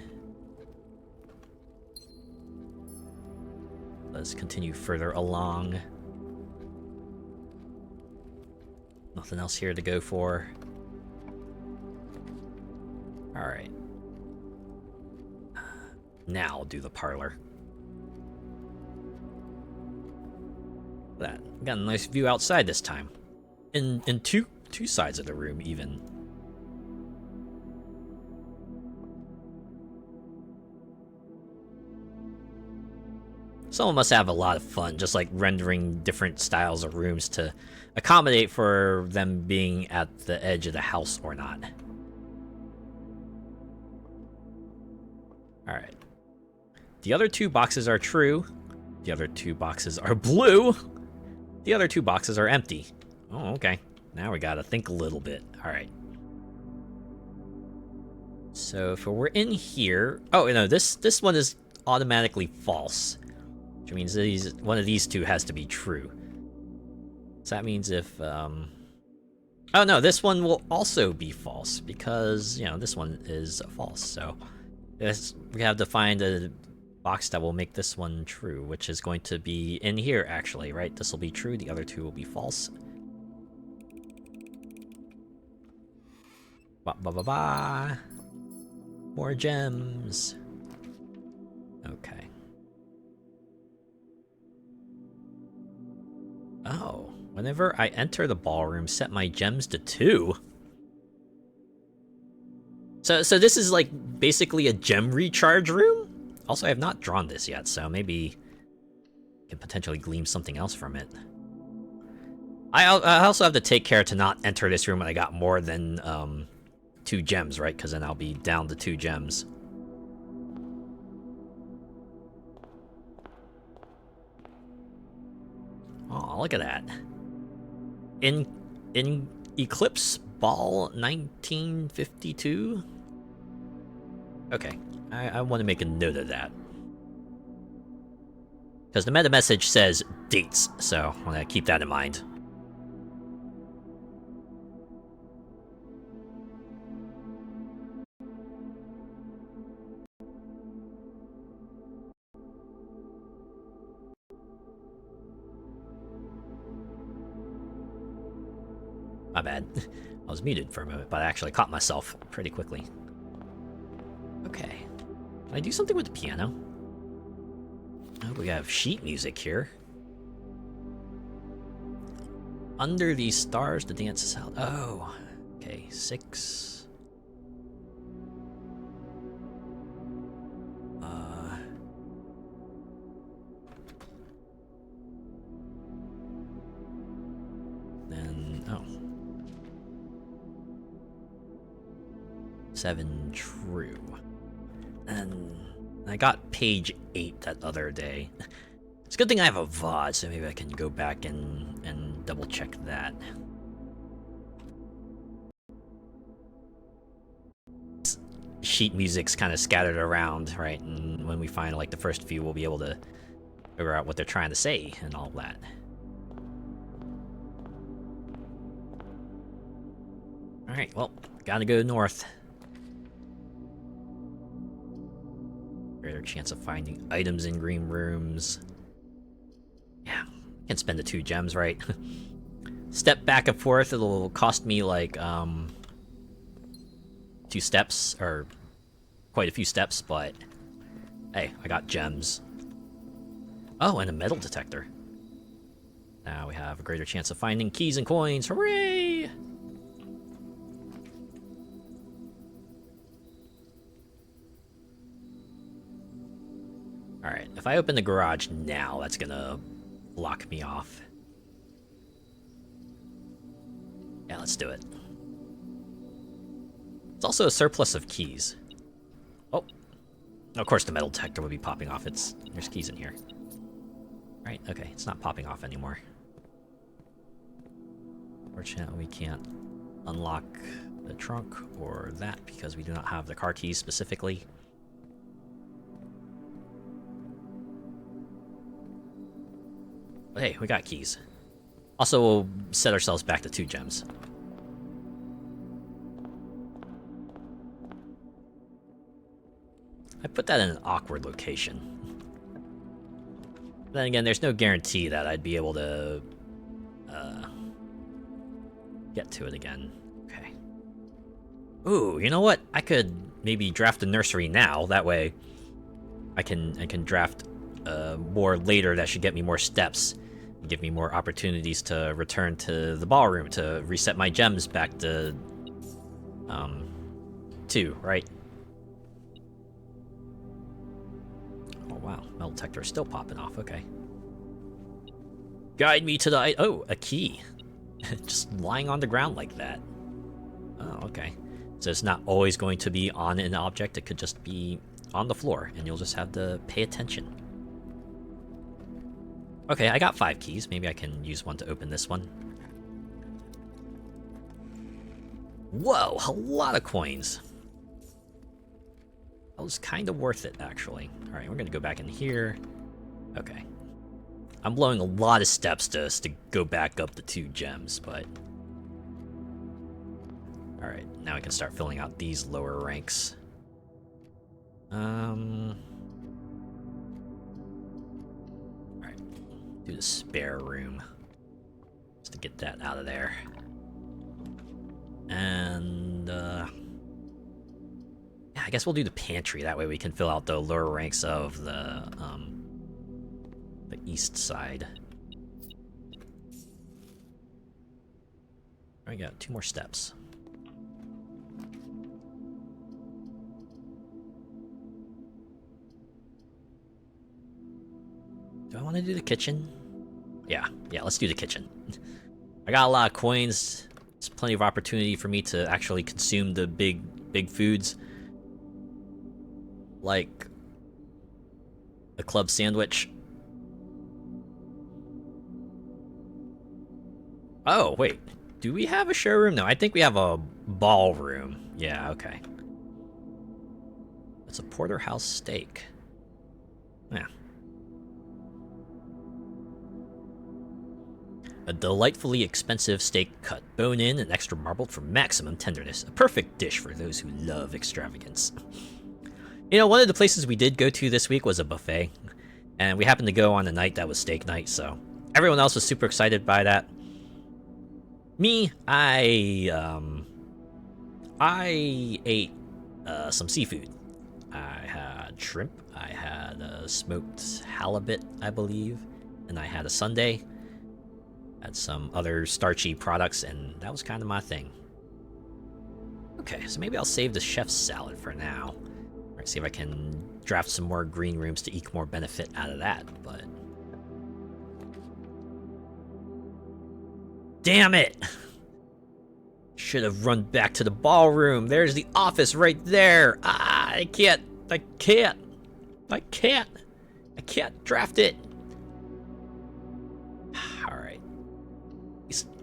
Let's continue further along. Nothing else here to go for. Alright. Now I'll do the parlor. That got a nice view outside this time. In two sides of the room even. Someone must have a lot of fun just like rendering different styles of rooms to accommodate for them being at the edge of the house or not. Alright. The other two boxes are true. The other two boxes are blue. The other two boxes are empty. Oh, okay. Now we gotta think a little bit. Alright. So if we're in here... Oh, no, this one is automatically false. Which means one of these two has to be true. So that means if... Oh no, this one will also be false. Because, you know, this one is false. So we have to find a box that will make this one true. Which is going to be in here, actually, right? This will be true, the other two will be false. Ba-ba-ba-ba! More gems! Okay. Oh, whenever I enter the ballroom, set my gems to 2. So this is like basically a gem recharge room? Also, I have not drawn this yet, so maybe I can potentially glean something else from it. I also have to take care to not enter this room when I got more than 2 gems, right? Because then I'll be down to 2 gems. Oh, look at that. In Eclipse Ball 1952? Okay, I want to make a note of that. Because the meta message says dates, so I want to keep that in mind. My bad. I was muted for a moment, but I actually caught myself pretty quickly. Okay. Can I do something with the piano? Oh, we have sheet music here. Under these stars, the dance is held. Oh, okay, 6. Then, oh. 7 true. And I got page 8 that other day. It's a good thing I have a VOD, so maybe I can go back and double check that. Sheet music's kind of scattered around, right? And when we find like the first few, we'll be able to figure out what they're trying to say and all that. Alright, well, gotta go north. Greater chance of finding items in green rooms. Yeah, can spend the 2 gems, right? Step back and forth, it'll cost me like 2 steps, or quite a few steps, but hey, I got gems. Oh, and a metal detector. Now we have a greater chance of finding keys and coins. Hooray! Alright, if I open the garage now, that's gonna block me off. Yeah, let's do it. It's also a surplus of keys. Oh. Of course the metal detector would be popping off. There's keys in here. Right, okay, it's not popping off anymore. Fortunately, we can't unlock the trunk or that because we do not have the car keys specifically. But hey, we got keys. Also, we'll set ourselves back to 2 gems. I put that in an awkward location. Then again, there's no guarantee that I'd be able to get to it again. Okay. Ooh, you know what? I could maybe draft a nursery now. That way, I can draft more later. That should get me more steps, and give me more opportunities to return to the ballroom to reset my gems back to 2, right? Oh wow, metal detector is still popping off. Okay. Guide me to the oh, a key. Just lying on the ground like that. Oh, okay. So it's not always going to be on an object, it could just be on the floor, and you'll just have to pay attention. Okay, I got 5 keys. Maybe I can use one to open this one. Whoa, a lot of coins. That was kind of worth it, actually. Alright, we're gonna go back in here. Okay. I'm blowing a lot of steps just to go back up the 2 gems, but... Alright, now we can start filling out these lower ranks. Alright. Do the spare room. Just to get that out of there. And, yeah, I guess we'll do the pantry. That way we can fill out the lower ranks of the east side. We got 2 more steps. Do I want to do the kitchen? Yeah, let's do the kitchen. I got a lot of coins. There's plenty of opportunity for me to actually consume the big foods. Like a club sandwich. Oh, wait. Do we have a showroom? No, I think we have a ballroom. Yeah, okay. It's a porterhouse steak. Yeah. A delightfully expensive steak cut, bone-in and extra marbled for maximum tenderness. A perfect dish for those who love extravagance. You know, one of the places we did go to this week was a buffet. And we happened to go on a night that was steak night, so... Everyone else was super excited by that. Me, I ate some seafood. I had shrimp, I had had a smoked halibut, I believe, and I had a sundae. Had some other starchy products, and that was kind of my thing. Okay, so maybe I'll save the chef's salad for now. Alright, see if I can draft some more green rooms to eke more benefit out of that, but... Damn it! Should have run back to the ballroom. There's the office right there. Ah, I can't draft it. Alright.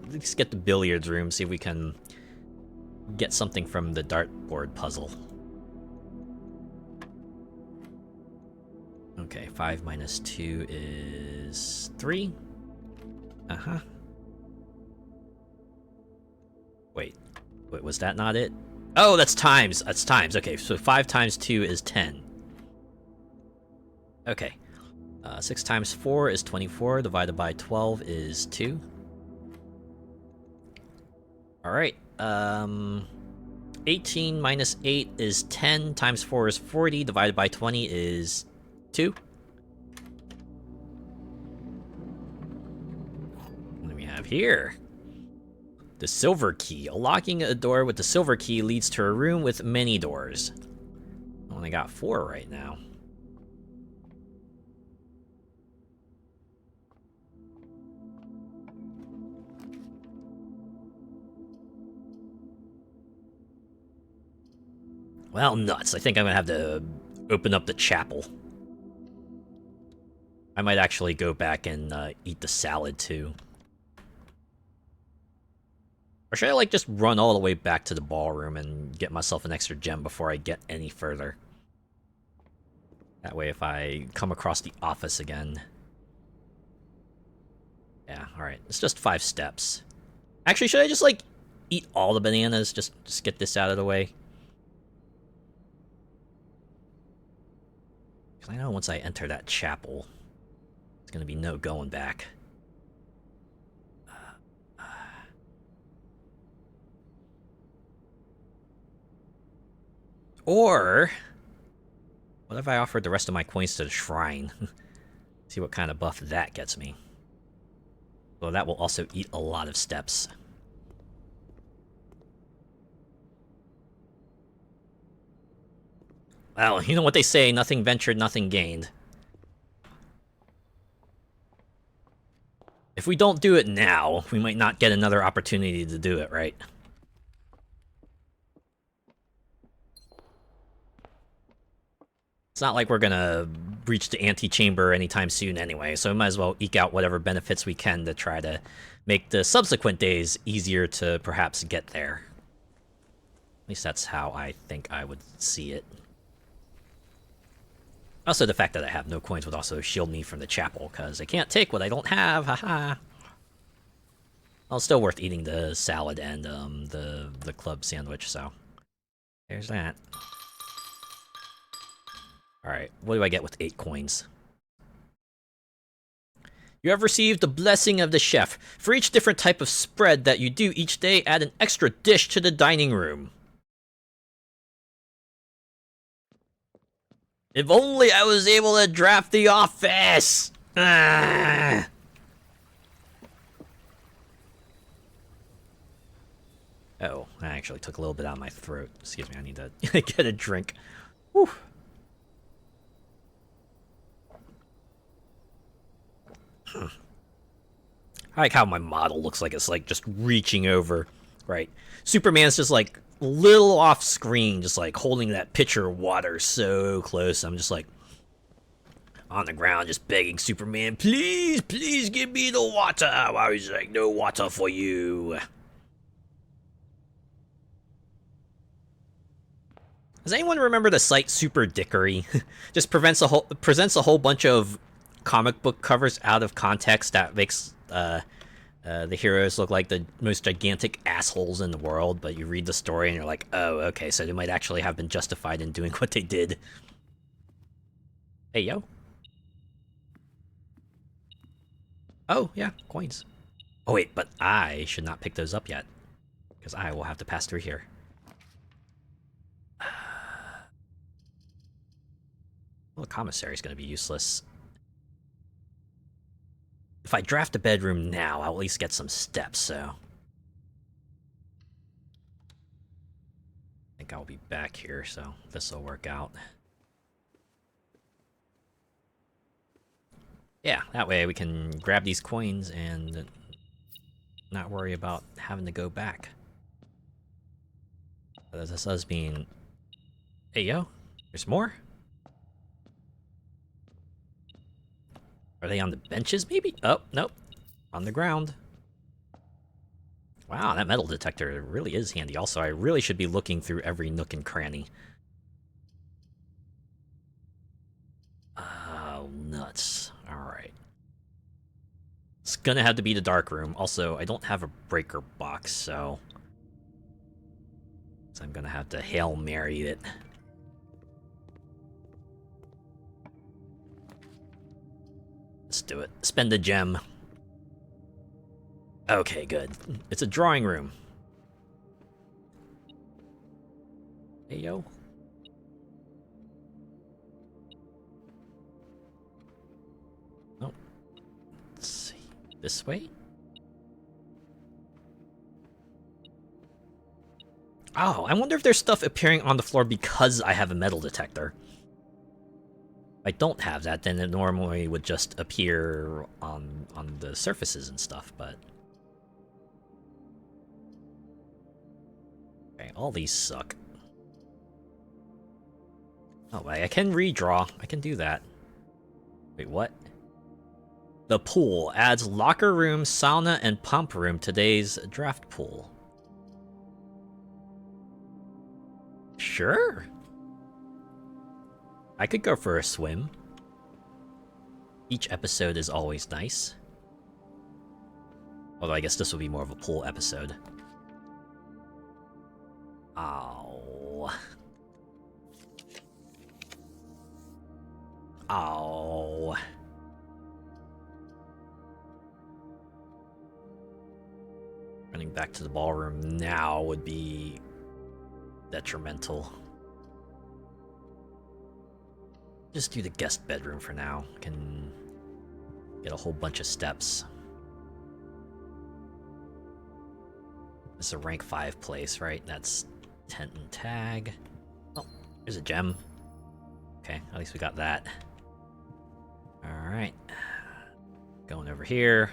Let's get the billiards room, see if we can get something from the dartboard puzzle. Okay, 5 minus 2 is 3. Uh-huh. Wait, was that not it? Oh, that's times. That's times. Okay, so 5 times 2 is 10. Okay. 6 times 4 is 24. Divided by 12 is 2. Alright. 18 minus 8 is 10. Times 4 is 40. Divided by 20 is 2. What do we have here? The silver key. Unlocking a door with the silver key leads to a room with many doors. I only got 4 right now. Well, nuts. I think I'm gonna have to open up the chapel. I might actually go back and eat the salad too. Or should I, like, just run all the way back to the ballroom and get myself an extra gem before I get any further? That way, if I come across the office again... Yeah, alright. It's just 5 steps. Actually, should I just, like, eat all the bananas? Just get this out of the way? Because I know once I enter that chapel, it's gonna be no going back. Or, what if I offered the rest of my coins to the shrine? See what kind of buff that gets me. Well, that will also eat a lot of steps. Well, you know what they say, nothing ventured, nothing gained. If we don't do it now, we might not get another opportunity to do it, right? It's not like we're gonna reach the antechamber anytime soon anyway, so we might as well eke out whatever benefits we can to try to make the subsequent days easier to perhaps get there. At least that's how I think I would see it. Also, the fact that I have no coins would also shield me from the chapel, because I can't take what I don't have, haha. Well, it's still worth eating the salad and the club sandwich, so there's that. Alright, what do I get with 8 coins? You have received the blessing of the chef. For each different type of spread that you do each day, add an extra dish to the dining room. If only I was able to draft the office! Ah. Oh, I actually took a little bit out of my throat. Excuse me, I need to get a drink. Whew. I like how my model looks like it's like just reaching over, right? Superman's just like little off screen, just like holding that pitcher of water so close. I'm just like on the ground, just begging Superman, please, please give me the water. While he's like, no water for you. Does anyone remember the site Super Dickory? Just presents a whole bunch of comic book covers out of context that makes the heroes look like the most gigantic assholes in the world, but you read the story and you're like, oh, okay, so they might actually have been justified in doing what they did. Hey, yo. Oh, yeah, coins. Oh, wait, but I should not pick those up yet, because I will have to pass through here. Well, the commissary is going to be useless. If I draft a bedroom now, I'll at least get some steps, so... I think I'll be back here, so this will work out. Yeah, that way we can grab these coins and not worry about having to go back. This does mean... Hey, yo, there's more? Are they on the benches, maybe? Oh, nope. On the ground. Wow, that metal detector really is handy. Also, I really should be looking through every nook and cranny. Oh, nuts. Alright. It's gonna have to be the dark room. Also, I don't have a breaker box, so I'm gonna have to Hail Mary it. Let's do it. Spend a gem. Okay, good. It's a drawing room. Hey, yo. Oh. Let's see. This way? Oh, I wonder if there's stuff appearing on the floor because I have a metal detector. If I don't have that, then it normally would just appear on the surfaces and stuff, but... Okay, all these suck. Oh, wait, I can redraw. I can do that. Wait, what? The pool adds locker room, sauna, and pump room to today's draft pool. Sure. I could go for a swim. Each episode is always nice. Although I guess this will be more of a pool episode. Ow. Ow. Running back to the ballroom now would be detrimental. Just do the guest bedroom for now. Can get a whole bunch of steps. This is a rank 5 place, right? That's tent and tag. Oh, there's a gem. Okay, at least we got that. Alright. Going over here.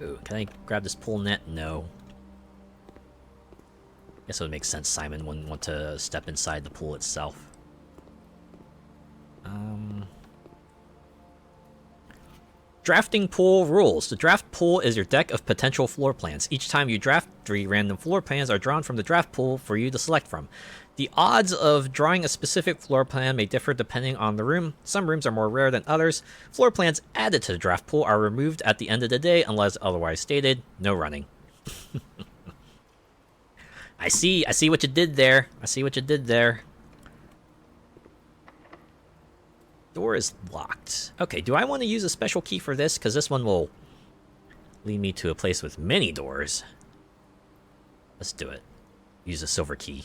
Ooh, can I grab this pool net? No. Guess it would make sense Simon wouldn't want to step inside the pool itself. Drafting pool rules. The draft pool is your deck of potential floor plans. Each time you draft, 3 random floor plans are drawn from the draft pool for you to select from. The odds of drawing a specific floor plan may differ depending on the room. Some rooms are more rare than others. Floor plans added to the draft pool are removed at the end of the day unless otherwise stated. No running. I see what you did there. I see what you did there. Door is locked. Okay, do I want to use a special key for this? Because this one will lead me to a place with many doors. Let's do it. Use a silver key.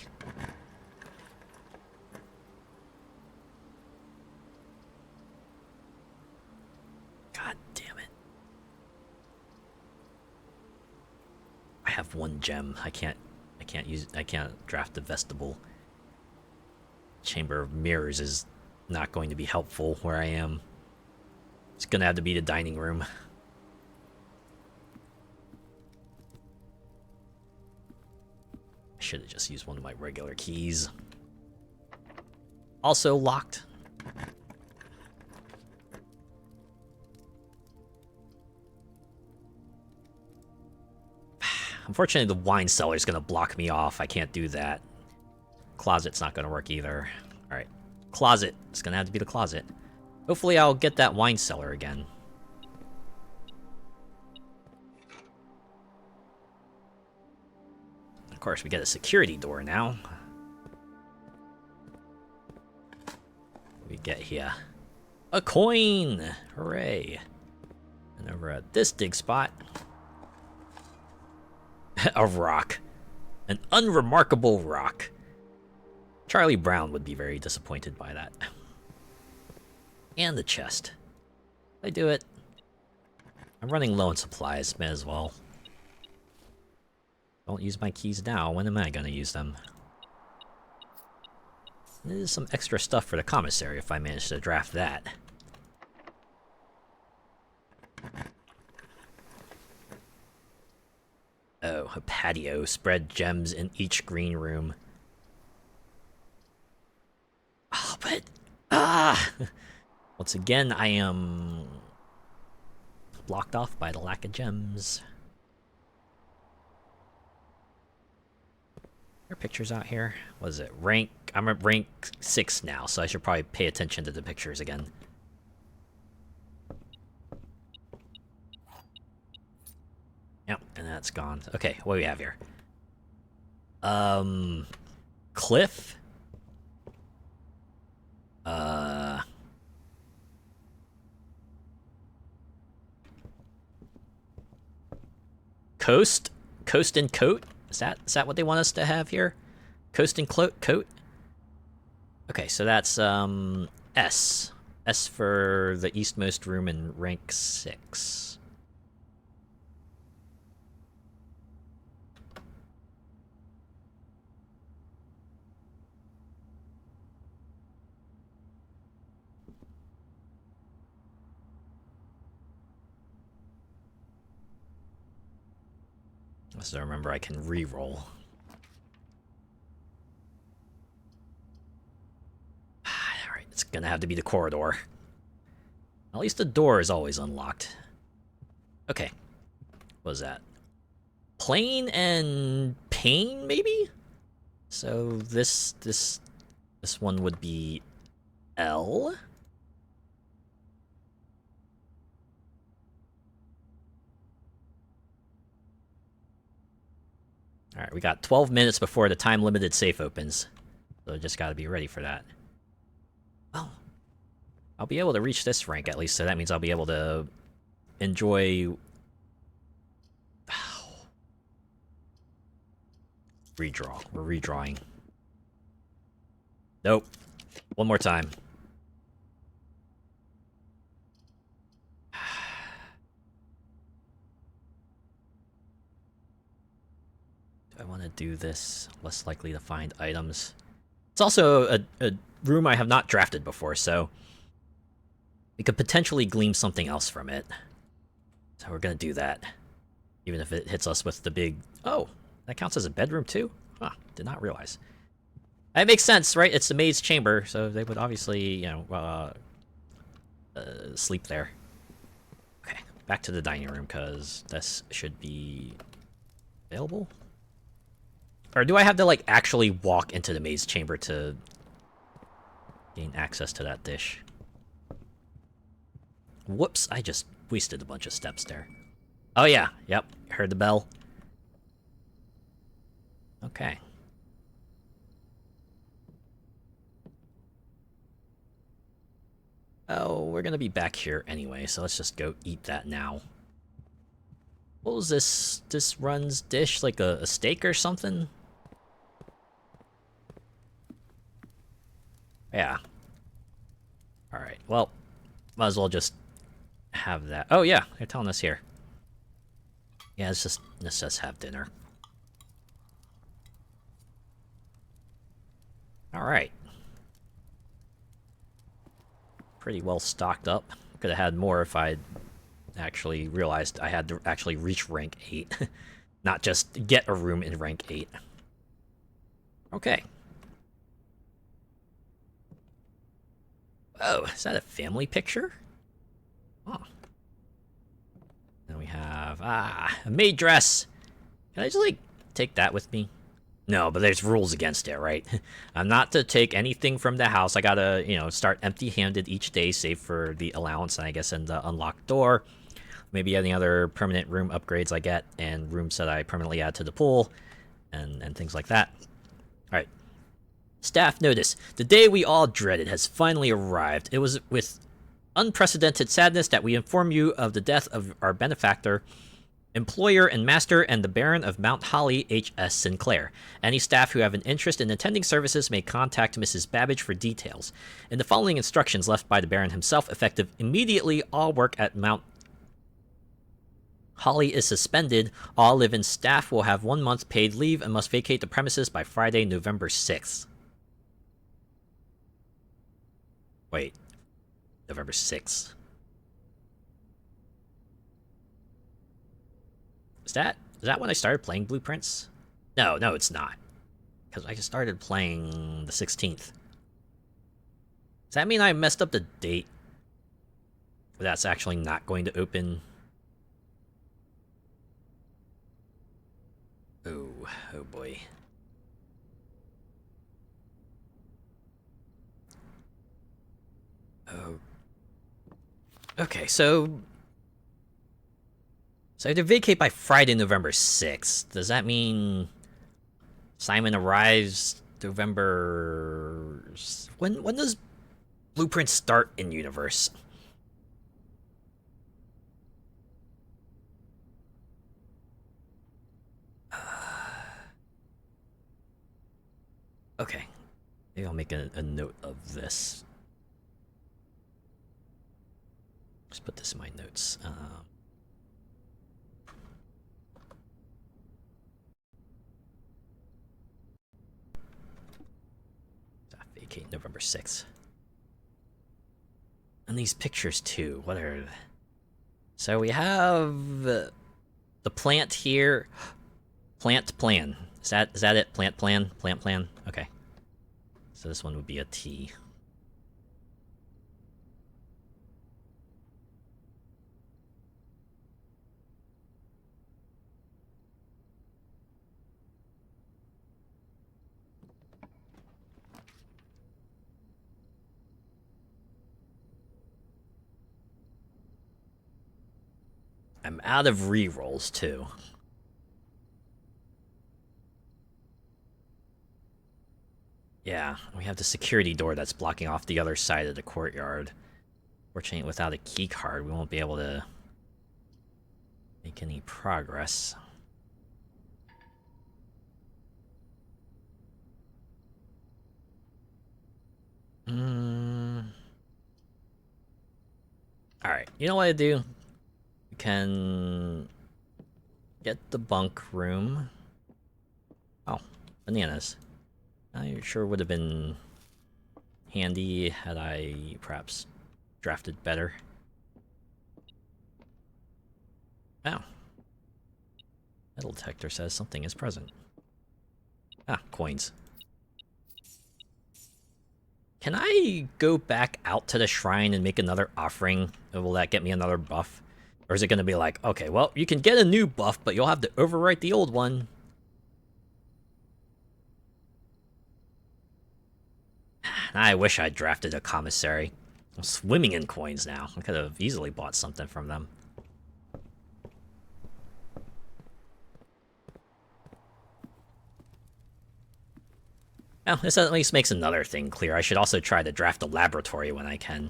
God damn it. I have 1 gem. I can't draft the vestibule. Chamber of Mirrors is not going to be helpful where I am. It's gonna have to be the dining room. I should have just used one of my regular keys. Also locked. Unfortunately, the wine cellar is gonna block me off. I can't do that. Closet's not gonna work either. Alright. Closet. It's gonna have to be the closet. Hopefully I'll get that wine cellar again. Of course, we get a security door now. What we get here? A coin! Hooray! And over at this dig spot... a rock. An unremarkable rock. Charlie Brown would be very disappointed by that. And the chest. I do it. I'm running low on supplies, may as well. Don't use my keys now, when am I gonna use them? There's some extra stuff for the commissary if I manage to draft that. Oh, a patio. Spread gems in each green room. Oh, but... Once again, I am... blocked off by the lack of gems. There are pictures out here. What is it? Rank... I'm at rank 6 now, so I should probably pay attention to the pictures again. Yep, and that's gone. Okay, what do we have here? Cliff? Coast? Coast and coat? Is that what they want us to have here? Coast and coat? Okay, so that's, S. S for the eastmost room in rank 6. So remember, I can re-roll. Alright, it's gonna have to be the corridor. At least the door is always unlocked. Okay. What was that? Plane and pain, maybe? So this one would be L. Alright, we got 12 minutes before the time-limited safe opens. So just gotta be ready for that. Well, I'll be able to reach this rank at least, so that means I'll be able to enjoy... Redraw. We're redrawing. Nope. One more time. I want to do this. Less likely to find items. It's also a room I have not drafted before, so we could potentially glean something else from it. So we're gonna do that. Even if it hits us with the big... Oh, that counts as a bedroom too? Huh, did not realize. That makes sense, right? It's the maid's chamber, so they would obviously, you know, sleep there. Okay, back to the dining room, because this should be available. Or do I have to, like, actually walk into the maid's chamber to gain access to that dish? Whoops, I just wasted a bunch of steps there. Oh yeah, yep, heard the bell. Okay. Oh, we're gonna be back here anyway, so let's just go eat that now. What was this run's dish? Like a steak or something? Yeah. Alright, well, might as well just have that. Oh yeah, they're telling us here. Yeah, let's just have dinner. Alright. Pretty well stocked up. Could have had more if I'd actually realized I had to actually reach rank 8. Not just get a room in rank 8. Okay. Oh, is that a family picture? Oh. Then we have, a maid dress. Can I just, like, take that with me? No, but there's rules against it, right? I'm not to take anything from the house. I gotta, you know, start empty-handed each day, save for the allowance, I guess, and the unlocked door. Maybe any other permanent room upgrades I get, and rooms that I permanently add to the pool, and things like that. Alright. Staff notice. The day we all dreaded has finally arrived. It was with unprecedented sadness that we inform you of the death of our benefactor, Employer and Master and the Baron of Mount Holly H.S. Sinclair. Any staff who have an interest in attending services may contact Mrs. Babbage for details. In the following instructions left by the Baron himself, effective immediately, all work at Mount Holly is suspended. All live-in staff will have 1 month paid leave and must vacate the premises by Friday, November 6th. Wait. November 6th. Is that when I started playing Blueprints? No, it's not. Because I started playing the 16th. Does that mean I messed up the date? That's actually not going to open. Oh boy. Oh. Okay, so I have to vacate by Friday, November 6th. Does that mean Simon arrives November... When does Blueprint start in universe? Okay. Maybe I'll make a note of this. Just put this in my notes. Vacate November 6th. And these pictures too. What are... So we have the plant here. Plant plan. Is that it? Plant plan? Plant plan? Okay. So this one would be a T. I'm out of rerolls too. Yeah, we have the security door that's blocking off the other side of the courtyard. Fortunately, without a key card, we won't be able to make any progress. Alright, you know what I do? We can get the bunk room. Oh, bananas. I sure would have been handy had I perhaps drafted better. Oh. Metal detector says something is present. Ah, coins. Can I go back out to the shrine and make another offering? Will that get me another buff? Or is it going to be like, okay, well, you can get a new buff, but you'll have to overwrite the old one? I wish I'd drafted a commissary. I'm swimming in coins now. I could have easily bought something from them. Well, this at least makes another thing clear. I should also try to draft a laboratory when I can.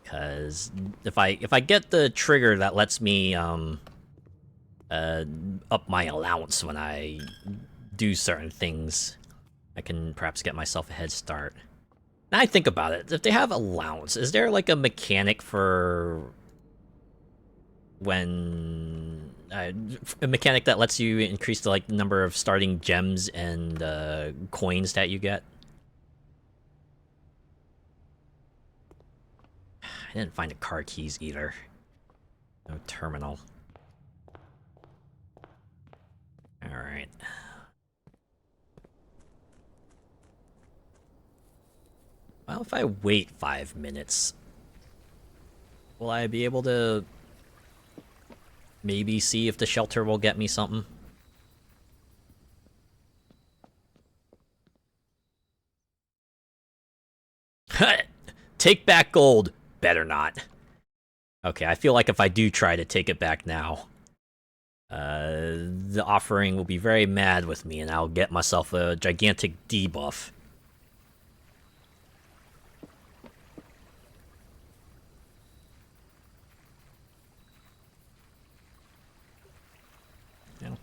Because if I get the trigger that lets me up my allowance when I do certain things, I can perhaps get myself a head start. Now I think about it, if they have allowance, is there like a mechanic for when a mechanic that lets you increase the like number of starting gems and coins that you get? I didn't find the car keys either. No terminal. Alright. Well, if I wait 5 minutes, will I be able to maybe see if the shelter will get me something? Take back gold. Better not. Okay, I feel like if I do try to take it back now, the offering will be very mad with me and I'll get myself a gigantic debuff.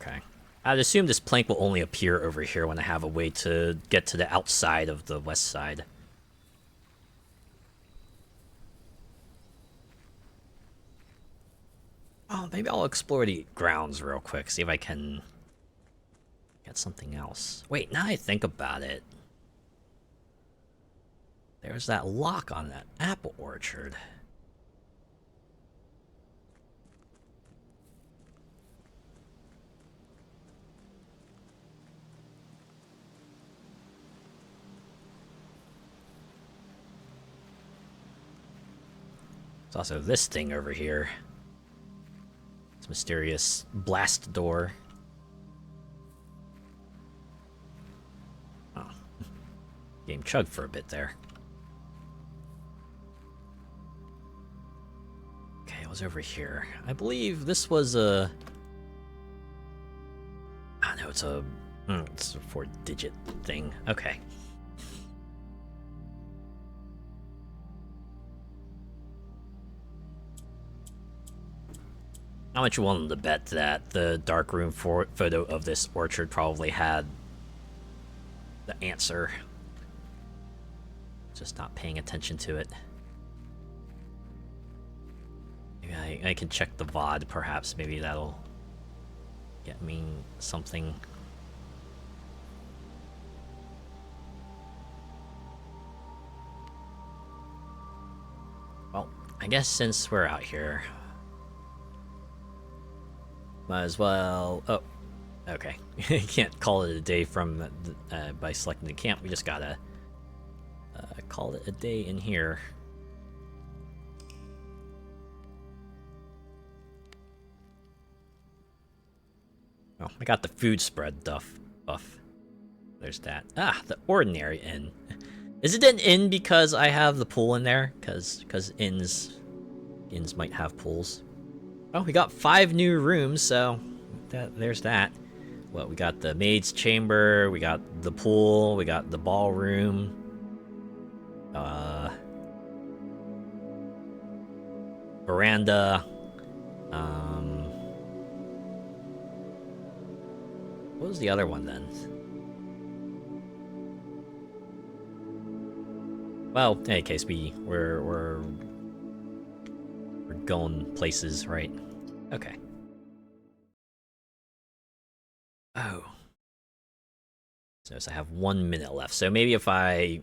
Okay. I'd assume this plank will only appear over here when I have a way to get to the outside of the west side. Oh, maybe I'll explore the grounds real quick, see if I can get something else. Wait, now I think about it. There's that lock on that apple orchard. There's also this thing over here. This mysterious blast door. Oh. Game chugged for a bit there. Okay, it was over here. I believe this was a... Oh no, it's a 4-digit thing. Okay. How much you willing to bet that the darkroom photo of this orchard probably had the answer? Just not paying attention to it. Maybe I can check the VOD, perhaps. Maybe that'll get me something. Well, I guess since we're out here, might as well... Oh, okay. You can't call it a day from by selecting the camp. We just gotta call it a day in here. Oh, I got the food spread buff. There's that. Ah, the ordinary inn. Is it an inn because I have the pool in there? Because inns might have pools. Oh, we got 5 new rooms, so there's that. Well, we got the maid's chamber, we got the pool, we got the ballroom. Veranda. What was the other one then? Well, in any case, we're going places, right? Okay. Oh. So I have 1 minute left. So maybe if I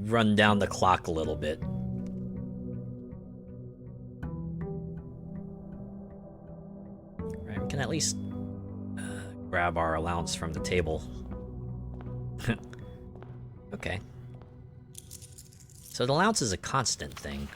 run down the clock a little bit. Right, we can at least grab our allowance from the table. Okay. So the allowance is a constant thing.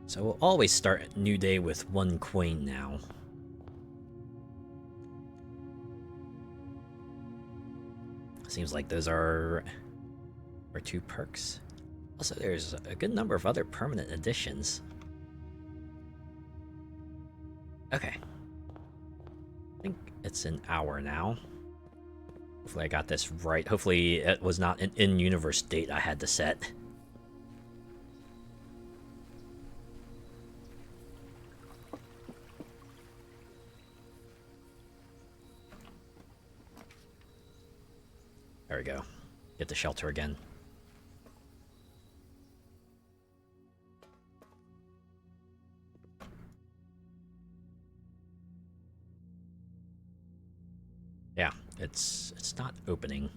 So we'll always start a new day with 1 coin now. Seems like those are 2 perks. Also, there's a good number of other permanent additions. Okay. I think it's an hour now. Hopefully I got this right. Hopefully it was not an in-universe date I had to set. There we go. Get the shelter again. Yeah, it's not opening.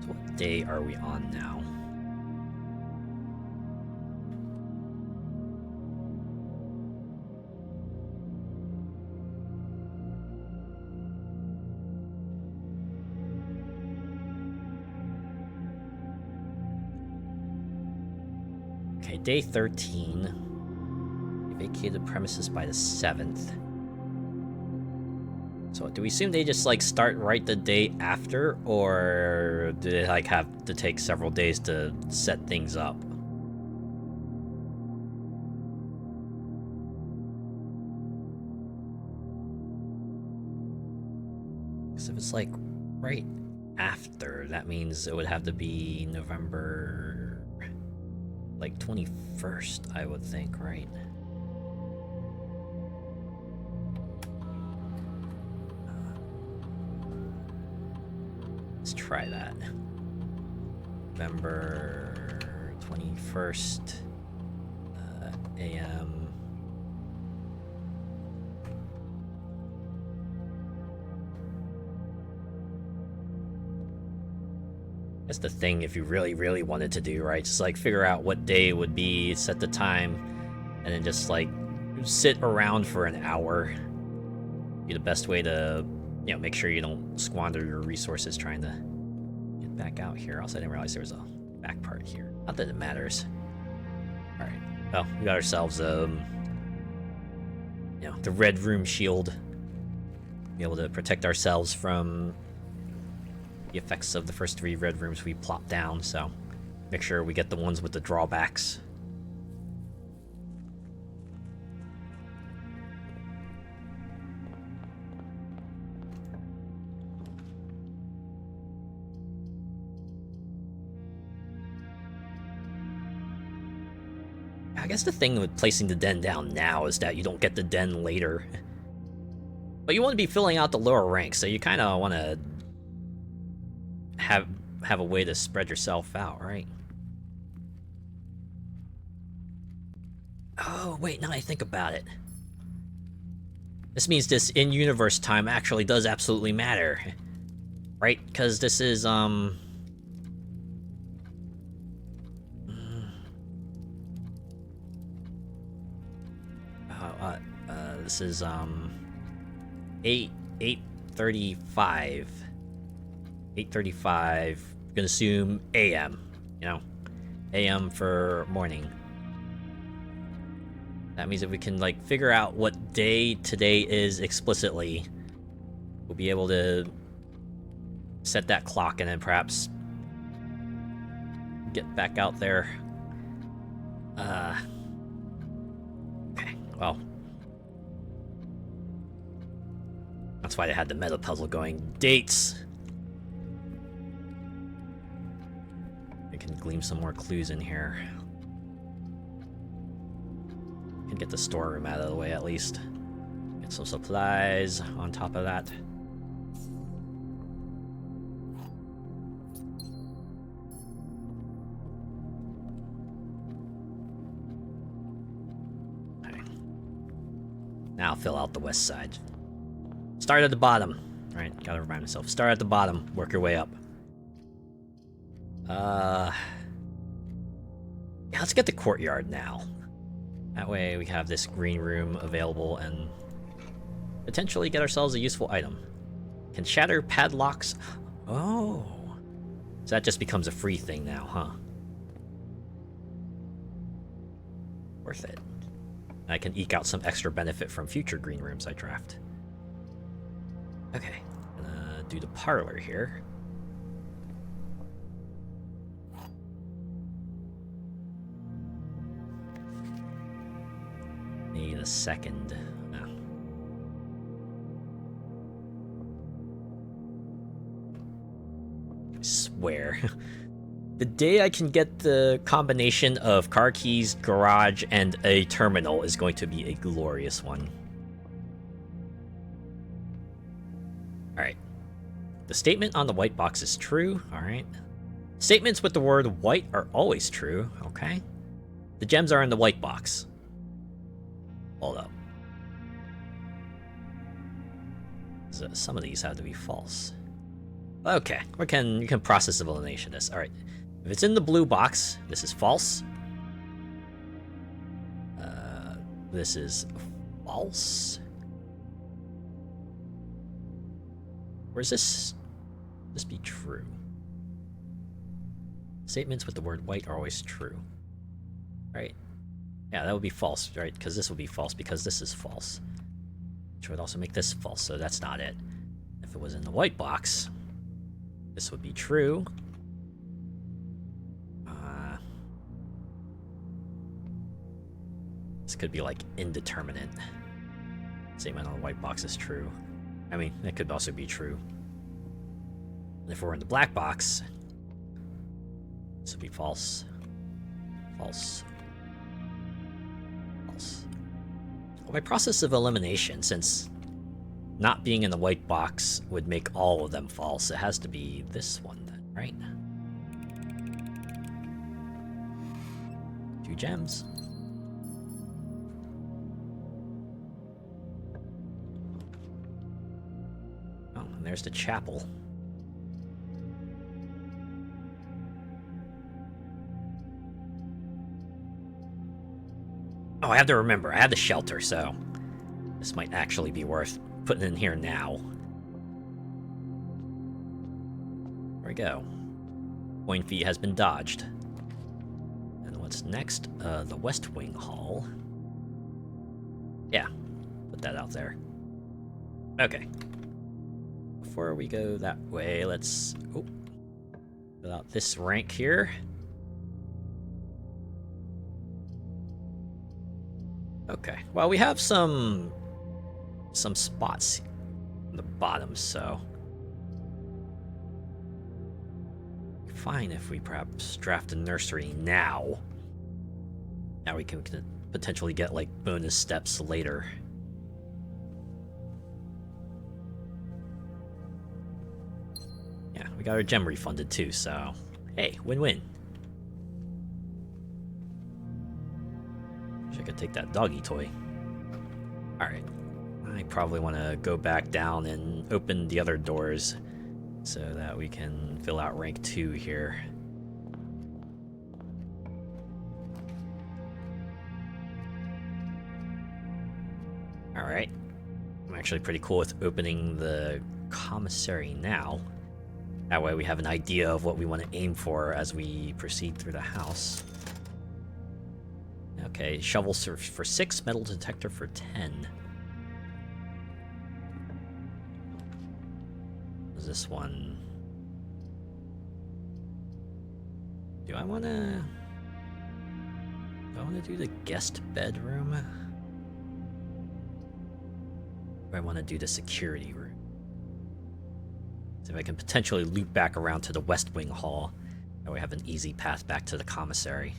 What day are we on now? Okay, day 13. We vacated premises by the 7th. So do we assume they just like start right the day after, or do they like have to take several days to set things up? Because if it's like right after, that means it would have to be November like 21st, I would think, right? Let's try that. November 21st, AM. That's the thing if you really wanted to do, right? Just like figure out what day it would be, set the time, and then just like sit around for an hour. Be the best way to, you know, make sure you don't squander your resources trying to get back out here. Also, I didn't realize there was a back part here. Not that it matters. All right. Well, we got ourselves, you know, the red room shield. Be able to protect ourselves from the effects of the first 3 red rooms we plopped down. So, make sure we get the ones with the drawbacks. I guess the thing with placing the den down now is that you don't get the den later. But you want to be filling out the lower ranks, so you kind of want to have a way to spread yourself out, right? Oh, wait, now I think about it. This means this in-universe time actually does absolutely matter. Right? Because this is, this is 8:35. 8:35. Gonna assume AM. You know, AM for morning. That means if we can like figure out what day today is explicitly, we'll be able to set that clock and then perhaps get back out there. Okay, well. That's why they had the meta puzzle going. Dates! I can glean some more clues in here. Can get the storeroom out of the way at least. Get some supplies on top of that. Okay. Now fill out the west side. Start at the bottom. Alright, gotta remind myself. Start at the bottom, work your way up. Yeah, let's get the courtyard now. That way we have this green room available and potentially get ourselves a useful item. Can shatter padlocks. Oh. So that just becomes a free thing now, huh? Worth it. I can eke out some extra benefit from future green rooms I draft. Okay, gonna do the parlor here. Need a second. Oh. I swear. The day I can get the combination of car keys, garage, and a terminal is going to be a glorious one. Alright. The statement on the white box is true. Alright. Statements with the word white are always true. Okay. The gems are in the white box. Hold up. So some of these have to be false. Okay. You can process of elimination this. Alright. If it's in the blue box, this is false. This is false. Or is this be true? Statements with the word white are always true. right? Yeah, that would be false, right? Because this would be false, because this is false. Which would also make this false, so that's not it. If it was in the white box, this would be true. This could be like indeterminate. Same on the white box is true. I mean, that could also be true. And if we're in the black box, this would be false. False. False. Well, by process of elimination, since not being in the white box would make all of them false, it has to be this one then, right? 2 gems. Oh, and there's the chapel. Oh, I have to remember, I have the shelter, so this might actually be worth putting in here now. There we go. Coin fee has been dodged. And what's next? The West Wing Hall. Yeah, put that out there. Okay. Before we go that way, let's fill out this rank here. Okay, well, we have some spots on the bottom, so fine if we perhaps draft a nursery now. Now we can potentially get like bonus steps later. Yeah, we got our gem refunded too, so hey, win-win. Wish I could take that doggy toy. Alright. I probably want to go back down and open the other doors so that we can fill out rank 2 here. Alright. I'm actually pretty cool with opening the commissary now. That way we have an idea of what we want to aim for as we proceed through the house. Okay, shovels for 6, metal detector for 10. What's this one? Do I want to do the guest bedroom? Or I want to do the security room? So if I can potentially loop back around to the West Wing Hall, that way I have an easy path back to the commissary.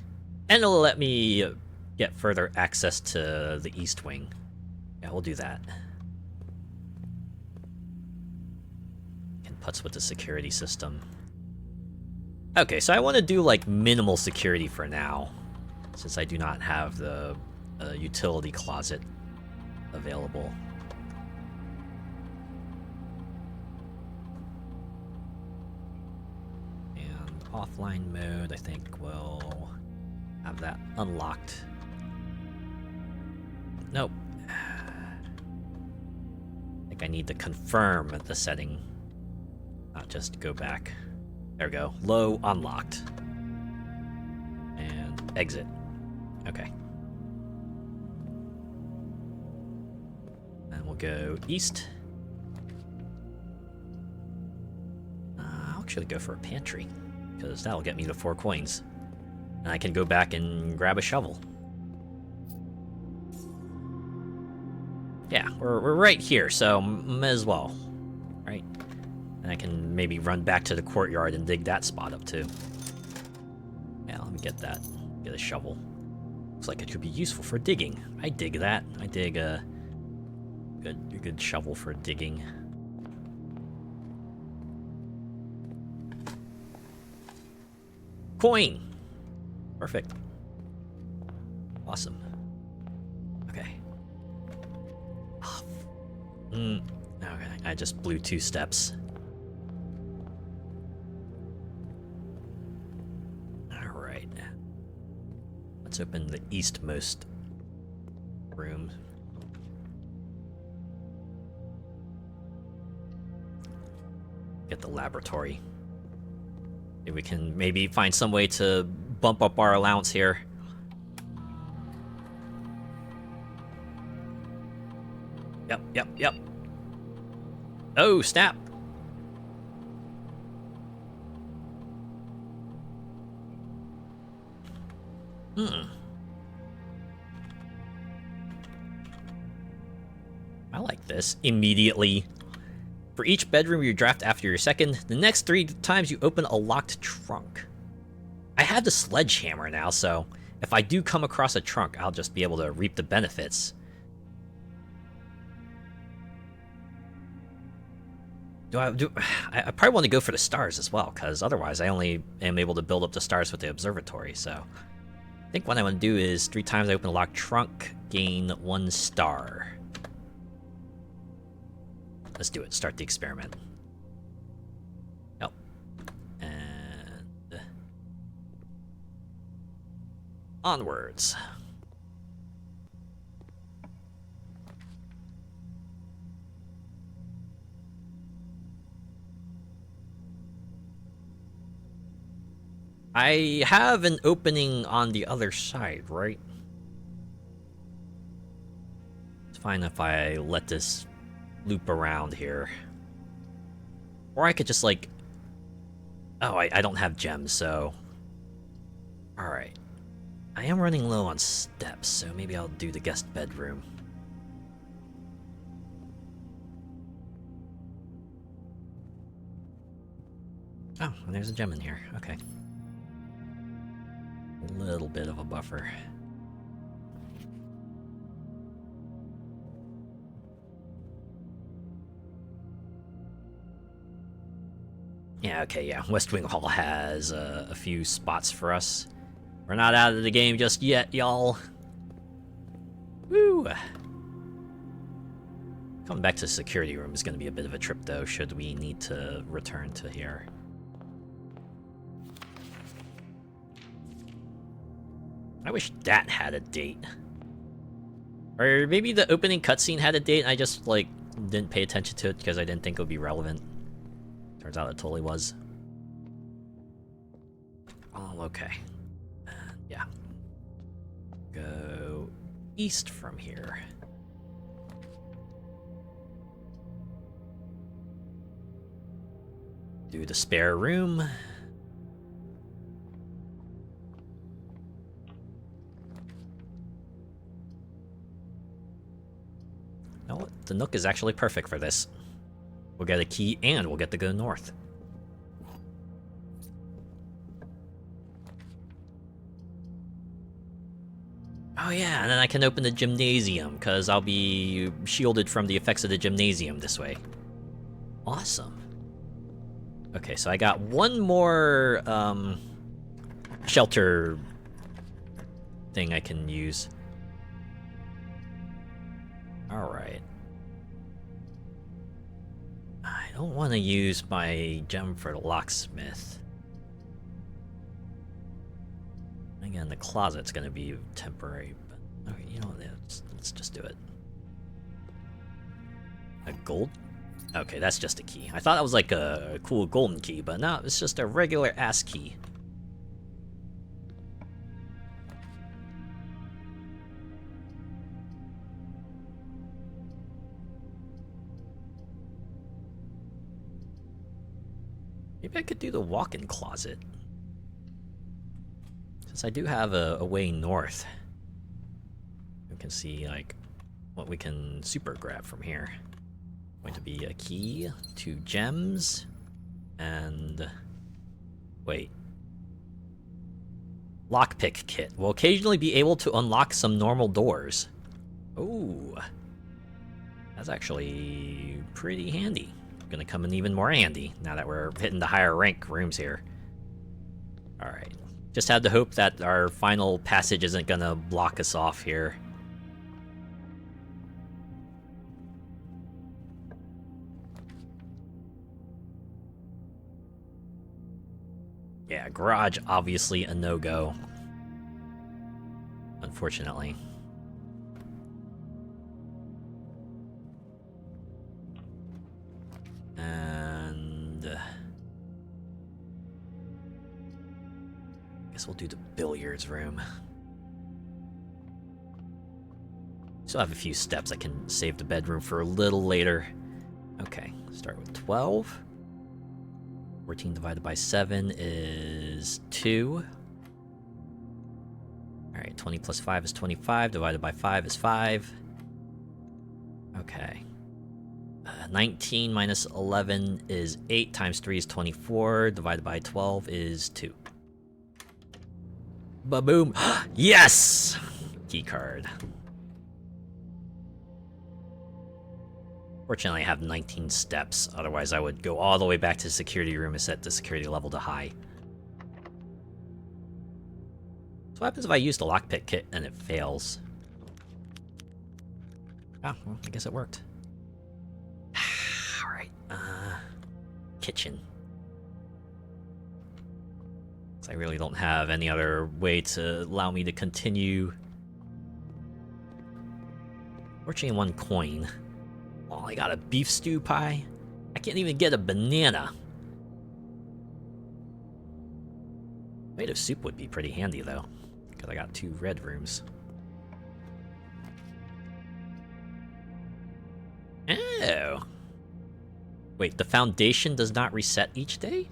And it'll let me get further access to the East Wing. Yeah, we'll do that. Can putz with the security system. Okay, so I want to do like minimal security for now, since I do not have the utility closet available. And offline mode, I think we'll have that unlocked. Nope. I think I need to confirm the setting, not just go back. There we go. Low unlocked. And exit. Okay. And we'll go east. I'll actually go for a pantry, because that'll get me to 4 coins. And I can go back and grab a shovel. Yeah, we're right here, so may as well, right? And I can maybe run back to the courtyard and dig that spot up too. Yeah, let me get that. Get a shovel. Looks like it could be useful for digging. I dig that. I dig a good shovel for digging. Coin! Perfect. Awesome. Okay. Oh. Okay, I just blew 2 steps. Alright. Let's open the eastmost room. Get the laboratory. Maybe we can maybe find some way to bump up our allowance here. Yep, yep, yep. Oh, snap! I like this. Immediately. For each bedroom you draft after your second, the next 3 times you open a locked trunk. I have the sledgehammer now, so if I do come across a trunk, I'll just be able to reap the benefits. I probably want to go for the stars as well, because otherwise I only am able to build up the stars with the observatory, so... I think what I want to do is 3 times I open a locked trunk, gain 1 star. Let's do it. Start the experiment. Yep. And... onwards. I have an opening on the other side, right? It's fine if I let this loop around here. Or I could just, like... Oh, I don't have gems, so... Alright. I am running low on steps, so maybe I'll do the guest bedroom. Oh, and there's a gem in here. Okay. A little bit of a buffer. Yeah, okay, yeah. West Wing Hall has a few spots for us. We're not out of the game just yet, y'all. Woo! Coming back to the security room is going to be a bit of a trip, though, should we need to return to here. I wish that had a date. Or maybe the opening cutscene had a date and I just, like, didn't pay attention to it because I didn't think it would be relevant. Turns out it totally was. Oh, okay. Yeah. Go east from here. Do the spare room. No, the Nook is actually perfect for this. We'll get a key and we'll get to go north. Oh yeah, and then I can open the gymnasium, because I'll be shielded from the effects of the gymnasium this way. Awesome. Okay, so I got one more shelter thing I can use. Alright. I don't want to use my gem for the locksmith. Again, the closet's going to be temporary, but okay, you know what, let's just do it. A gold? Okay, that's just a key. I thought that was like a cool golden key, but no, it's just a regular ass key. Maybe I could do the walk-in closet. Since I do have a way north. We can see, like, what we can super grab from here. Going to be a key, 2 gems, and... wait. Lockpick kit. Will occasionally be able to unlock some normal doors. Ooh. That's actually pretty handy. Gonna come in even more handy now that we're hitting the higher rank rooms here. Alright. Just have to hope that our final passage isn't gonna block us off here. Yeah, garage, obviously a no-go. Unfortunately. And... guess we'll do the billiards room. still have a few steps. I can save the bedroom for a little later. Okay, start with 12. 14 divided by 7 is 2. Alright, 20 plus 5 is 25. Divided by 5 is 5. Okay. 19 minus 11 is 8 times 3 is 24. Divided by 12 is 2. Ba-boom! Yes! Key card. Fortunately, I have 19 steps. Otherwise, I would go all the way back to the security room and set the security level to high. So what happens if I use the lockpick kit and it fails? Oh, well, I guess it worked. Alright, kitchen. I really don't have any other way to allow me to continue. Fortunately, 1 coin. Oh, I got a beef stew pie. I can't even get a banana. Tomato soup would be pretty handy, though, because I got 2 red rooms. Oh. Wait, the foundation does not reset each day?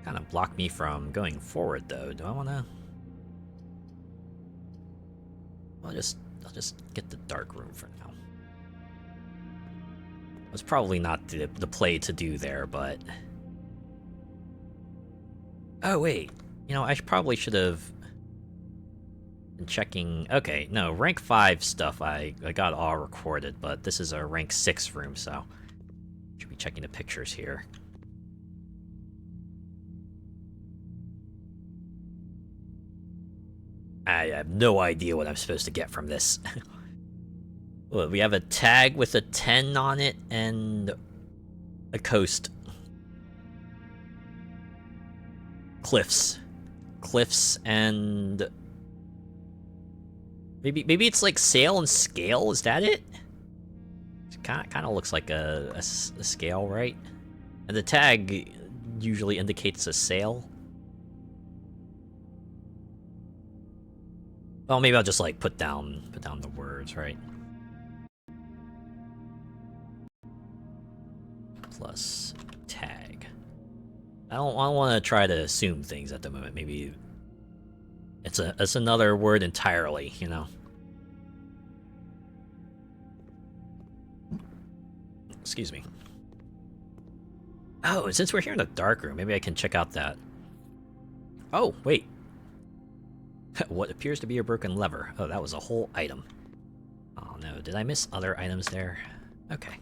Kind of block me from going forward, though. Do I want to? I'll just get the dark room for now. It was probably not the play to do there, but oh wait, you know, probably should have been checking. Okay, no, rank 5 stuff I got all recorded, but this is a rank 6 room, so should be checking the pictures here. I have no idea what I'm supposed to get from this. Well, we have a tag with a 10 on it and a coast. Cliffs and maybe it's like sail and scale. Is that it? It kind of looks like a scale, right? And the tag usually indicates a sail. Well, maybe I'll just like put down the words, right? Plus tag. I don't want to try to assume things at the moment. Maybe it's another word entirely, you know. Excuse me. Oh, and since we're here in the dark room, maybe I can check out that. Oh, wait. What appears to be a broken lever. Oh, that was a whole item. Oh no, did I miss other items there? Okay.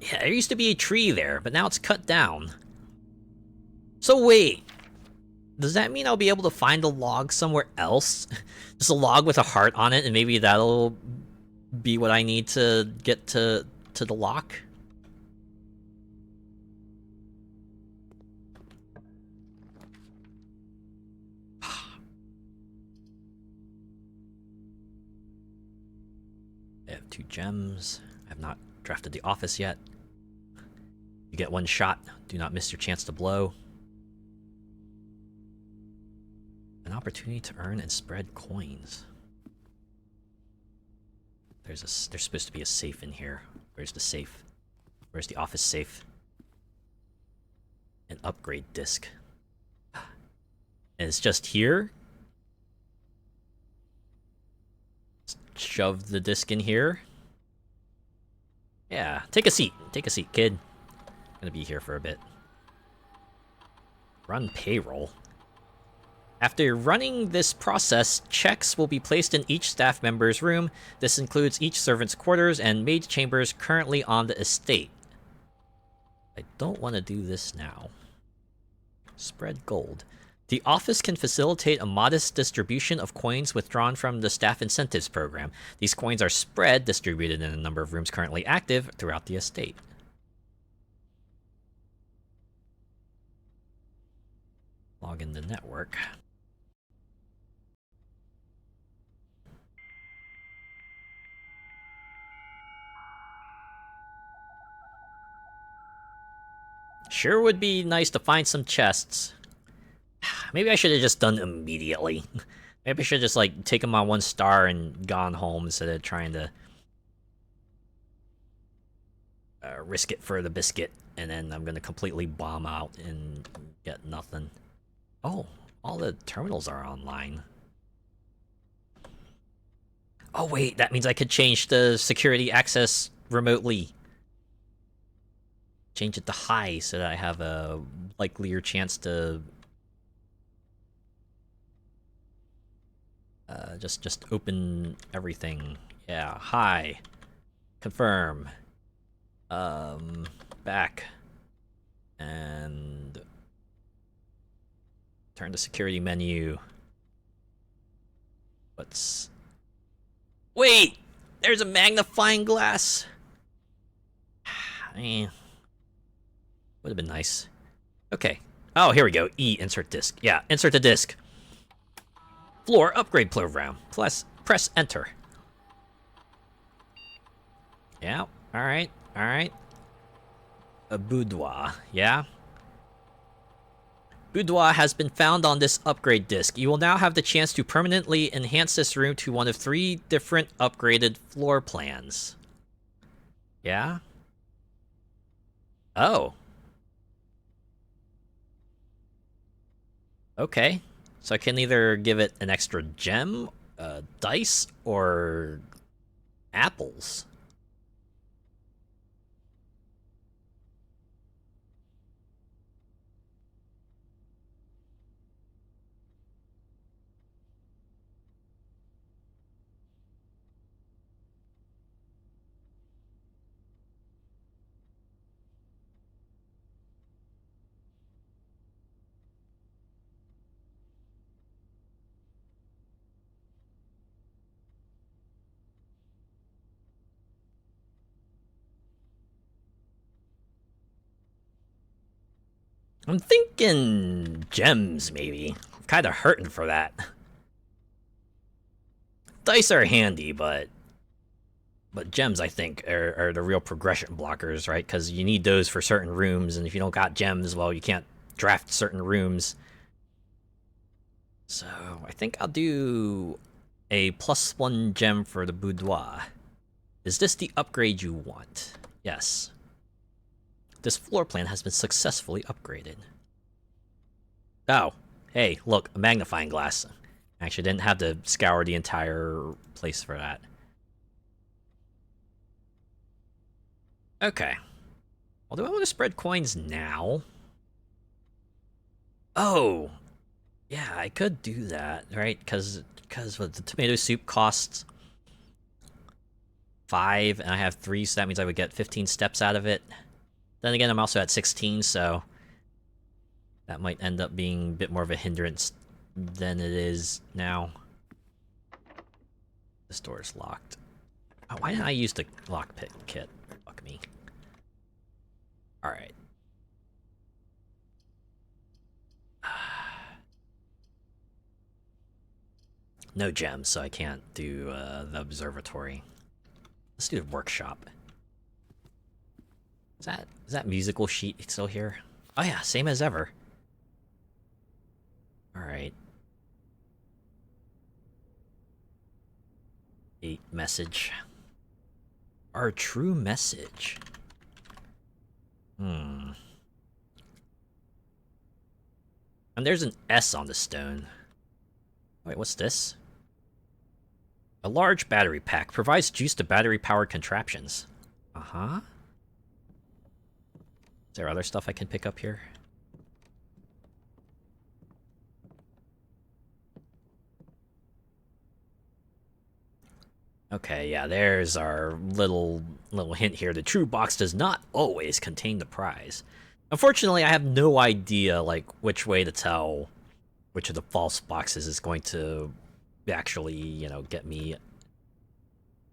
Yeah, there used to be a tree there, but now it's cut down. So wait, does that mean I'll be able to find a log somewhere else? Just a log with a heart on it, and maybe that'll be what I need to get to the lock? I have 2 gems. I have not drafted the office yet. You get 1 shot. Do not miss your chance to blow. An opportunity to earn and spread coins. There's supposed to be a safe in here. Where's the safe? Where's the office safe? An upgrade disc. And it's just here? Shove the disc in here. Yeah, take a seat. Take a seat, kid. I'm gonna be here for a bit. Run payroll. After running this process, checks will be placed in each staff member's room. This includes each servant's quarters and maid chambers currently on the estate. I don't want to do this now. Spread gold. The office can facilitate a modest distribution of coins withdrawn from the staff incentives program. These coins are spread, distributed in a number of rooms currently active throughout the estate. Log in the network. Sure would be nice to find some chests. Maybe I should have just done it immediately. Maybe I should just, like, taken my 1 star and gone home instead of trying to risk it for the biscuit, and then I'm gonna completely bomb out and get nothing. Oh, all the terminals are online. Oh wait, that means I could change the security access remotely. Change it to high so that I have a likelier chance to just open everything. Yeah, high. Confirm. Back. And turn the security menu. Let's... Wait! There's a magnifying glass! Would have been nice. Okay. Oh, here we go. E, insert disk. Yeah, insert the disk. Floor upgrade program. Press enter. Yeah, alright, alright. A boudoir, yeah? Boudoir has been found on this upgrade disk. You will now have the chance to permanently enhance this room to one of 3 different upgraded floor plans. Yeah? Oh. Okay. So I can either give it an extra gem, dice, or apples. I'm thinking gems, maybe. I'm kind of hurting for that. Dice are handy, but gems, I think, are the real progression blockers, right? Because you need those for certain rooms, and if you don't got gems, well, you can't draft certain rooms. So I think I'll do a +1 gem for the boudoir. Is this the upgrade you want? Yes. This floor plan has been successfully upgraded. Oh, hey, look, a magnifying glass. Actually, didn't have to scour the entire place for that. Okay. Well, do I want to spread coins now? Oh, yeah, I could do that, right? Because the tomato soup costs 5, and I have 3, so that means I would get 15 steps out of it. Then again, I'm also at 16, so that might end up being a bit more of a hindrance than it is now. This door is locked. Oh, why didn't I use the lockpick kit? Fuck me. Alright. No gems, so I can't do the observatory. Let's do the workshop. Is that musical sheet still here? Oh yeah, same as ever. Alright. 8 message. Our true message. And there's an S on the stone. Wait, what's this? A large battery pack provides juice to battery-powered contraptions. Uh-huh. Is there other stuff I can pick up here? Okay, yeah, there's our little hint here. The true box does not always contain the prize. Unfortunately, I have no idea, like, which way to tell which of the false boxes is going to actually, you know, get me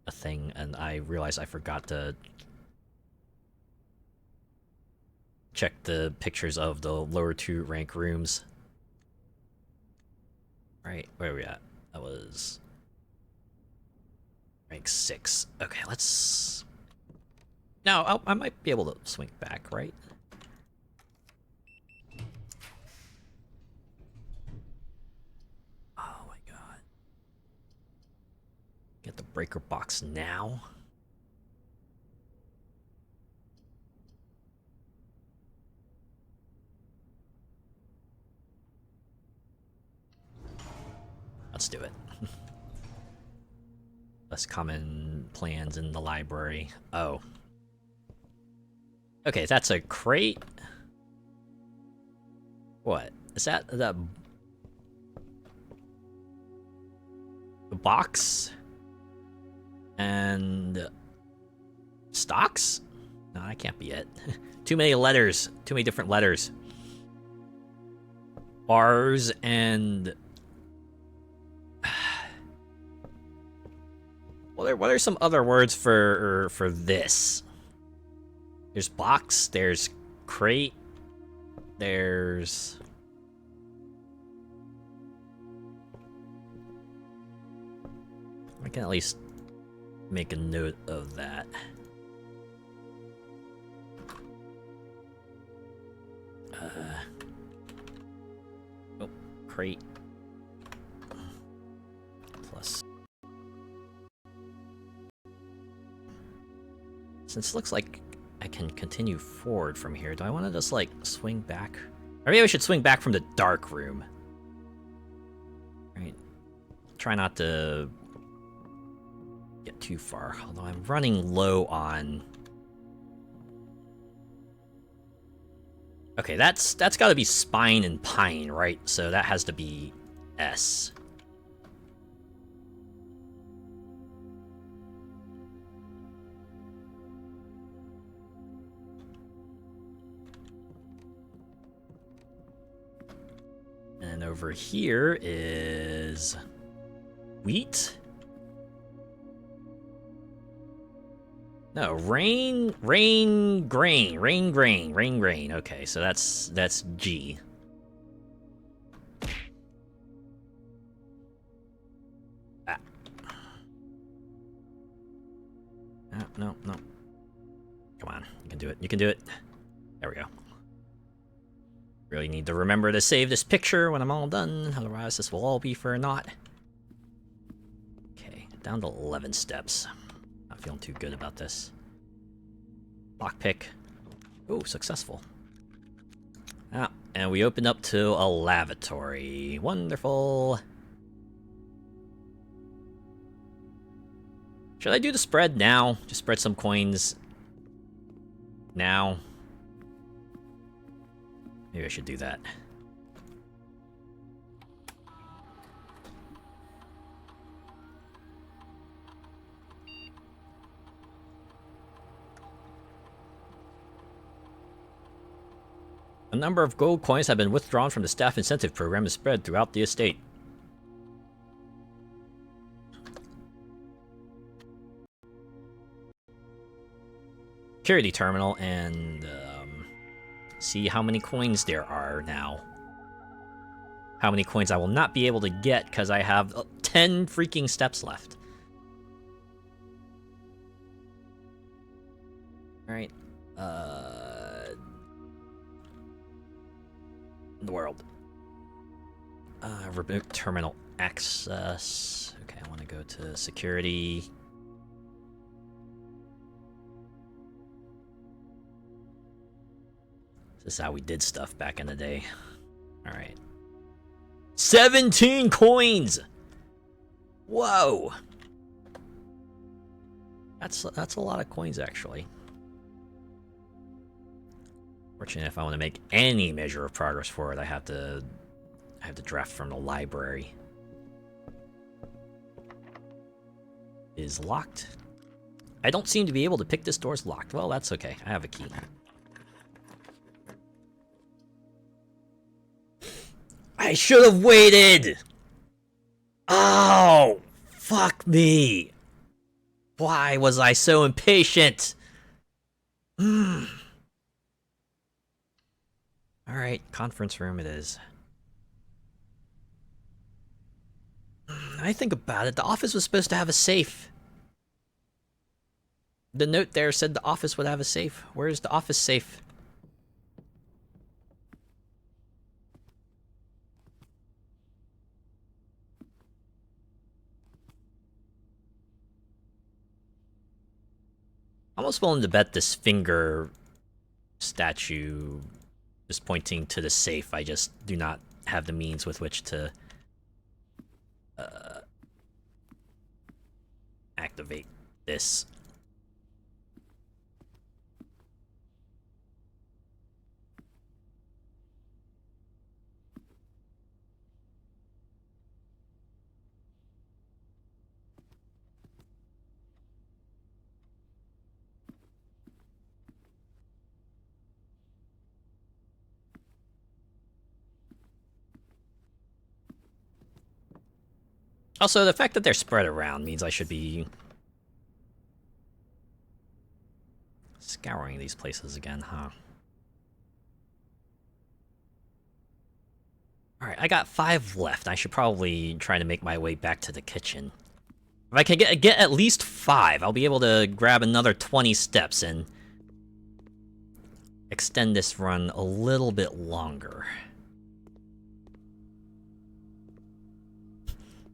a thing, and I realized I forgot to check the pictures of the lower 2 rank rooms. Right, where are we at? That was rank 6. Okay, let's... No, I might be able to swing back, right? Get the breaker box now. Let's do it. Less common plans in the library. Oh. Okay, that's a crate. What? Is that the box? And stocks? No, that can't be it. Too many letters. Too many different letters. Bars and what are some other words for this? There's box, there's crate, there's I can at least make a note of that. Oh, crate. Plus. Since it looks like I can continue forward from here, do I want to just, like, swing back? Or maybe I should swing back from the dark room. Right. Try not to get too far, although I'm running low on... Okay, that's got to be spine and pine, right? So that has to be S. And over here is wheat. No, rain, grain. Okay, so that's G. Ah. No. Come on, you can do it. You can do it. There we go. Really need to remember to save this picture when I'm all done, otherwise this will all be for naught. Okay, down to 11 steps. Not feeling too good about this. Lockpick. Oh, successful. Ah, and we open up to a lavatory. Wonderful. Should I do the spread now? Just spread some coins now. Maybe I should do that. A number of gold coins have been withdrawn from the staff incentive program and spread throughout the estate. Security terminal and see how many coins there are now. How many coins I will not be able to get because I have 10 freaking steps left. Alright. The world. Remote terminal access. Okay, I want to go to security. This is how we did stuff back in the day. Alright. 17 coins! Whoa! That's a lot of coins, actually. Fortunately, if I want to make any measure of progress forward, I have to draft from the library. Is locked. I don't seem to be able to pick this door's locked. Well, that's okay. I have a key. I should have waited! Oh! Fuck me! Why was I so impatient? Alright, conference room it is. I think about it, the office was supposed to have a safe. The note there said the office would have a safe. Where's the office safe? Almost willing to bet this finger statue is pointing to the safe. I just do not have the means with which to activate this. Also, the fact that they're spread around means I should be scouring these places again, huh? Alright, I got 5 left. I should probably try to make my way back to the kitchen. If I can get at least 5, I'll be able to grab another 20 steps and extend this run a little bit longer.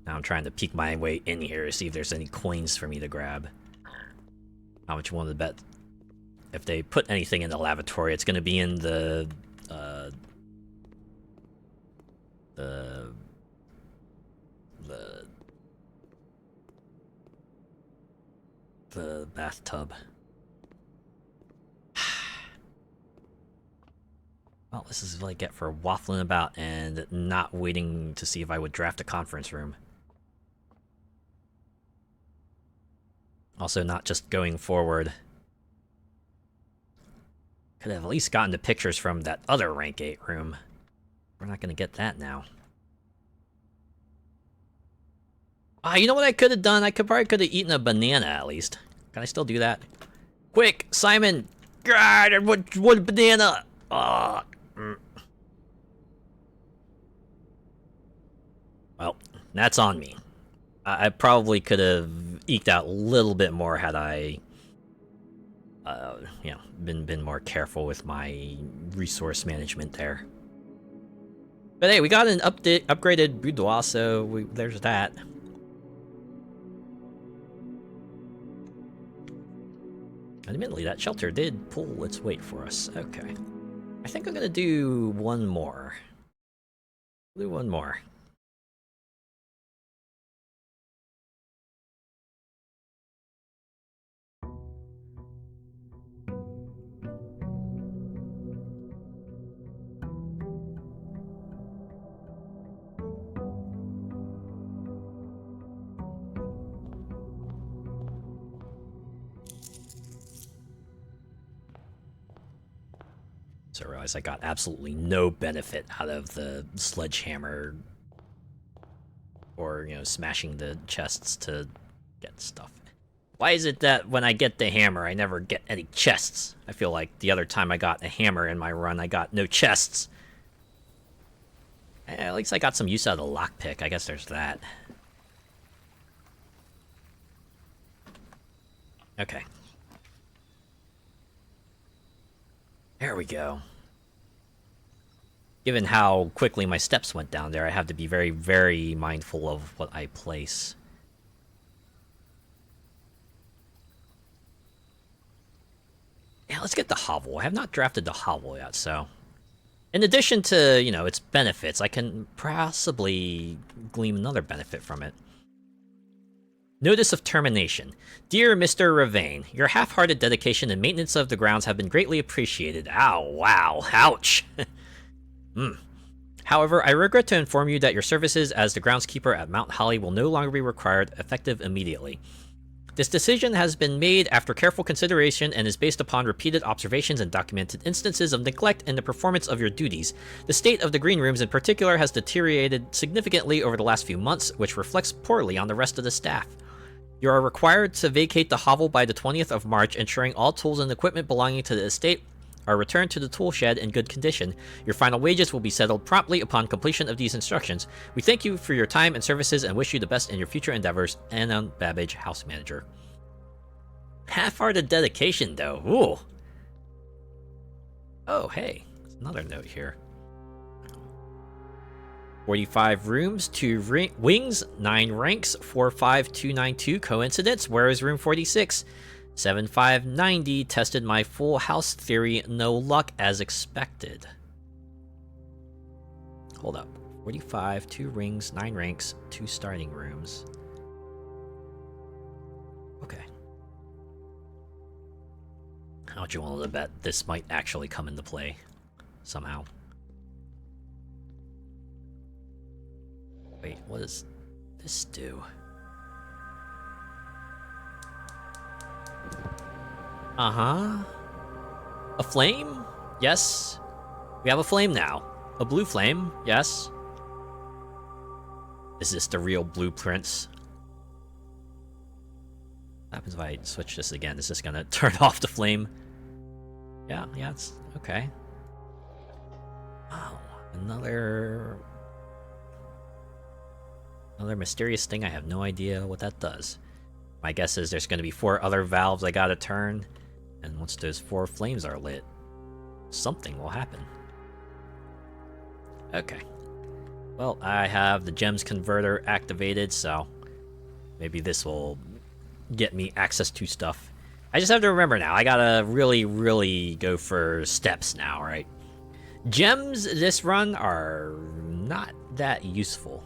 Now I'm trying to peek my way in here to see if there's any coins for me to grab. How much you want to bet? If they put anything in the lavatory, it's going to be in the bathtub. Well, this is what I get for waffling about and not waiting to see if I would draft a conference room. Also, not just going forward. Could have at least gotten the pictures from that other rank 8 room. We're not going to get that now. Ah, you know what I could have done? I probably could have eaten a banana at least. Can I still do that? Quick, Simon! God, one banana! Ah. Well, that's on me. I probably could have eked out a little bit more had I, you know, been more careful with my resource management there. But hey, we got an upgraded boudoir, so there's that. Admittedly, that shelter did pull its weight for us. Okay. I think I'm gonna do one more. Do one more. So I realized I got absolutely no benefit out of the sledgehammer or, you know, smashing the chests to get stuff. Why is it that when I get the hammer, I never get any chests? I feel like the other time I got a hammer in my run, I got no chests. At least I got some use out of the lockpick. I guess there's that. Okay. There we go. Given how quickly my steps went down there, I have to be very, very mindful of what I place. Yeah, let's get the hovel. I have not drafted the hovel yet, so... In addition to, you know, its benefits, I can possibly glean another benefit from it. Notice of termination. Dear Mr. Ravane, your half-hearted dedication and maintenance of the grounds have been greatly appreciated. Ow, wow, ouch. However, I regret to inform you that your services as the groundskeeper at Mount Holly will no longer be required, effective immediately. This decision has been made after careful consideration and is based upon repeated observations and documented instances of neglect in the performance of your duties. The state of the green rooms in particular has deteriorated significantly over the last few months, which reflects poorly on the rest of the staff. You are required to vacate the hovel by the 20th of March, ensuring all tools and equipment belonging to the estate are returned to the tool shed in good condition. Your final wages will be settled promptly upon completion of these instructions. We thank you for your time and services and wish you the best in your future endeavors. Anna Babbage, House Manager. Half-hearted dedication, though. Ooh. Oh, hey. There's another note here. 45 rooms, 2 wings, 9 ranks, 45292. Coincidence? Where is room 46? 7590 tested my full house theory. No luck as expected. Hold up. 45, 2 rings, 9 ranks, 2 starting rooms. Okay. How would you want to bet this might actually come into play somehow? Wait, what does this do? Uh-huh. A flame? Yes. We have a flame now. A blue flame, yes. Is this the real blueprints? What happens if I switch this again? Is this gonna turn off the flame? Yeah, it's okay. Oh, another mysterious thing. I have no idea what that does. My guess is there's gonna be 4 other valves I gotta turn, and once those 4 flames are lit, something will happen. Okay. Well, I have the gems converter activated, so maybe this will get me access to stuff. I just have to remember now, I gotta really go for steps now, right? Gems this run are not that useful.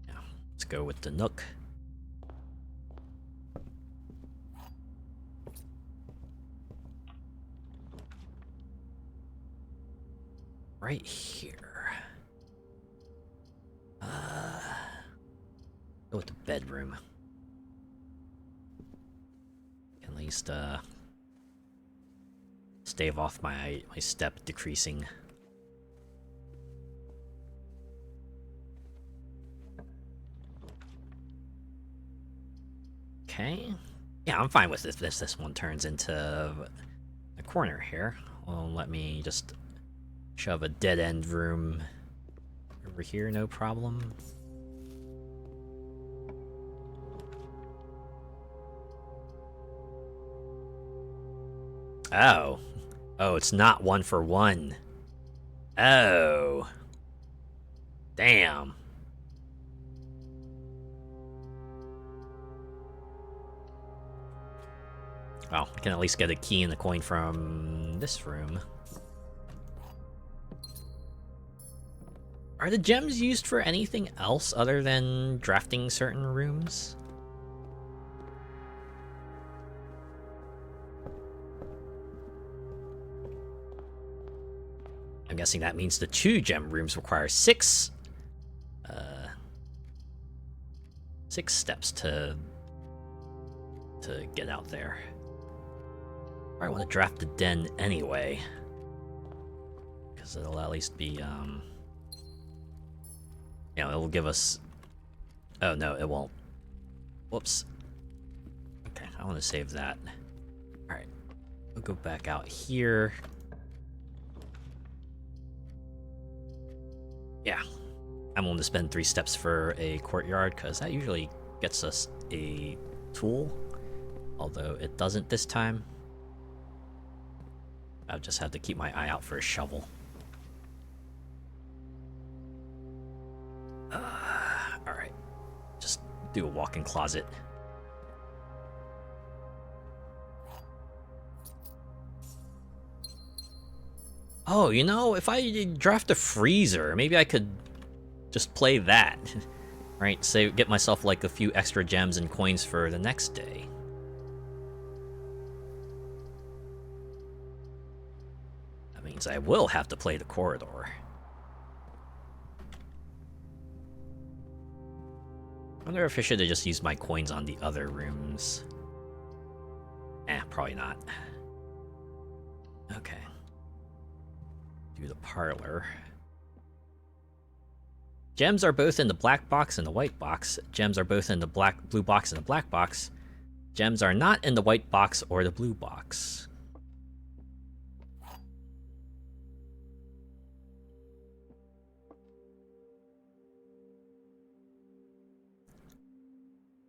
Now, let's go with the Nook. Right here. Go with the bedroom. At least stave off my step decreasing. Okay. Yeah, I'm fine with this. This one turns into a corner here. Well, let me just shove a dead end room over here, no problem. Oh. Oh, it's not 1 for 1. Oh. Damn. Well, I can at least get a key and a coin from this room. Are the gems used for anything else other than drafting certain rooms? I'm guessing that means the 2 gem rooms require 6 steps to get out there. I want to draft the den anyway, because it'll at least be you know, it'll give us... Oh, no, it won't. Whoops. Okay, I want to save that. Alright. We'll go back out here. Yeah. I'm willing to spend 3 steps for a courtyard, because that usually gets us a tool. Although it doesn't this time. I'll just have to keep my eye out for a shovel. Alright. Just do a walk-in closet. Oh, you know, if I draft a freezer, maybe I could just play that. Right? Say, get myself like a few extra gems and coins for the next day. That means I will have to play the corridor. I wonder if I should have just used my coins on the other rooms. Probably not. Okay. Do the parlor. Gems are both in the black box and the white box. Gems are both in the blue box and the black box. Gems are not in the white box or the blue box.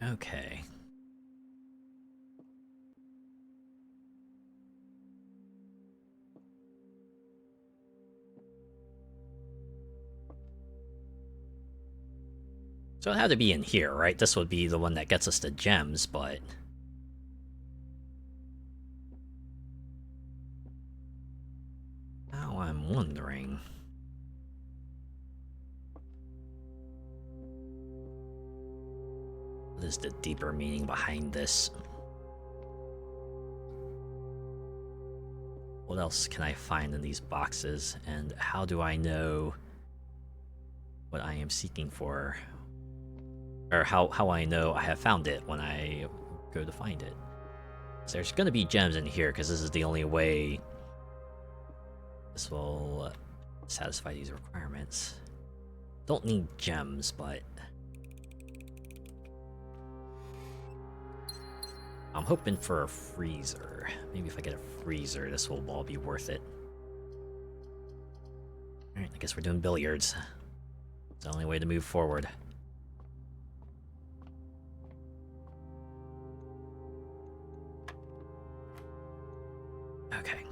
Okay. So it had to be in here, right? This would be the one that gets us the gems, but... now I'm wondering... what is the deeper meaning behind this? What else can I find in these boxes? And how do I know what I am seeking for? Or how I know I have found it when I go to find it. So there's gonna be gems in here, because this is the only way this will satisfy these requirements. Don't need gems, but... I'm hoping for a freezer. Maybe if I get a freezer, this will all be worth it. Alright, I guess we're doing billiards. It's the only way to move forward. Okay.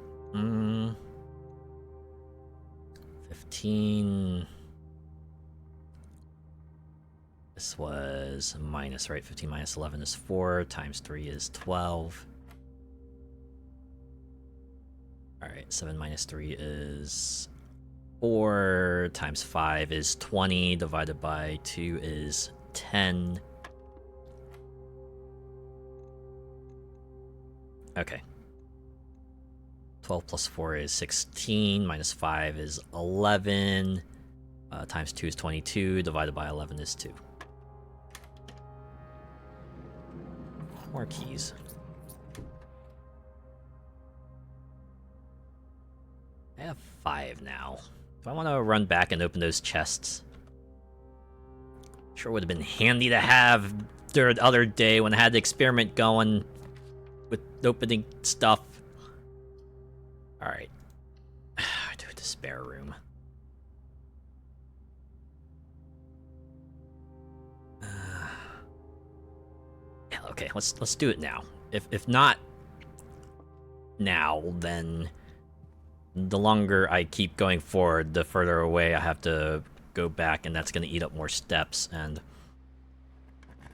15... This was minus, right? 15 minus 11 is 4, times 3 is 12. Alright, 7 minus 3 is 4, times 5 is 20, divided by 2 is 10. Okay. 12 plus 4 is 16, minus 5 is 11, times 2 is 22, divided by 11 is 2. More keys. I have 5 now. Do I want to run back and open those chests? Sure would have been handy to have the other day when I had the experiment going with opening stuff. Alright. Do the spare room. Yeah, okay, let's do it now. If not now, then the longer I keep going forward, the further away I have to go back, and that's gonna eat up more steps, and I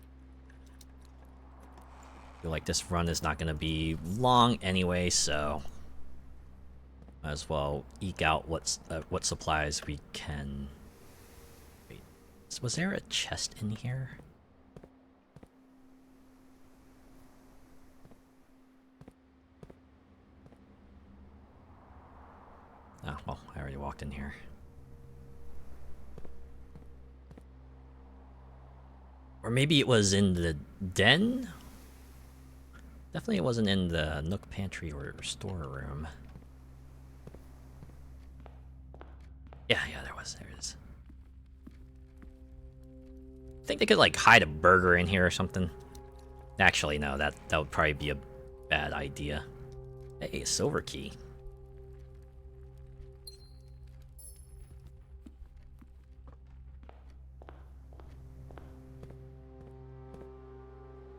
feel like this run is not gonna be long anyway, so might as well eke out what supplies we can. Wait, was there a chest in here? Oh, well, I already walked in here. Or maybe it was in the den? Definitely it wasn't in the nook pantry or storeroom. Yeah, there is. I think they could, like, hide a burger in here or something. Actually, no, that would probably be a bad idea. Hey, a silver key.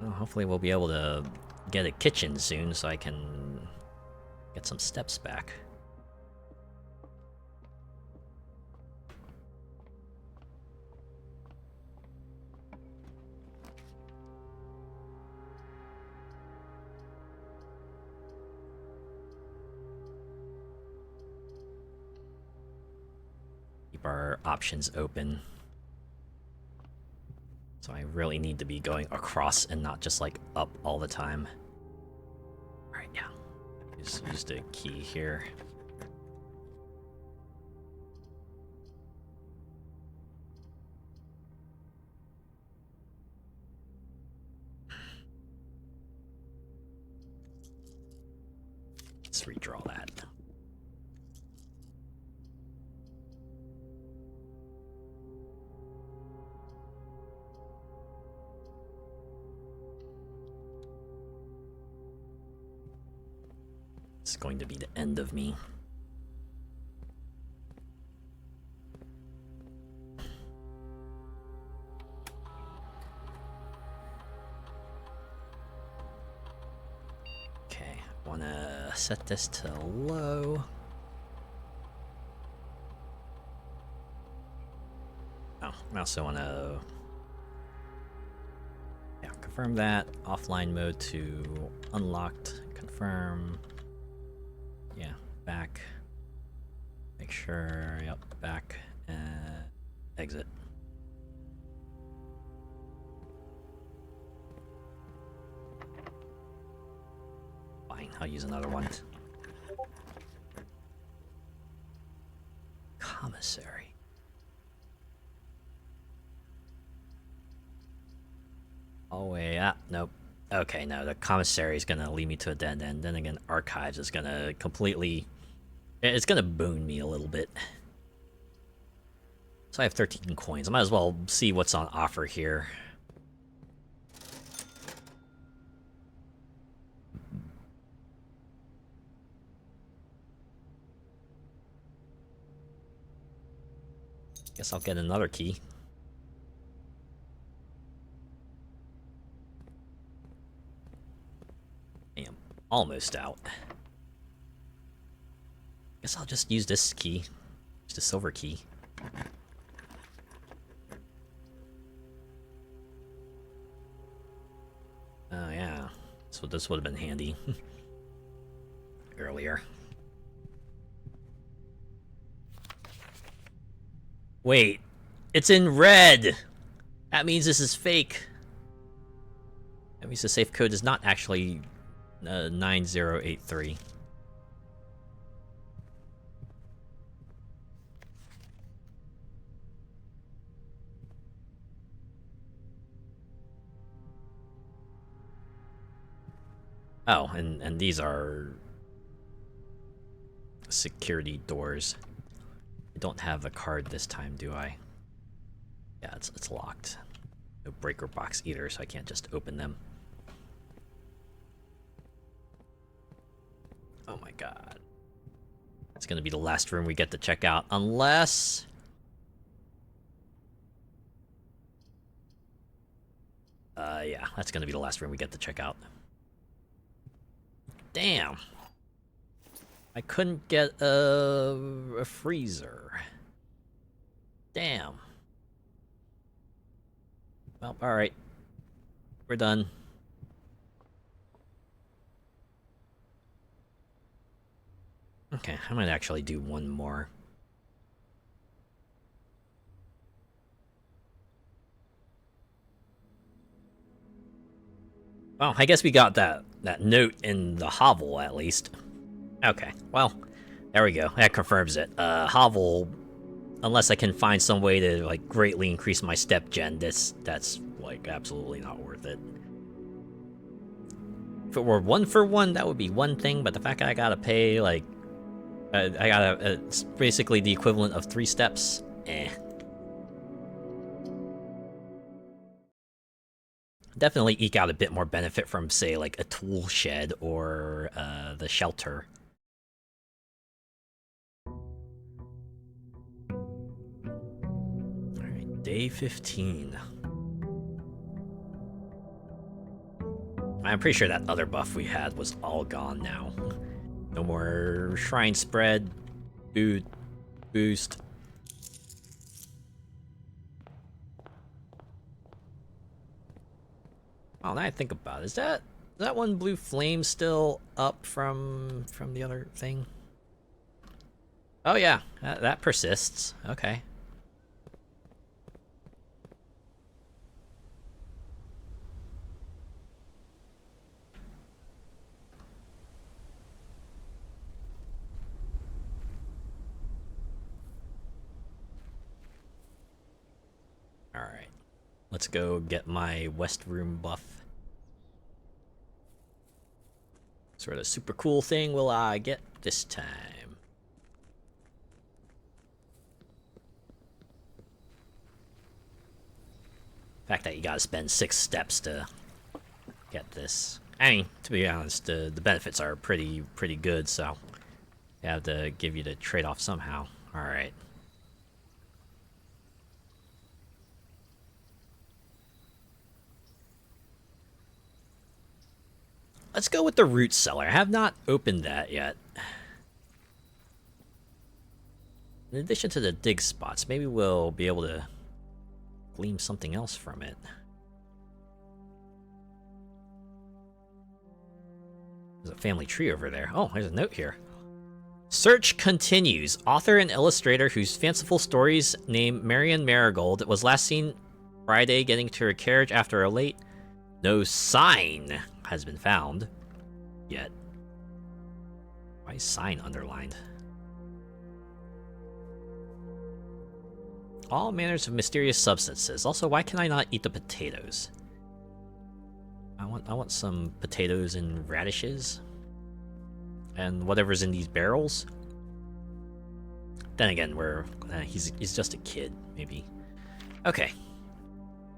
Well, hopefully we'll be able to get a kitchen soon so I can get some steps back. Keep our options open. So I really need to be going across and not just like up all the time. Alright, yeah. Just use the key here. Let's redraw that. It's going to be the end of me. Okay, I want to set this to low. Oh, I also want to confirm that. Offline mode to unlocked. Confirm. Yeah, back. Make sure, yep, back and exit. Fine, I'll use another one. Commissary. Oh, wait, nope. Okay, no, the commissary is gonna lead me to a dead end. Then again, archives is gonna completely... It's gonna boon me a little bit. So I have 13 coins. I might as well see what's on offer here. Guess I'll get another key. I am almost out. Guess I'll just use this key. Just a silver key. Oh yeah. So this would have been handy. Earlier. Wait. It's in red! That means this is fake. That means the safe code is not actually 9083. Oh, and these are security doors. I don't have a card this time, do I? Yeah, it's locked. No breaker box either, so I can't just open them. Oh my god. It's gonna be the last room we get to check out, unless... yeah, that's gonna be the last room we get to check out. Damn. I couldn't get a freezer. Damn. Well, alright. We're done. Okay, I might actually do one more. Well, I guess we got that note in the hovel, at least. Okay, well, there we go. That confirms it. Hovel, unless I can find some way to, like, greatly increase my step gen, that's, like, absolutely not worth it. If it were 1-for-1, that would be one thing, but the fact that I gotta pay, like, it's basically the equivalent of 3 steps, eh. Definitely eke out a bit more benefit from, say, like, a tool shed or the shelter. Alright, day 15. I'm pretty sure that other buff we had was all gone now. No more shrine spread, boost. Oh, now I think about it, is that one blue flame still up from the other thing? Oh yeah, that persists. Okay. All right. Let's go get my West Room buff. Sort of super cool thing will I get this time? The fact that you gotta spend 6 steps to get this. I mean, to be honest, the benefits are pretty good, so they have to give you the trade-off somehow. Alright. Let's go with the root cellar. I have not opened that yet. In addition to the dig spots, maybe we'll be able to glean something else from it. There's a family tree over there. Oh, there's a note here. Search continues. Author and illustrator whose fanciful stories named Marion Marigold was last seen Friday getting to her carriage after a late. No sign has been found yet. Why is sign underlined? All manners of mysterious substances. Also, why can I not eat the potatoes? I want some potatoes and radishes. And whatever's in these barrels. Then again, he's just a kid, maybe. Okay.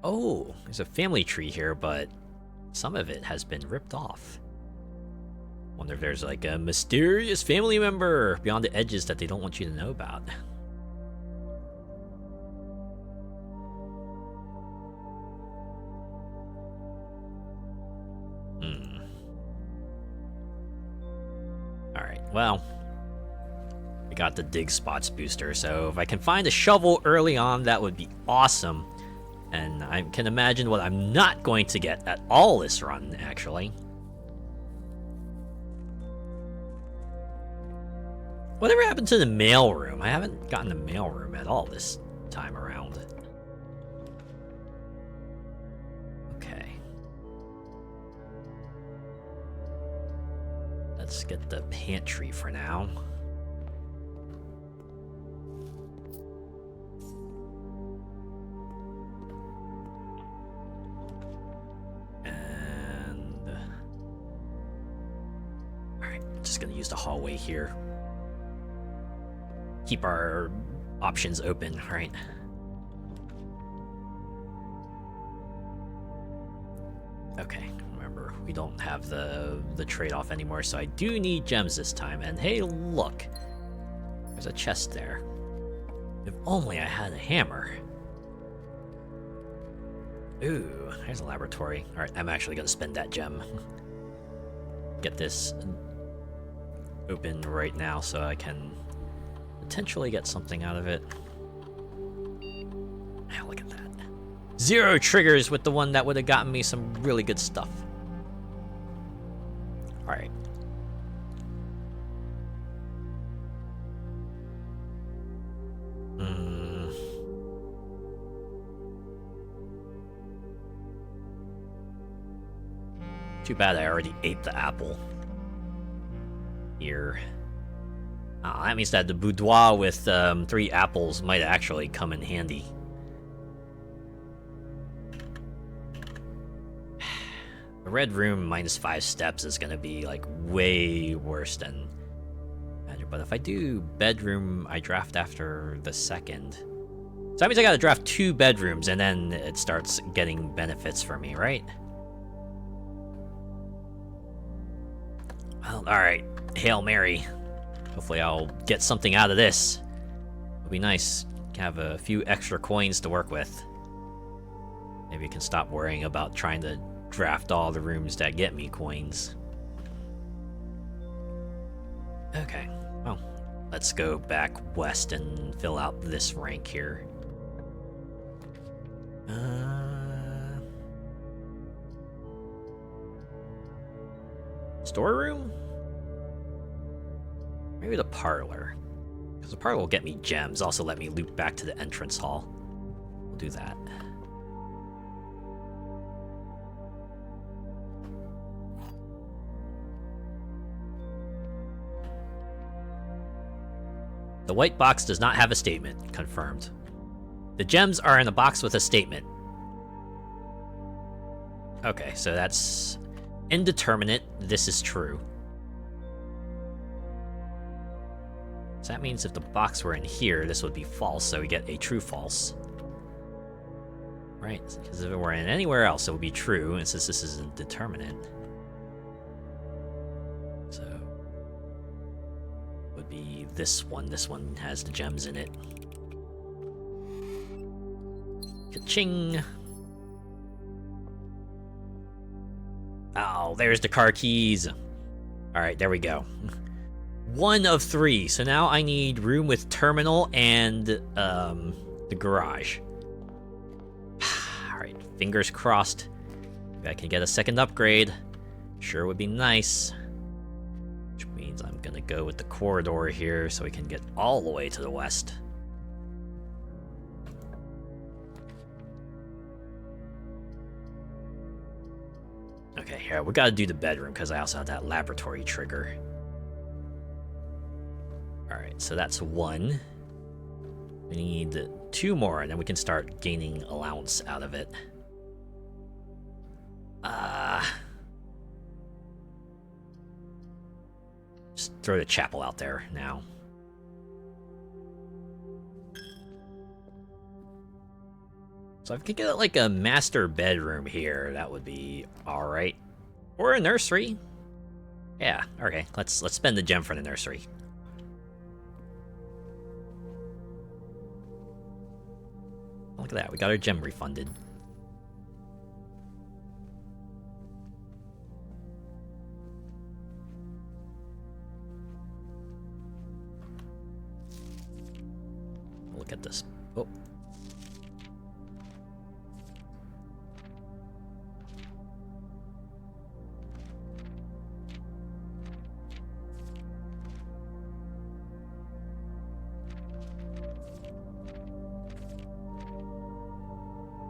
Oh, there's a family tree here, but some of it has been ripped off. Wonder if there's like a mysterious family member beyond the edges that they don't want you to know about. Alright, well, we got the dig spots booster, so if I can find a shovel early on, that would be awesome. And I can imagine what I'm not going to get at all this run, actually. Whatever happened to the mailroom? I haven't gotten the mailroom at all this time around. Okay. Let's get the pantry for now. And... alright, just gonna use the hallway here. Keep our options open, right? Okay, remember, we don't have the trade-off anymore, so I do need gems this time. And hey, look! There's a chest there. If only I had a hammer. Ooh, there's a laboratory. Alright, I'm actually gonna spend that gem. Get this open right now so I can potentially get something out of it. Oh, look at that. 0 triggers with the one that would have gotten me some really good stuff. Alright. Too bad I already ate the apple. Here. Oh, that means that the boudoir with 3 apples might actually come in handy. The red room minus 5 steps is gonna be like way worse than magic. But if I do bedroom, I draft after the second. So that means I gotta draft 2 bedrooms and then it starts getting benefits for me, right? Well, alright. Hail Mary. Hopefully I'll get something out of this. It'll be nice to have a few extra coins to work with. Maybe I can stop worrying about trying to draft all the rooms that get me coins. Okay, well, let's go back west and fill out this rank here. Storeroom? Maybe the parlor. Because the parlor will get me gems, also let me loop back to the entrance hall. We'll do that. The white box does not have a statement. Confirmed. The gems are in a box with a statement. Okay, so that's indeterminate. This is true. So that means if the box were in here, this would be false, so we get a true-false. Right, because if it were in anywhere else, it would be true, and since this is indeterminate. So... would be this one. This one has the gems in it. Ka-ching! Oh, there's the car keys. Alright, there we go. 1 of 3. So now I need room with terminal and the garage. Alright, fingers crossed. Maybe I can get a second upgrade. Sure would be nice. means I'm gonna go with the corridor here so we can get all the way to the west. Okay, here, we gotta do the bedroom because I also have that laboratory trigger. Alright, so that's 1. We need 2 more, and then we can start gaining allowance out of it. Just throw the chapel out there now. So if I could get like a master bedroom here, that would be alright. Or a nursery. Yeah, okay, let's spend the gem for the nursery. Look at that, we got our gem refunded. Look at this. Oh.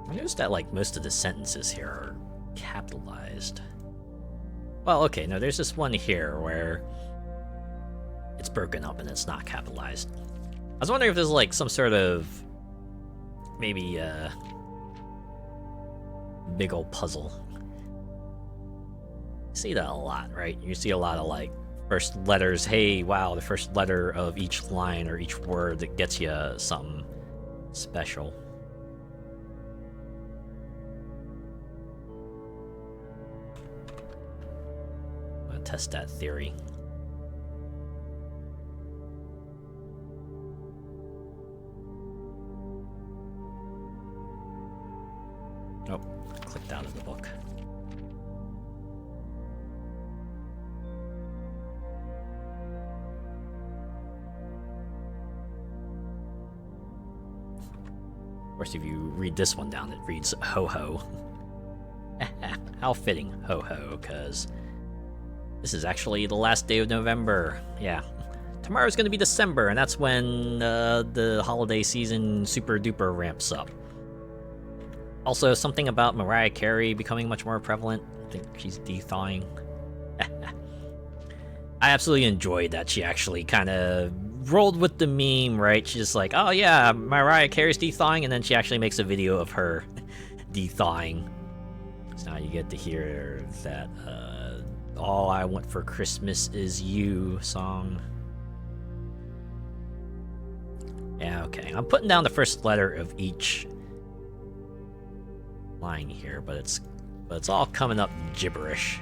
I noticed that, like, most of the sentences here are capitalized. Well, okay, no, there's this one here where it's broken up and it's not capitalized. I was wondering if there's, like, some sort of, maybe, big old puzzle. You see that a lot, right? You see a lot of, like, first letters. Hey, wow, the first letter of each line or each word that gets you something special. Test that theory. Oh, clicked out of the book. Of course, if you read this one down, it reads ho-ho. How fitting, ho-ho, because this is actually the last day of November. Yeah. Tomorrow's gonna be December, and that's when the holiday season super duper ramps up. Also, something about Mariah Carey becoming much more prevalent. I think she's de-thawing. I absolutely enjoyed that she actually kind of rolled with the meme, right? She's just like, oh yeah, Mariah Carey's de-thawing, and then she actually makes a video of her de-thawing. So now you get to hear that, All I Want for Christmas Is You song. Yeah, okay. I'm putting down the first letter of each line here, but it's all coming up gibberish.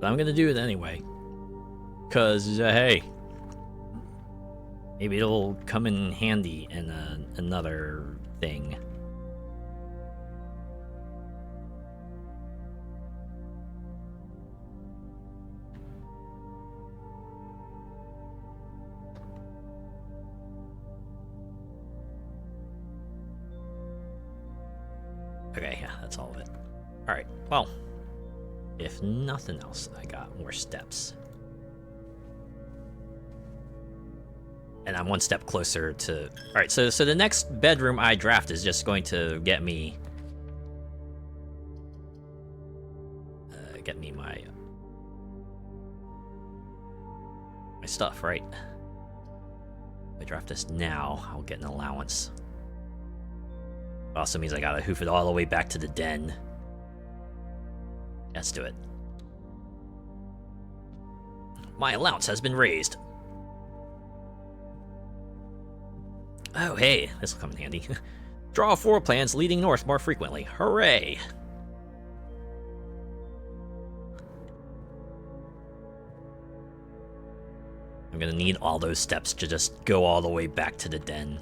But I'm gonna do it anyway. Cause, hey, maybe it'll come in handy in another thing. Okay, yeah, that's all of it. Alright, well, if nothing else, I got more steps. And I'm one step closer to... Alright, so the next bedroom I draft is just going to get me... my stuff, right? If I draft this now, I'll get an allowance. It also means I gotta hoof it all the way back to the den. Let's do it. My allowance has been raised. Oh, hey, this will come in handy. Draw 4 plans leading north more frequently. Hooray! I'm gonna need all those steps to just go all the way back to the den.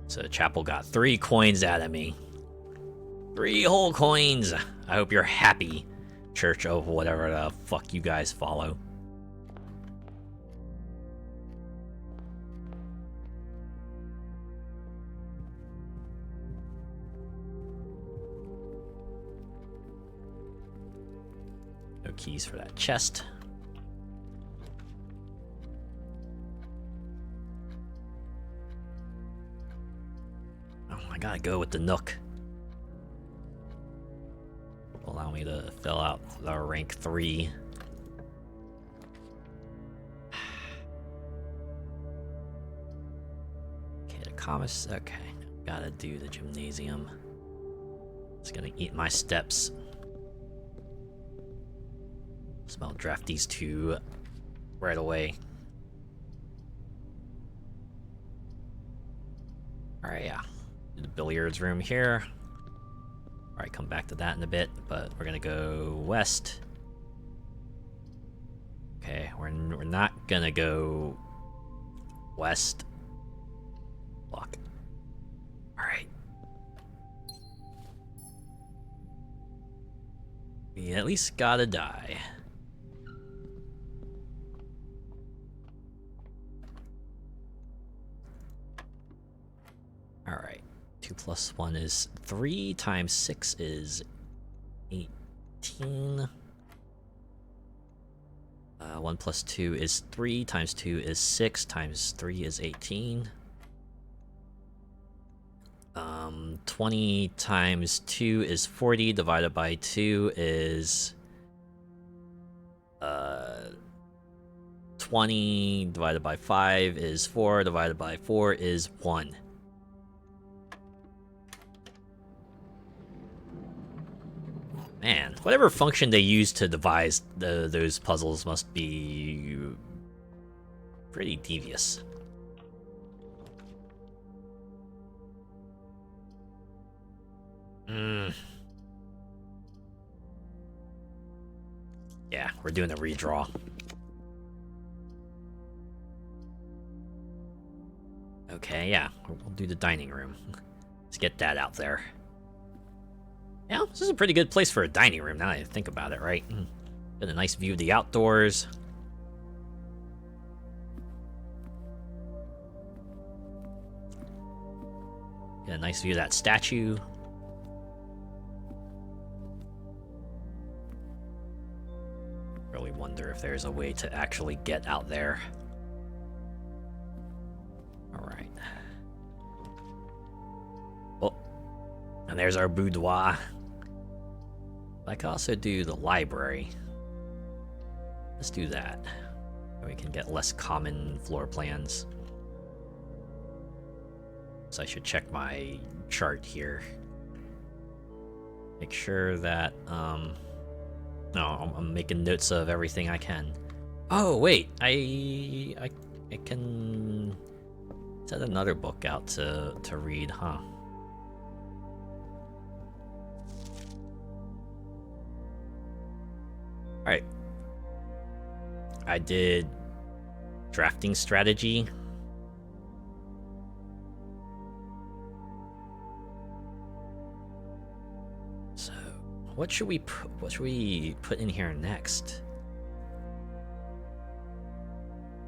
So Chapel got 3 coins out of me. 3 whole coins. I hope you're happy, Church of whatever the fuck you guys follow. No keys for that chest. Oh, I gotta go with the Nook. Allow me to fill out the rank 3. Okay, the commerce. Okay, gotta do the gymnasium. It's gonna eat my steps. So I'll draft these 2 right away. Alright, yeah. Do the billiards room here. Alright, come back to that in a bit, but we're gonna go west. Okay, we're not gonna go west. Block. Alright. We at least gotta die. Alright. 2 plus 1 is 3 times 6 is 18. 1 plus 2 is 3 times 2 is 6 times 3 is 18. 20 times 2 is 40 divided by 2 is 20 divided by 5 is 4 divided by 4 is 1. Man, whatever function they use to devise those puzzles must be pretty devious. Yeah, we're doing a redraw. Okay, yeah, we'll do the dining room. Let's get that out there. Yeah, this is a pretty good place for a dining room now that I think about it, right? Got a nice view of the outdoors. Get a nice view of that statue. Really wonder if there's a way to actually get out there. Alright. Oh, and there's our boudoir. I could also do the library. Let's do that. We can get less common floor plans. So I should check my chart here. Make sure that, no, I'm making notes of everything I can. Oh, wait, I can set another book out to read, huh? Alright. I did drafting strategy. So, what should we put in here next?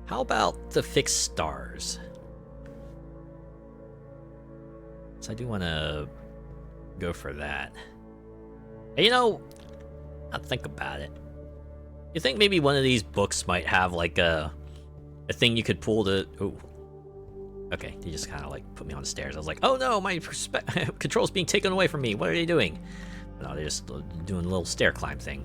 How about the fixed stars? So I do want to go for that. And you know, I'll think about it. You think maybe one of these books might have like a thing you could pull to... Ooh. Okay, they just kind of like put me on the stairs. I was like, oh no, my control's being taken away from me. What are they doing? No, they're just doing a little stair climb thing.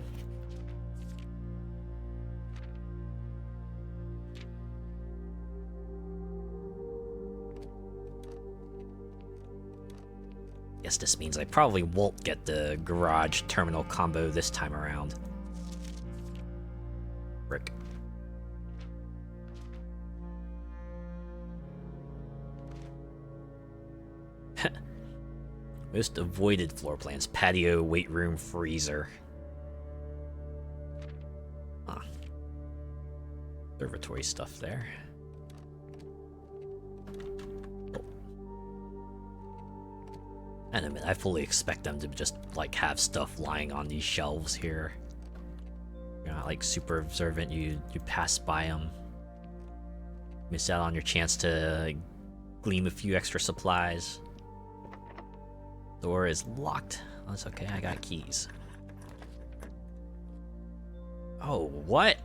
Guess this means I probably won't get the garage terminal combo this time around. Frick. Most avoided floor plans. Patio, weight room, freezer. Huh. Observatory stuff there. Oh. And admit, I fully expect them to just like have stuff lying on these shelves here. You're not like super observant. You pass by them, miss out on your chance to glean a few extra supplies. Door is locked. That's okay. I got keys. Oh, what?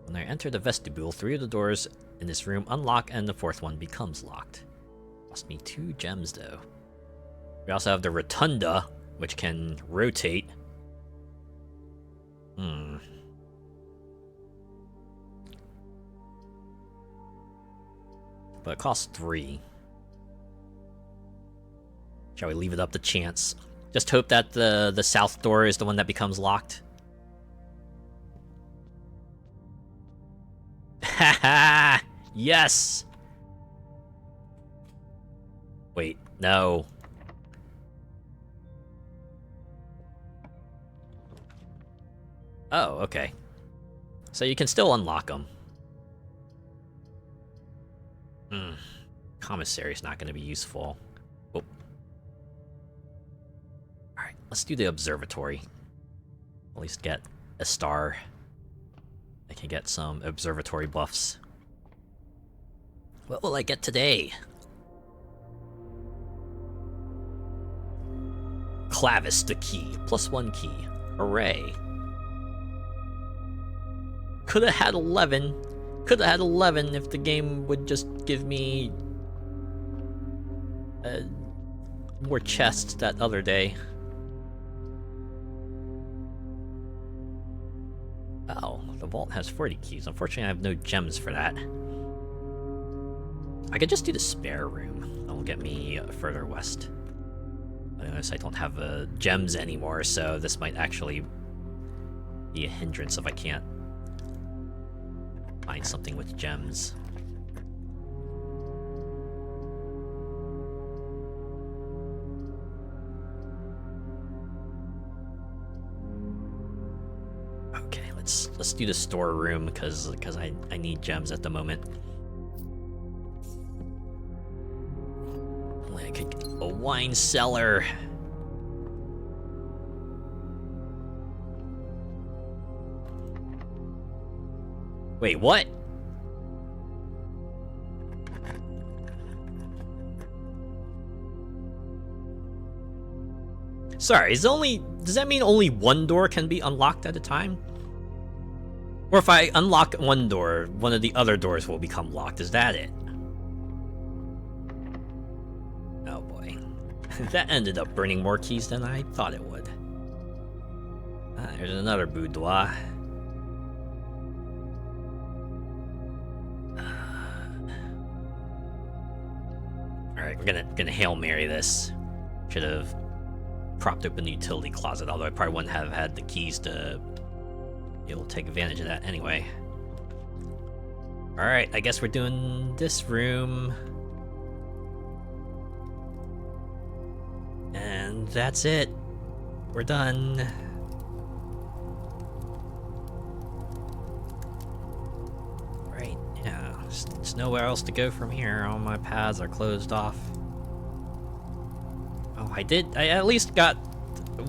When I enter the vestibule, 3 of the doors in this room unlock and the 4th one becomes locked. Cost me 2 gems though. We also have the rotunda, which can rotate. But it costs 3. Shall we leave it up to chance? Just hope that the south door is the one that becomes locked. Haha! Yes! Wait, no. Oh, okay. So you can still unlock them. Commissary's not going to be useful. Oh. Alright, let's do the observatory. At least get a star. I can get some observatory buffs. What will I get today? Clavis the key. +1 key. Hooray. Could have had 11. Could have had 11 if the game would just give me more chests that other day. Oh, the vault has 40 keys. Unfortunately, I have no gems for that. I could just do the spare room. That'll get me further west. I notice I don't have gems anymore, so this might actually be a hindrance if I can't find something with gems. Okay, let's do the storeroom because I need gems at the moment. Only I could get a wine cellar. Wait, what? Sorry, does that mean only one door can be unlocked at a time? Or if I unlock one door, one of the other doors will become locked, is that it? Oh boy. That ended up burning more keys than I thought it would. Ah, there's another boudoir. Alright, we're gonna Hail Mary this. Should have propped open the utility closet, although I probably wouldn't have had the keys to be able to take advantage of that anyway. Alright, I guess we're doing this room. And that's it. We're done. Right, yeah. There's nowhere else to go from here. All my paths are closed off. Oh, I at least got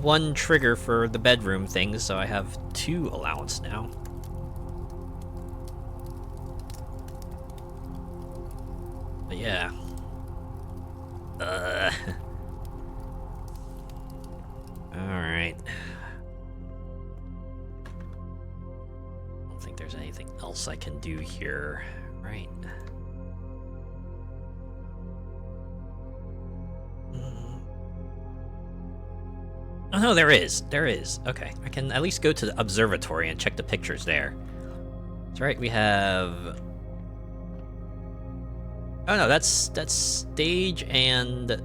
1 trigger for the bedroom thing, so I have 2 allowance now. But yeah. Alright. I don't think there's anything else I can do here, right? Oh no, there is. There is. Okay, I can at least go to the observatory and check the pictures there. That's right, we have... Oh no, that's stage and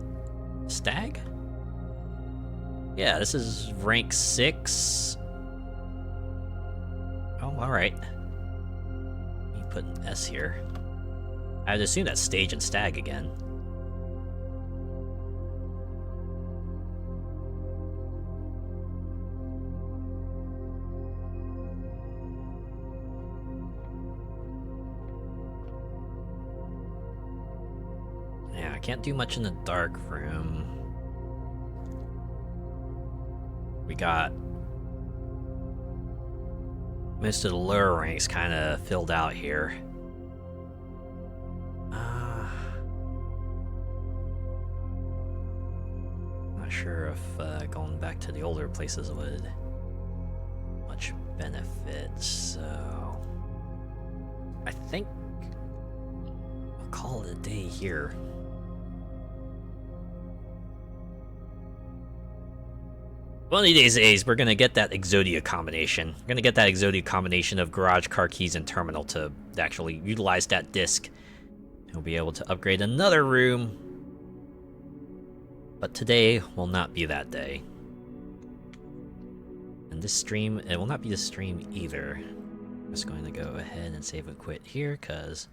stag? Yeah, this is rank 6. Oh, alright. Let me put an S here. I'd assume that's stage and stag again. can't do much in the dark room. We got most of the lower ranks kind of filled out here. Not sure if going back to the older places would much benefit, so I think we'll call it a day here. One of these days, we're gonna get that Exodia combination. We're gonna get that Exodia combination of garage, car keys, and terminal to actually utilize that disc. We'll be able to upgrade another room. But today will not be that day. And this stream, it will not be the stream either. I'm just going to go ahead and save and quit here, because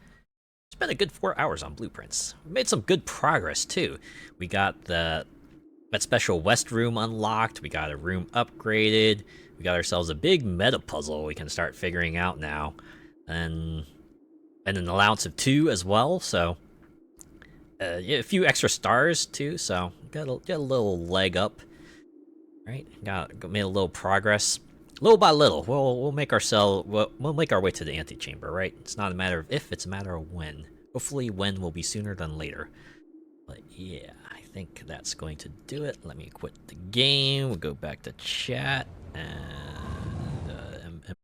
it's been a good 4 hours on Blueprints. We made some good progress, too. We got that special west room unlocked, we got a room upgraded, we got ourselves a big meta puzzle we can start figuring out now, and an allowance of 2 as well, so yeah, a few extra stars too, so got a little leg up, right? Made a little progress, little by little. We'll make we'll make our way to the antechamber, right? It's not a matter of if, it's a matter of when. Hopefully when will be sooner than later. But yeah, I think that's going to do it. Let me quit the game. We'll go back to chat and